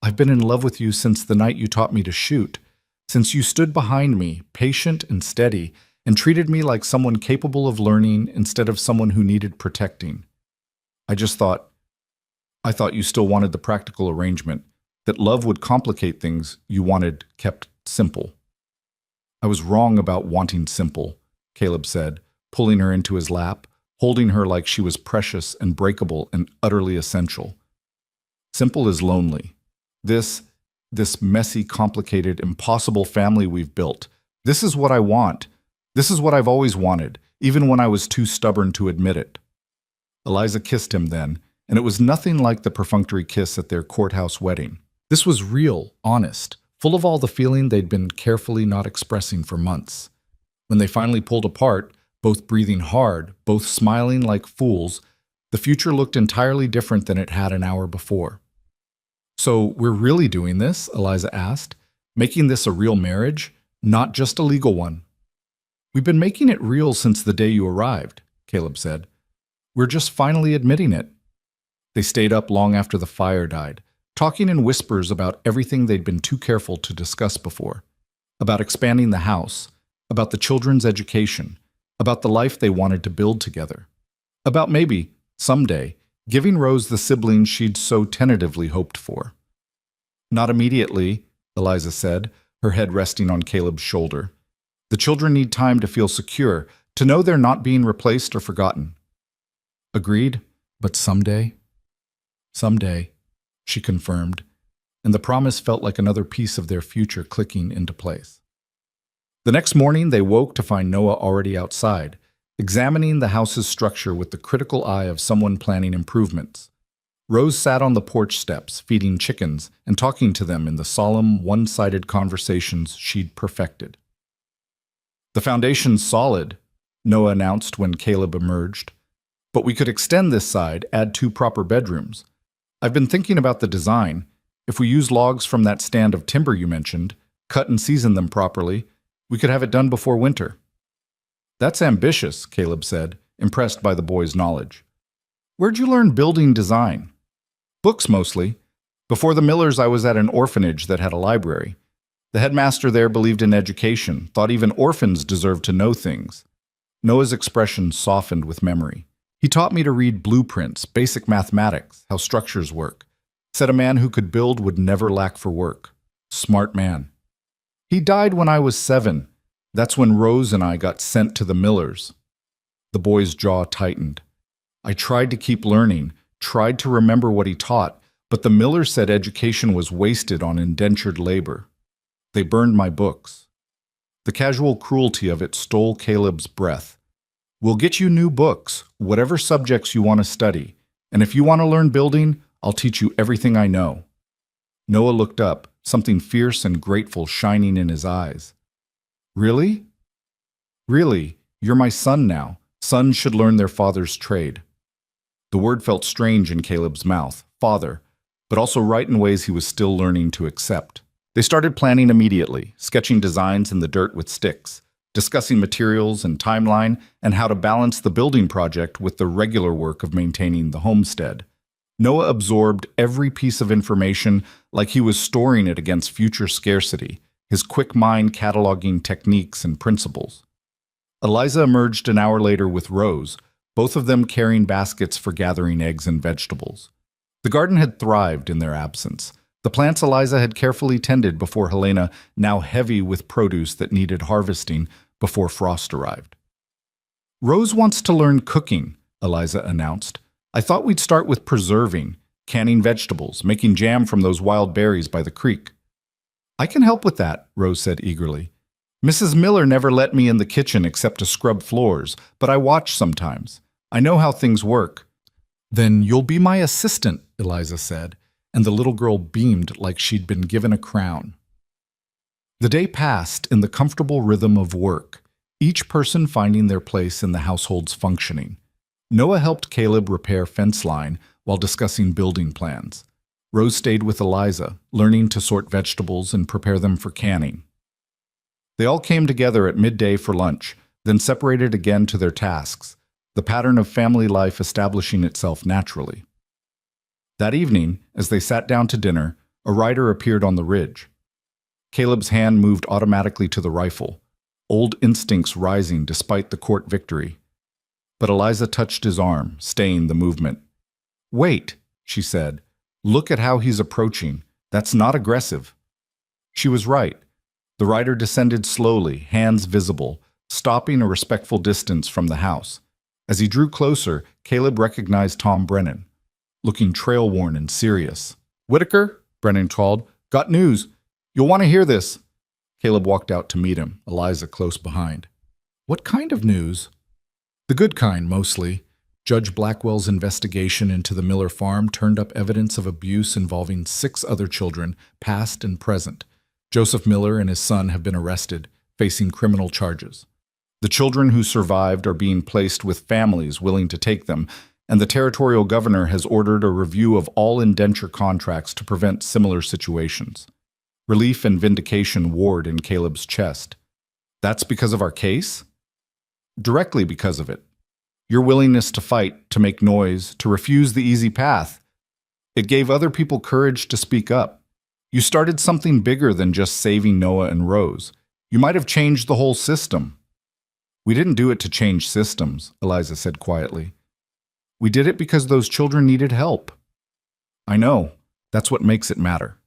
"I've been in love with you since the night you taught me to shoot, since you stood behind me, patient and steady, and treated me like someone capable of learning instead of someone who needed protecting. I thought you still wanted the practical arrangement, that love would complicate things you wanted kept simple." "I was wrong about wanting simple," Caleb said, pulling her into his lap, holding her like she was precious and breakable and utterly essential. "Simple is lonely. This messy, complicated, impossible family we've built, this is what I want. This is what I've always wanted, even when I was too stubborn to admit it." Eliza kissed him then, and it was nothing like the perfunctory kiss at their courthouse wedding. This was real, honest, full of all the feeling they'd been carefully not expressing for months. When they finally pulled apart, both breathing hard, both smiling like fools, the future looked entirely different than it had an hour before. "So we're really doing this?" Eliza asked. "Making this a real marriage, not just a legal one?" "We've been making it real since the day you arrived," Caleb said. "We're just finally admitting it." They stayed up long after the fire died, talking in whispers about everything they'd been too careful to discuss before. About expanding the house, about the children's education, about the life they wanted to build together. About maybe, someday, giving Rose the siblings she'd so tentatively hoped for. "Not immediately," Eliza said, her head resting on Caleb's shoulder. "The children need time to feel secure, to know they're not being replaced or forgotten." "Agreed, but someday?" "Someday," she confirmed, and the promise felt like another piece of their future clicking into place. The next morning, they woke to find Noah already outside, examining the house's structure with the critical eye of someone planning improvements. Rose sat on the porch steps, feeding chickens and talking to them in the solemn, one-sided conversations she'd perfected. "The foundation's solid," Noah announced when Caleb emerged. "But we could extend this side, add 2 proper bedrooms. I've been thinking about the design. If we use logs from that stand of timber you mentioned, cut and season them properly, we could have it done before winter." "That's ambitious," Caleb said, impressed by the boy's knowledge. "Where'd you learn building design?" "Books, mostly. Before the Millers, I was at an orphanage that had a library. The headmaster there believed in education, thought even orphans deserved to know things." Noah's expression softened with memory. "He taught me to read blueprints, basic mathematics, how structures work. Said a man who could build would never lack for work. Smart man. He died when I was 7. That's when Rose and I got sent to the Millers." The boy's jaw tightened. "I tried to keep learning, tried to remember what he taught, but the Millers said education was wasted on indentured labor. They burned my books." The casual cruelty of it stole Caleb's breath. "We'll get you new books, whatever subjects you want to study. And if you want to learn building, I'll teach you everything I know." Noah looked up, something fierce and grateful shining in his eyes. "Really? Really, you're my son now. Sons should learn their father's trade." The word felt strange in Caleb's mouth, father, but also right in ways he was still learning to accept. They started planning immediately, sketching designs in the dirt with sticks, discussing materials and timeline, and how to balance the building project with the regular work of maintaining the homestead. Noah absorbed every piece of information like he was storing it against future scarcity, his quick mind cataloging techniques and principles. Eliza emerged an hour later with Rose, both of them carrying baskets for gathering eggs and vegetables. The garden had thrived in their absence. The plants Eliza had carefully tended before Helena, now heavy with produce that needed harvesting before frost arrived. "Rose wants to learn cooking," Eliza announced. "I thought we'd start with preserving. canning vegetables, making jam from those wild berries by the creek. I can help with that, Rose said eagerly. Mrs. Miller never let me in the kitchen except to scrub floors, but I watch sometimes. I know how things work. Then you'll be my assistant, Eliza said, and the little girl beamed like she'd been given a crown. The day passed in the comfortable rhythm of work, each person finding their place in the household's functioning. Noah helped Caleb repair fence line while discussing building plans. Rose stayed with Eliza, learning to sort vegetables and prepare them for canning. They all came together at midday for lunch, then separated again to their tasks, the pattern of family life establishing itself naturally. That evening, as they sat down to dinner, a rider appeared on the ridge. Caleb's hand moved automatically to the rifle, old instincts rising despite the court victory. But Eliza touched his arm, staying the movement. "Wait," she said. "Look at how he's approaching. That's not aggressive." She was right. The rider descended slowly, hands visible, stopping a respectful distance from the house. As he drew closer, Caleb recognized Tom Brennan, looking trail-worn and serious. "Whitaker," Brennan called, "got news. You'll want to hear this." Caleb walked out to meet him, Eliza close behind. "What kind of news?" "The good kind, mostly. Judge Blackwell's investigation into the Miller farm turned up evidence of abuse involving 6 other children, past and present. Joseph Miller and his son have been arrested, facing criminal charges. The children who survived are being placed with families willing to take them, and the territorial governor has ordered a review of all indenture contracts to prevent similar situations." Relief and vindication warred in Caleb's chest. "That's because of our case?" "Directly because of it. Your willingness to fight, to make noise, to refuse the easy path. It gave other people courage to speak up. You started something bigger than just saving Noah and Rose. You might have changed the whole system." "We didn't do it to change systems," Eliza said quietly. "We did it because those children needed help." "I know. That's what makes it matter."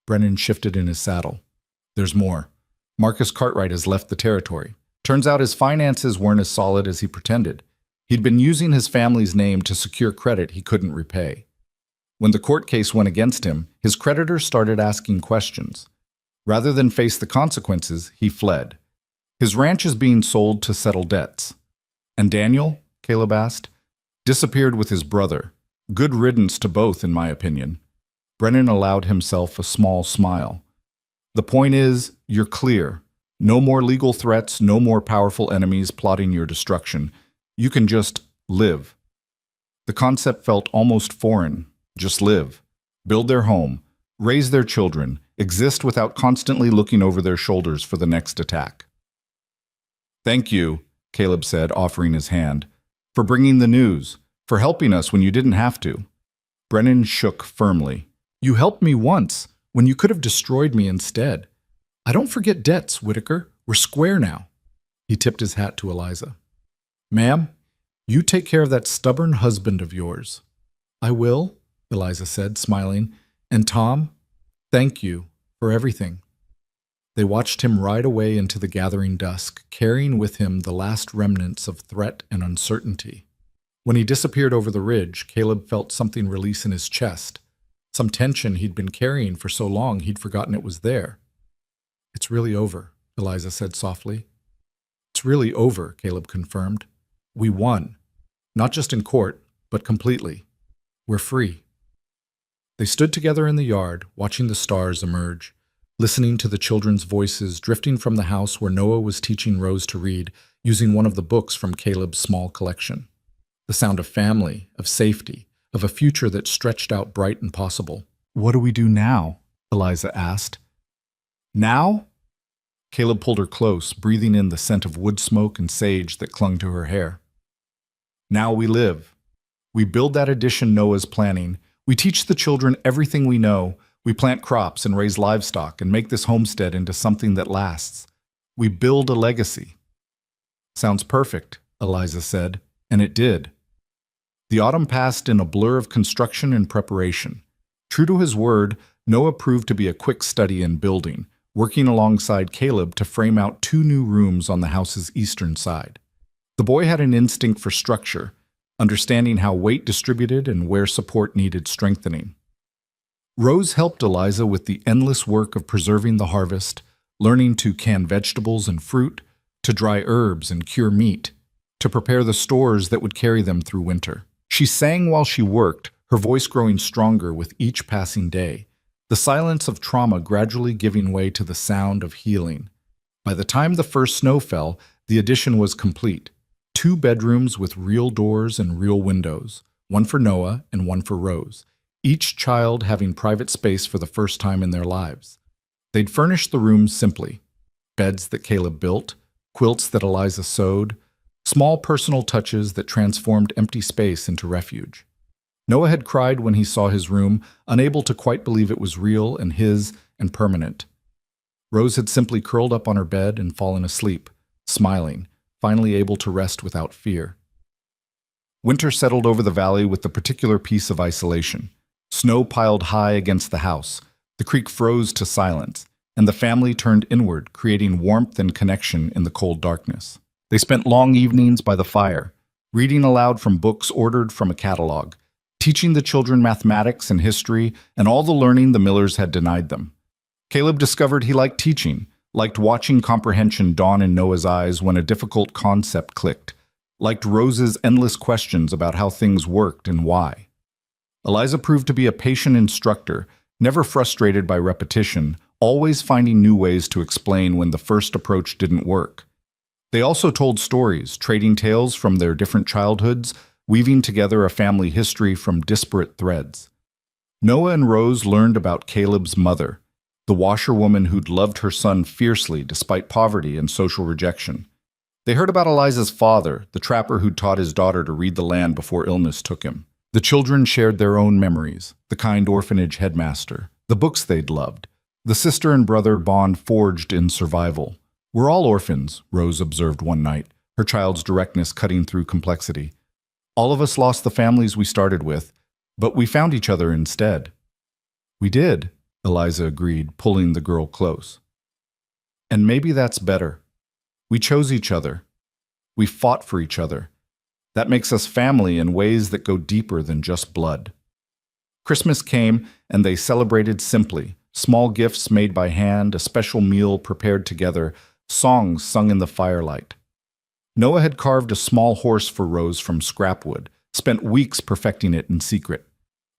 Brennan shifted in his saddle. "There's more. Marcus Cartwright has left the territory. Turns out his finances weren't as solid as he pretended. He'd been using his family's name to secure credit he couldn't repay. When the court case went against him, his creditors started asking questions. Rather than face the consequences, he fled. His ranch is being sold to settle debts." "And Daniel?" Caleb asked. "Disappeared with his brother. Good riddance to both, in my opinion." Brennan allowed himself a small smile. "The point is, you're clear. No more legal threats, no more powerful enemies plotting your destruction. You can just live." The concept felt almost foreign. Just live. Build their home. Raise their children. Exist without constantly looking over their shoulders for the next attack. "Thank you," Caleb said, offering his hand, "for bringing the news, for helping us when you didn't have to." Brennan shook firmly. "You helped me once, when you could have destroyed me instead. I don't forget debts, Whitaker. We're square now." He tipped his hat to Eliza. "Ma'am, you take care of that stubborn husband of yours." "I will," Eliza said, smiling. "And Tom, thank you for everything." They watched him ride away into the gathering dusk, carrying with him the last remnants of threat and uncertainty. When he disappeared over the ridge, Caleb felt something release in his chest, some tension he'd been carrying for so long he'd forgotten it was there. "It's really over," Eliza said softly. "It's really over," Caleb confirmed. "We won. Not just in court, but completely. We're free." They stood together in the yard, watching the stars emerge, listening to the children's voices drifting from the house where Noah was teaching Rose to read, using one of the books from Caleb's small collection. The sound of family, of safety, of a future that stretched out bright and possible. "What do we do now?" Eliza asked. "Now?" Caleb pulled her close, breathing in the scent of wood smoke and sage that clung to her hair. "Now we live. We build that addition Noah's planning. We teach the children everything we know. We plant crops and raise livestock and make this homestead into something that lasts. We build a legacy." "Sounds perfect," Eliza said, and it did. The autumn passed in a blur of construction and preparation. True to his word, Noah proved to be a quick study in building, working alongside Caleb to frame out 2 new rooms on the house's eastern side. The boy had an instinct for structure, understanding how weight distributed and where support needed strengthening. Rose helped Eliza with the endless work of preserving the harvest, learning to can vegetables and fruit, to dry herbs and cure meat, to prepare the stores that would carry them through winter. She sang while she worked, her voice growing stronger with each passing day, the silence of trauma gradually giving way to the sound of healing. By the time the first snow fell, the addition was complete. 2 bedrooms with real doors and real windows, one for Noah and one for Rose, each child having private space for the first time in their lives. They'd furnished the rooms simply: beds that Caleb built, quilts that Eliza sewed, small personal touches that transformed empty space into refuge. Noah had cried when he saw his room, unable to quite believe it was real and his and permanent. Rose had simply curled up on her bed and fallen asleep, smiling, finally able to rest without fear. Winter settled over the valley with the particular peace of isolation. Snow piled high against the house, the creek froze to silence, and the family turned inward, creating warmth and connection in the cold darkness. They spent long evenings by the fire, reading aloud from books ordered from a catalog, teaching the children mathematics and history and all the learning the Millers had denied them. Caleb discovered he liked teaching, liked watching comprehension dawn in Noah's eyes when a difficult concept clicked, liked Rose's endless questions about how things worked and why. Eliza proved to be a patient instructor, never frustrated by repetition, always finding new ways to explain when the first approach didn't work. They also told stories, trading tales from their different childhoods, weaving together a family history from disparate threads. Noah and Rose learned about Caleb's mother, the washerwoman who'd loved her son fiercely despite poverty and social rejection. They heard about Eliza's father, the trapper who'd taught his daughter to read the land before illness took him. The children shared their own memories, the kind orphanage headmaster, the books they'd loved, the sister and brother bond forged in survival. "We're all orphans," Rose observed one night, her child's directness cutting through complexity. "All of us lost the families we started with, but we found each other instead." "We did," Eliza agreed, pulling the girl close. "And maybe that's better. We chose each other. We fought for each other. That makes us family in ways that go deeper than just blood." Christmas came, and they celebrated simply. Small gifts made by hand, a special meal prepared together, songs sung in the firelight. Noah had carved a small horse for Rose from scrap wood, spent weeks perfecting it in secret.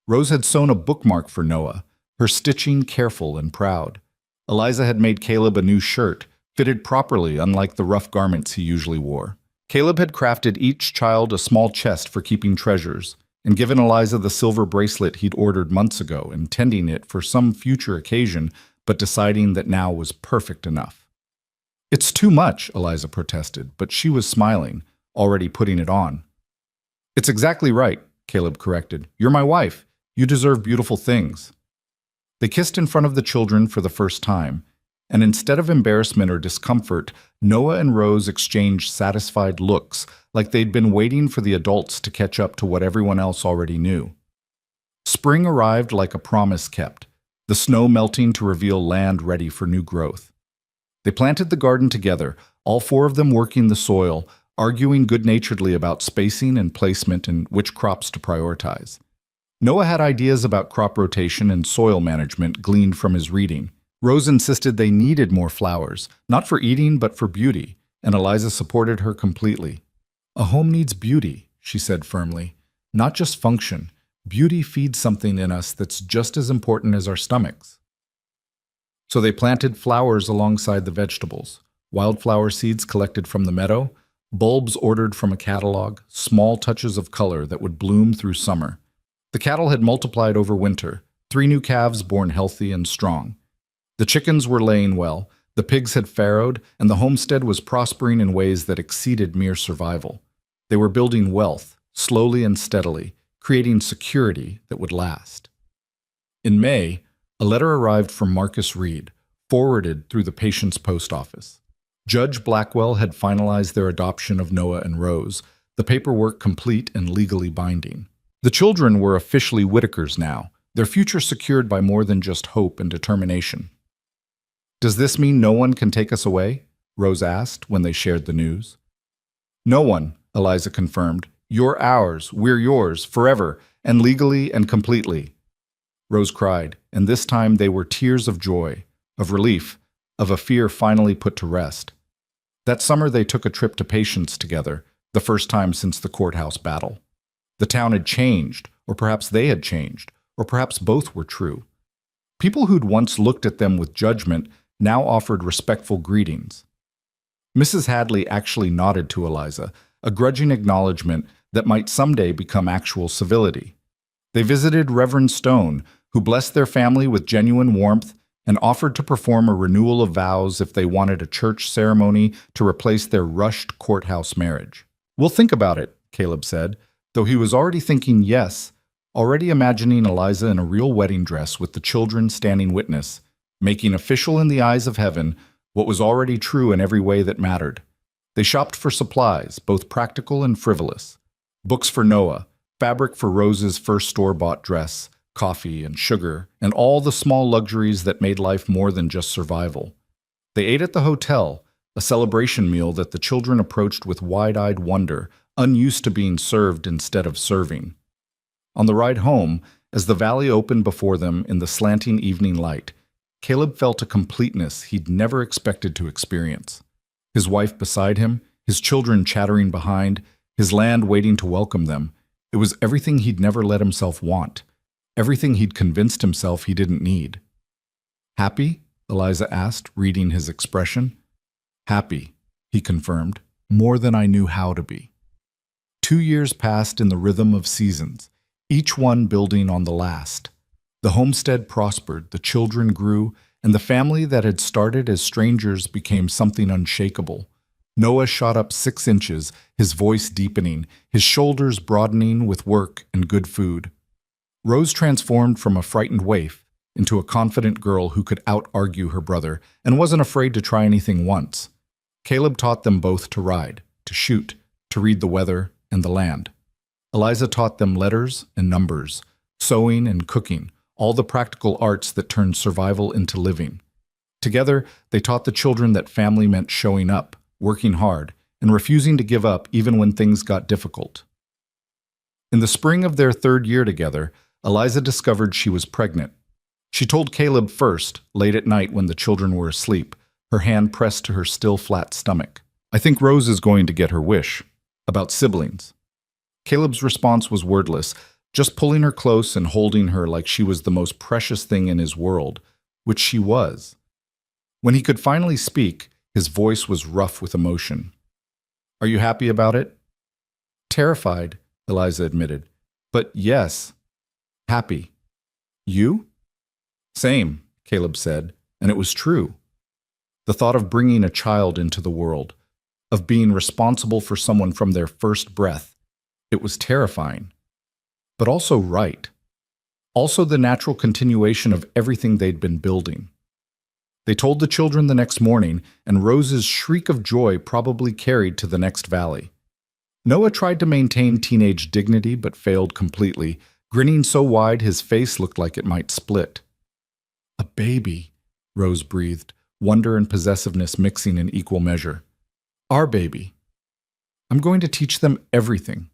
Rose had sewn a bookmark for Noah, her stitching careful and proud. Eliza had made Caleb a new shirt, fitted properly unlike the rough garments he usually wore. Caleb had crafted each child a small chest for keeping treasures, and given Eliza the silver bracelet he'd ordered months ago, intending it for some future occasion, but deciding that now was perfect enough. "It's too much," Eliza protested, but she was smiling, already putting it on. "It's exactly right," Caleb corrected. "You're my wife. You deserve beautiful things." They kissed in front of the children for the first time, and instead of embarrassment or discomfort, Noah and Rose exchanged satisfied looks, like they'd been waiting for the adults to catch up to what everyone else already knew. Spring arrived like a promise kept, the snow melting to reveal land ready for new growth. They planted the garden together, all 4 of them working the soil, arguing good-naturedly about spacing and placement and which crops to prioritize. Noah had ideas about crop rotation and soil management gleaned from his reading. Rose insisted they needed more flowers, not for eating but for beauty, and Eliza supported her completely. "A home needs beauty," she said firmly, "not just function. Beauty feeds something in us that's just as important as our stomachs." So they planted flowers alongside the vegetables, wildflower seeds collected from the meadow, bulbs ordered from a catalog, small touches of color that would bloom through summer. The cattle had multiplied over winter, 3 new calves born healthy and strong. The chickens were laying well, the pigs had farrowed, and the homestead was prospering in ways that exceeded mere survival. They were building wealth, slowly and steadily, creating security that would last. In May, a letter arrived from Marcus Reed, forwarded through the Patience Post Office. Judge Blackwell had finalized their adoption of Noah and Rose, the paperwork complete and legally binding. The children were officially Whitakers now, their future secured by more than just hope and determination. "Does this mean no one can take us away?" Rose asked when they shared the news. "No one," Eliza confirmed, You're ours, we're yours, forever, and legally and completely. Rose cried, and this time they were tears of joy, of relief, of a fear finally put to rest. That summer they took a trip to Patience together, the first time since the courthouse battle. The town had changed, or perhaps they had changed, or perhaps both were true. People who'd once looked at them with judgment now offered respectful greetings. Mrs. Hadley actually nodded to Eliza, a grudging acknowledgement that might someday become actual civility. They visited Reverend Stone, who blessed their family with genuine warmth and offered to perform a renewal of vows if they wanted a church ceremony to replace their rushed courthouse marriage. "We'll think about it," Caleb said, though he was already thinking yes, already imagining Eliza in a real wedding dress with the children standing witness, making official in the eyes of heaven what was already true in every way that mattered. They shopped for supplies, both practical and frivolous. Books for Noah, fabric for Rose's first store-bought dress, coffee and sugar, and all the small luxuries that made life more than just survival. They ate at the hotel, a celebration meal that the children approached with wide-eyed wonder, unused to being served instead of serving. On the ride home, as the valley opened before them in the slanting evening light, Caleb felt a completeness he'd never expected to experience. His wife beside him, his children chattering behind, his land waiting to welcome them. It was everything he'd never let himself want, everything he'd convinced himself he didn't need. "Happy?" Eliza asked, reading his expression. "Happy," he confirmed, "more than I knew how to be." 2 years passed in the rhythm of seasons, each one building on the last. The homestead prospered, the children grew, and the family that had started as strangers became something unshakable. Noah shot up 6 inches, his voice deepening, his shoulders broadening with work and good food. Rose transformed from a frightened waif into a confident girl who could out-argue her brother and wasn't afraid to try anything once. Caleb taught them both to ride, to shoot, to read the weather and the land. Eliza taught them letters and numbers, sewing and cooking, all the practical arts that turned survival into living. Together, they taught the children that family meant showing up, working hard, and refusing to give up even when things got difficult. In the spring of their 3rd year together, Eliza discovered she was pregnant. She told Caleb first, late at night when the children were asleep, her hand pressed to her still flat stomach. "I think Rose is going to get her wish." About siblings. Caleb's response was wordless, just pulling her close and holding her like she was the most precious thing in his world, which she was. When he could finally speak, his voice was rough with emotion. "Are you happy about it?" "Terrified," Eliza admitted. "But yes, happy." "You?" "Same," Caleb said, and it was true. The thought of bringing a child into the world, of being responsible for someone from their first breath, it was terrifying. But also right. Also the natural continuation of everything they'd been building. They told the children the next morning, and Rose's shriek of joy probably carried to the next valley. Noah tried to maintain teenage dignity but failed completely, grinning so wide his face looked like it might split. "A baby," Rose breathed, wonder and possessiveness mixing in equal measure. "Our baby. I'm going to teach them everything."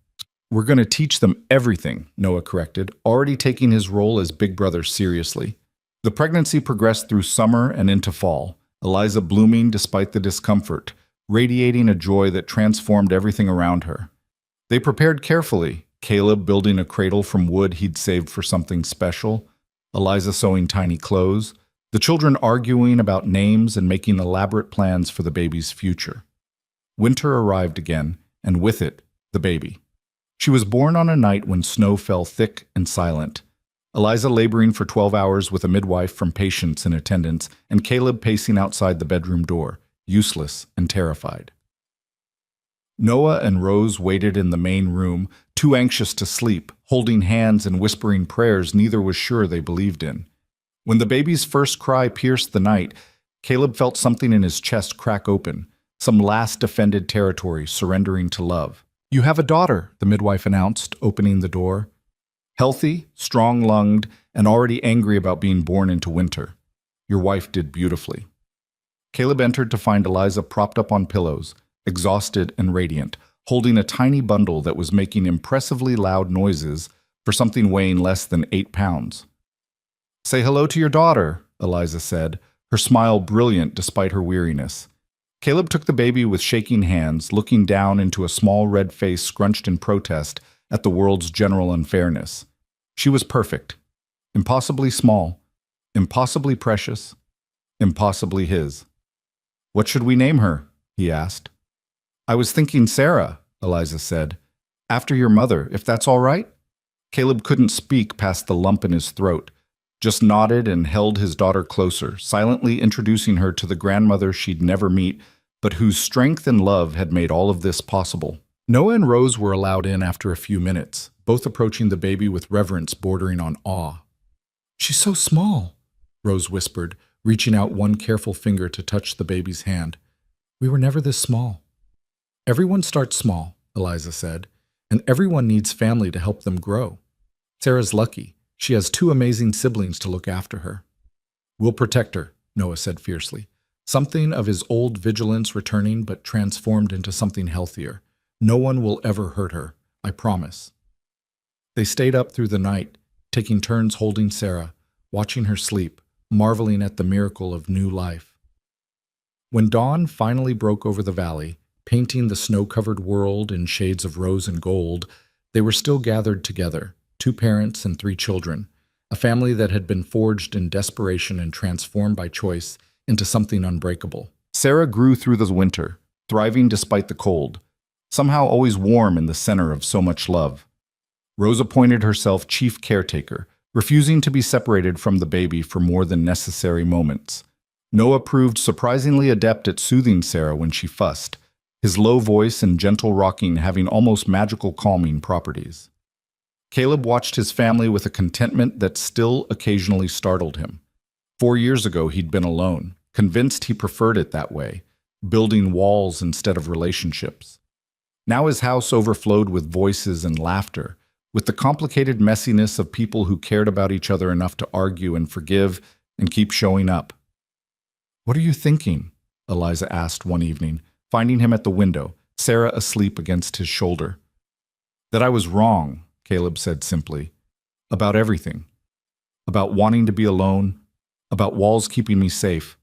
"We're going to teach them everything," Noah corrected, already taking his role as big brother seriously. The pregnancy progressed through summer and into fall, Eliza blooming despite the discomfort, radiating a joy that transformed everything around her. They prepared carefully, Caleb building a cradle from wood he'd saved for something special, Eliza sewing tiny clothes, the children arguing about names and making elaborate plans for the baby's future. Winter arrived again, and with it, the baby. She was born on a night when snow fell thick and silent. Eliza laboring for 12 hours with a midwife from Patience in attendance, and Caleb pacing outside the bedroom door, useless and terrified. Noah and Rose waited in the main room, too anxious to sleep, holding hands and whispering prayers neither was sure they believed in. When the baby's first cry pierced the night, Caleb felt something in his chest crack open, some last defended territory surrendering to love. "You have a daughter," the midwife announced, opening the door. "Healthy, strong-lunged, and already angry about being born into winter. Your wife did beautifully." Caleb entered to find Eliza propped up on pillows, exhausted and radiant, holding a tiny bundle that was making impressively loud noises for something weighing less than 8 pounds. "Say hello to your daughter," Eliza said, her smile brilliant despite her weariness. Caleb took the baby with shaking hands, looking down into a small red face scrunched in protest at the world's general unfairness. She was perfect. Impossibly small. Impossibly precious. Impossibly his. "What should we name her?" he asked. "I was thinking Sarah," Eliza said. "After your mother, if that's all right?" Caleb couldn't speak past the lump in his throat, just nodded and held his daughter closer, silently introducing her to the grandmother she'd never meet, but whose strength and love had made all of this possible. Noah and Rose were allowed in after a few minutes, both approaching the baby with reverence bordering on awe. "She's so small," Rose whispered, reaching out one careful finger to touch the baby's hand. "We were never this small." "Everyone starts small," Eliza said, "and everyone needs family to help them grow. Sarah's lucky. She has 2 amazing siblings to look after her." "We'll protect her," Noah said fiercely, something of his old vigilance returning but transformed into something healthier. "No one will ever hurt her, I promise." They stayed up through the night, taking turns holding Sarah, watching her sleep, marveling at the miracle of new life. When dawn finally broke over the valley, painting the snow-covered world in shades of rose and gold, they were still gathered together, 2 parents and 3 children, a family that had been forged in desperation and transformed by choice into something unbreakable. Sarah grew through the winter, thriving despite the cold, somehow always warm in the center of so much love. Rose appointed herself chief caretaker, refusing to be separated from the baby for more than necessary moments. Noah proved surprisingly adept at soothing Sarah when she fussed, his low voice and gentle rocking having almost magical calming properties. Caleb watched his family with a contentment that still occasionally startled him. 4 years ago, he'd been alone, convinced he preferred it that way, building walls instead of relationships. Now his house overflowed with voices and laughter, with the complicated messiness of people who cared about each other enough to argue and forgive and keep showing up. "What are you thinking?" Eliza asked one evening, finding him at the window, Sarah asleep against his shoulder. "That I was wrong," Caleb said simply. "About everything. About wanting to be alone. About walls keeping me safe.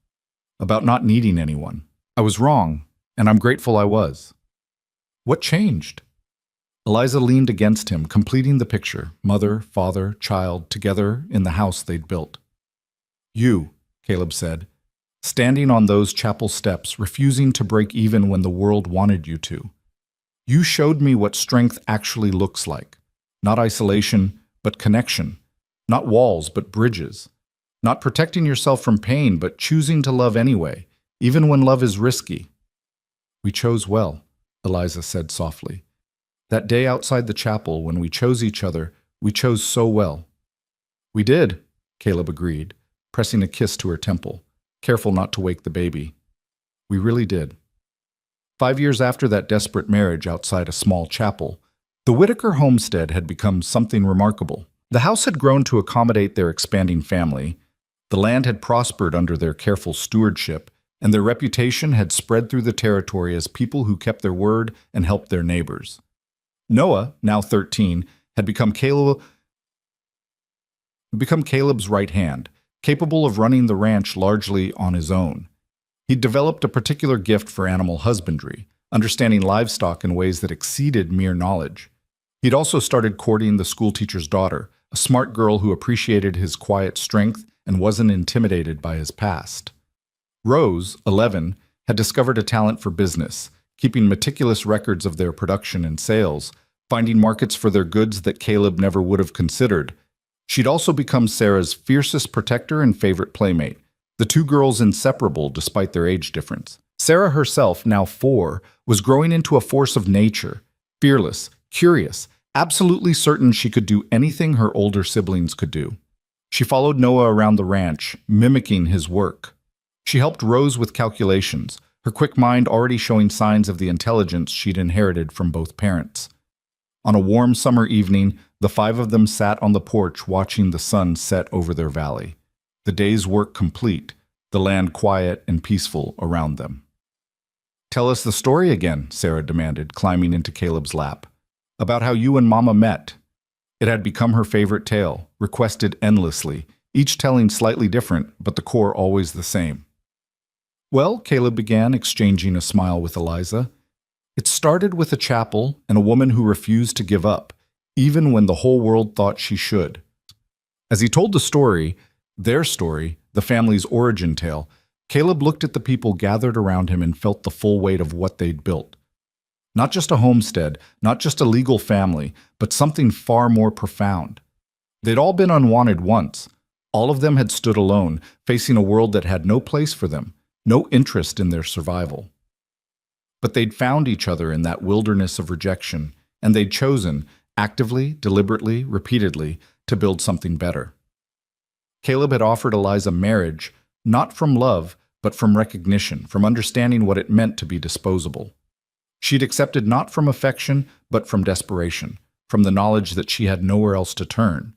About not needing anyone. I was wrong, and I'm grateful I was." "What changed?" Eliza leaned against him, completing the picture, mother, father, child, together in the house they'd built. "You," Caleb said, "standing on those chapel steps, refusing to break even when the world wanted you to. You showed me what strength actually looks like. Not isolation, but connection. Not walls, but bridges. Not protecting yourself from pain, but choosing to love anyway, even when love is risky." "We chose well," Eliza said softly. "That day outside the chapel, when we chose each other, we chose so well." "We did," Caleb agreed, pressing a kiss to her temple, careful not to wake the baby. "We really did." 5 years after that desperate marriage outside a small chapel, the Whitaker homestead had become something remarkable. The house had grown to accommodate their expanding family, the land had prospered under their careful stewardship, and their reputation had spread through the territory as people who kept their word and helped their neighbors. Noah, now 13, had become Caleb's right hand, capable of running the ranch largely on his own. He'd developed a particular gift for animal husbandry, understanding livestock in ways that exceeded mere knowledge. He'd also started courting the schoolteacher's daughter, a smart girl who appreciated his quiet strength and wasn't intimidated by his past. Rose, 11, had discovered a talent for business, keeping meticulous records of their production and sales, finding markets for their goods that Caleb never would have considered. She'd also become Sarah's fiercest protector and favorite playmate, the 2 girls inseparable despite their age difference. Sarah herself, now 4, was growing into a force of nature, fearless, curious, absolutely certain she could do anything her older siblings could do. She followed Noah around the ranch, mimicking his work. She helped Rose with calculations, her quick mind already showing signs of the intelligence she'd inherited from both parents. On a warm summer evening, the 5 of them sat on the porch watching the sun set over their valley. The day's work complete, the land quiet and peaceful around them. Tell us the story again, Sarah demanded, climbing into Caleb's lap. About how you and Mama met. It had become her favorite tale, requested endlessly, each telling slightly different, but the core always the same. Well, Caleb began, exchanging a smile with Eliza. It started with a chapel and a woman who refused to give up, even when the whole world thought she should. As he told the story, their story, the family's origin tale, Caleb looked at the people gathered around him and felt the full weight of what they'd built. Not just a homestead, not just a legal family, but something far more profound. They'd all been unwanted once. All of them had stood alone, facing a world that had no place for them, no interest in their survival. But they'd found each other in that wilderness of rejection, and they'd chosen, actively, deliberately, repeatedly, to build something better. Caleb had offered Eliza marriage, not from love, but from recognition, from understanding what it meant to be disposable. She'd accepted not from affection, but from desperation, from the knowledge that she had nowhere else to turn.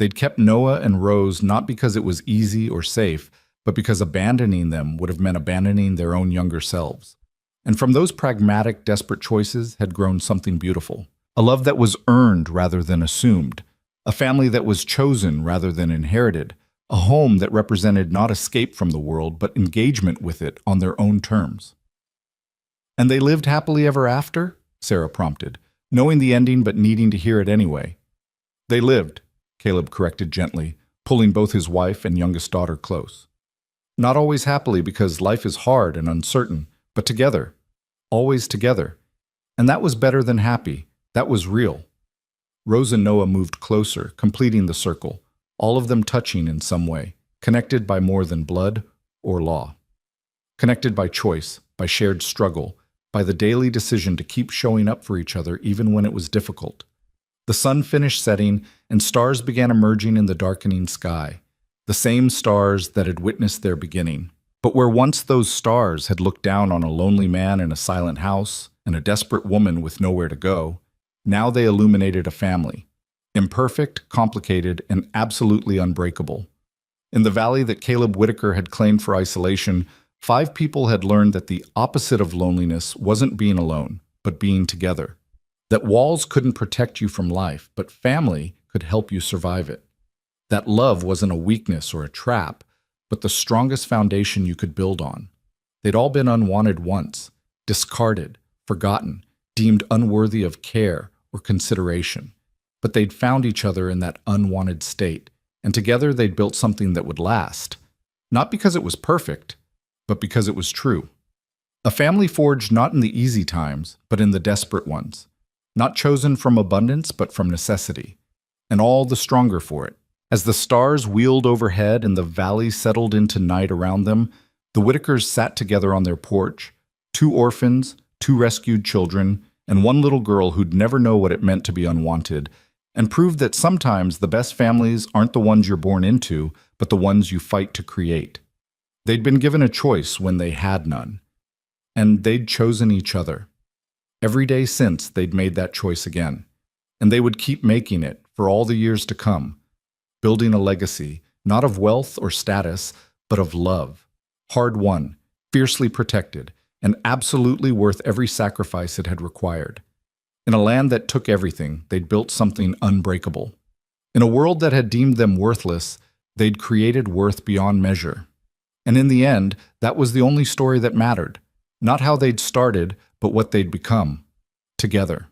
They'd kept Noah and Rose not because it was easy or safe, but because abandoning them would have meant abandoning their own younger selves. And from those pragmatic, desperate choices had grown something beautiful. A love that was earned rather than assumed. A family that was chosen rather than inherited. A home that represented not escape from the world, but engagement with it on their own terms. And they lived happily ever after? Sarah prompted, knowing the ending but needing to hear it anyway. They lived, Caleb corrected gently, pulling both his wife and youngest daughter close. Not always happily because life is hard and uncertain, but together. Always together. And that was better than happy. That was real. Rose and Noah moved closer, completing the circle, all of them touching in some way, connected by more than blood or law. Connected by choice, by shared struggle, by the daily decision to keep showing up for each other even when it was difficult. The sun finished setting, and stars began emerging in the darkening sky, the same stars that had witnessed their beginning. But where once those stars had looked down on a lonely man in a silent house and a desperate woman with nowhere to go, now they illuminated a family, imperfect, complicated, and absolutely unbreakable. In the valley that Caleb Whitaker had claimed for isolation, 5 people had learned that the opposite of loneliness wasn't being alone, but being together. That walls couldn't protect you from life, but family could help you survive it. That love wasn't a weakness or a trap, but the strongest foundation you could build on. They'd all been unwanted once, discarded, forgotten, deemed unworthy of care or consideration. But they'd found each other in that unwanted state, and together they'd built something that would last. Not because it was perfect, but because it was true. A family forged not in the easy times, but in the desperate ones. Not chosen from abundance, but from necessity. And all the stronger for it. As the stars wheeled overhead and the valley settled into night around them, the Whitakers sat together on their porch, 2 orphans, 2 rescued children, and 1 little girl who'd never know what it meant to be unwanted, and proved that sometimes the best families aren't the ones you're born into, but the ones you fight to create. They'd been given a choice when they had none, and they'd chosen each other. Every day since, they'd made that choice again, and they would keep making it for all the years to come, building a legacy, not of wealth or status, but of love, hard-won, fiercely protected, and absolutely worth every sacrifice it had required. In a land that took everything, they'd built something unbreakable. In a world that had deemed them worthless, they'd created worth beyond measure. And in the end, that was the only story that mattered. Not how they'd started, but what they'd become. Together.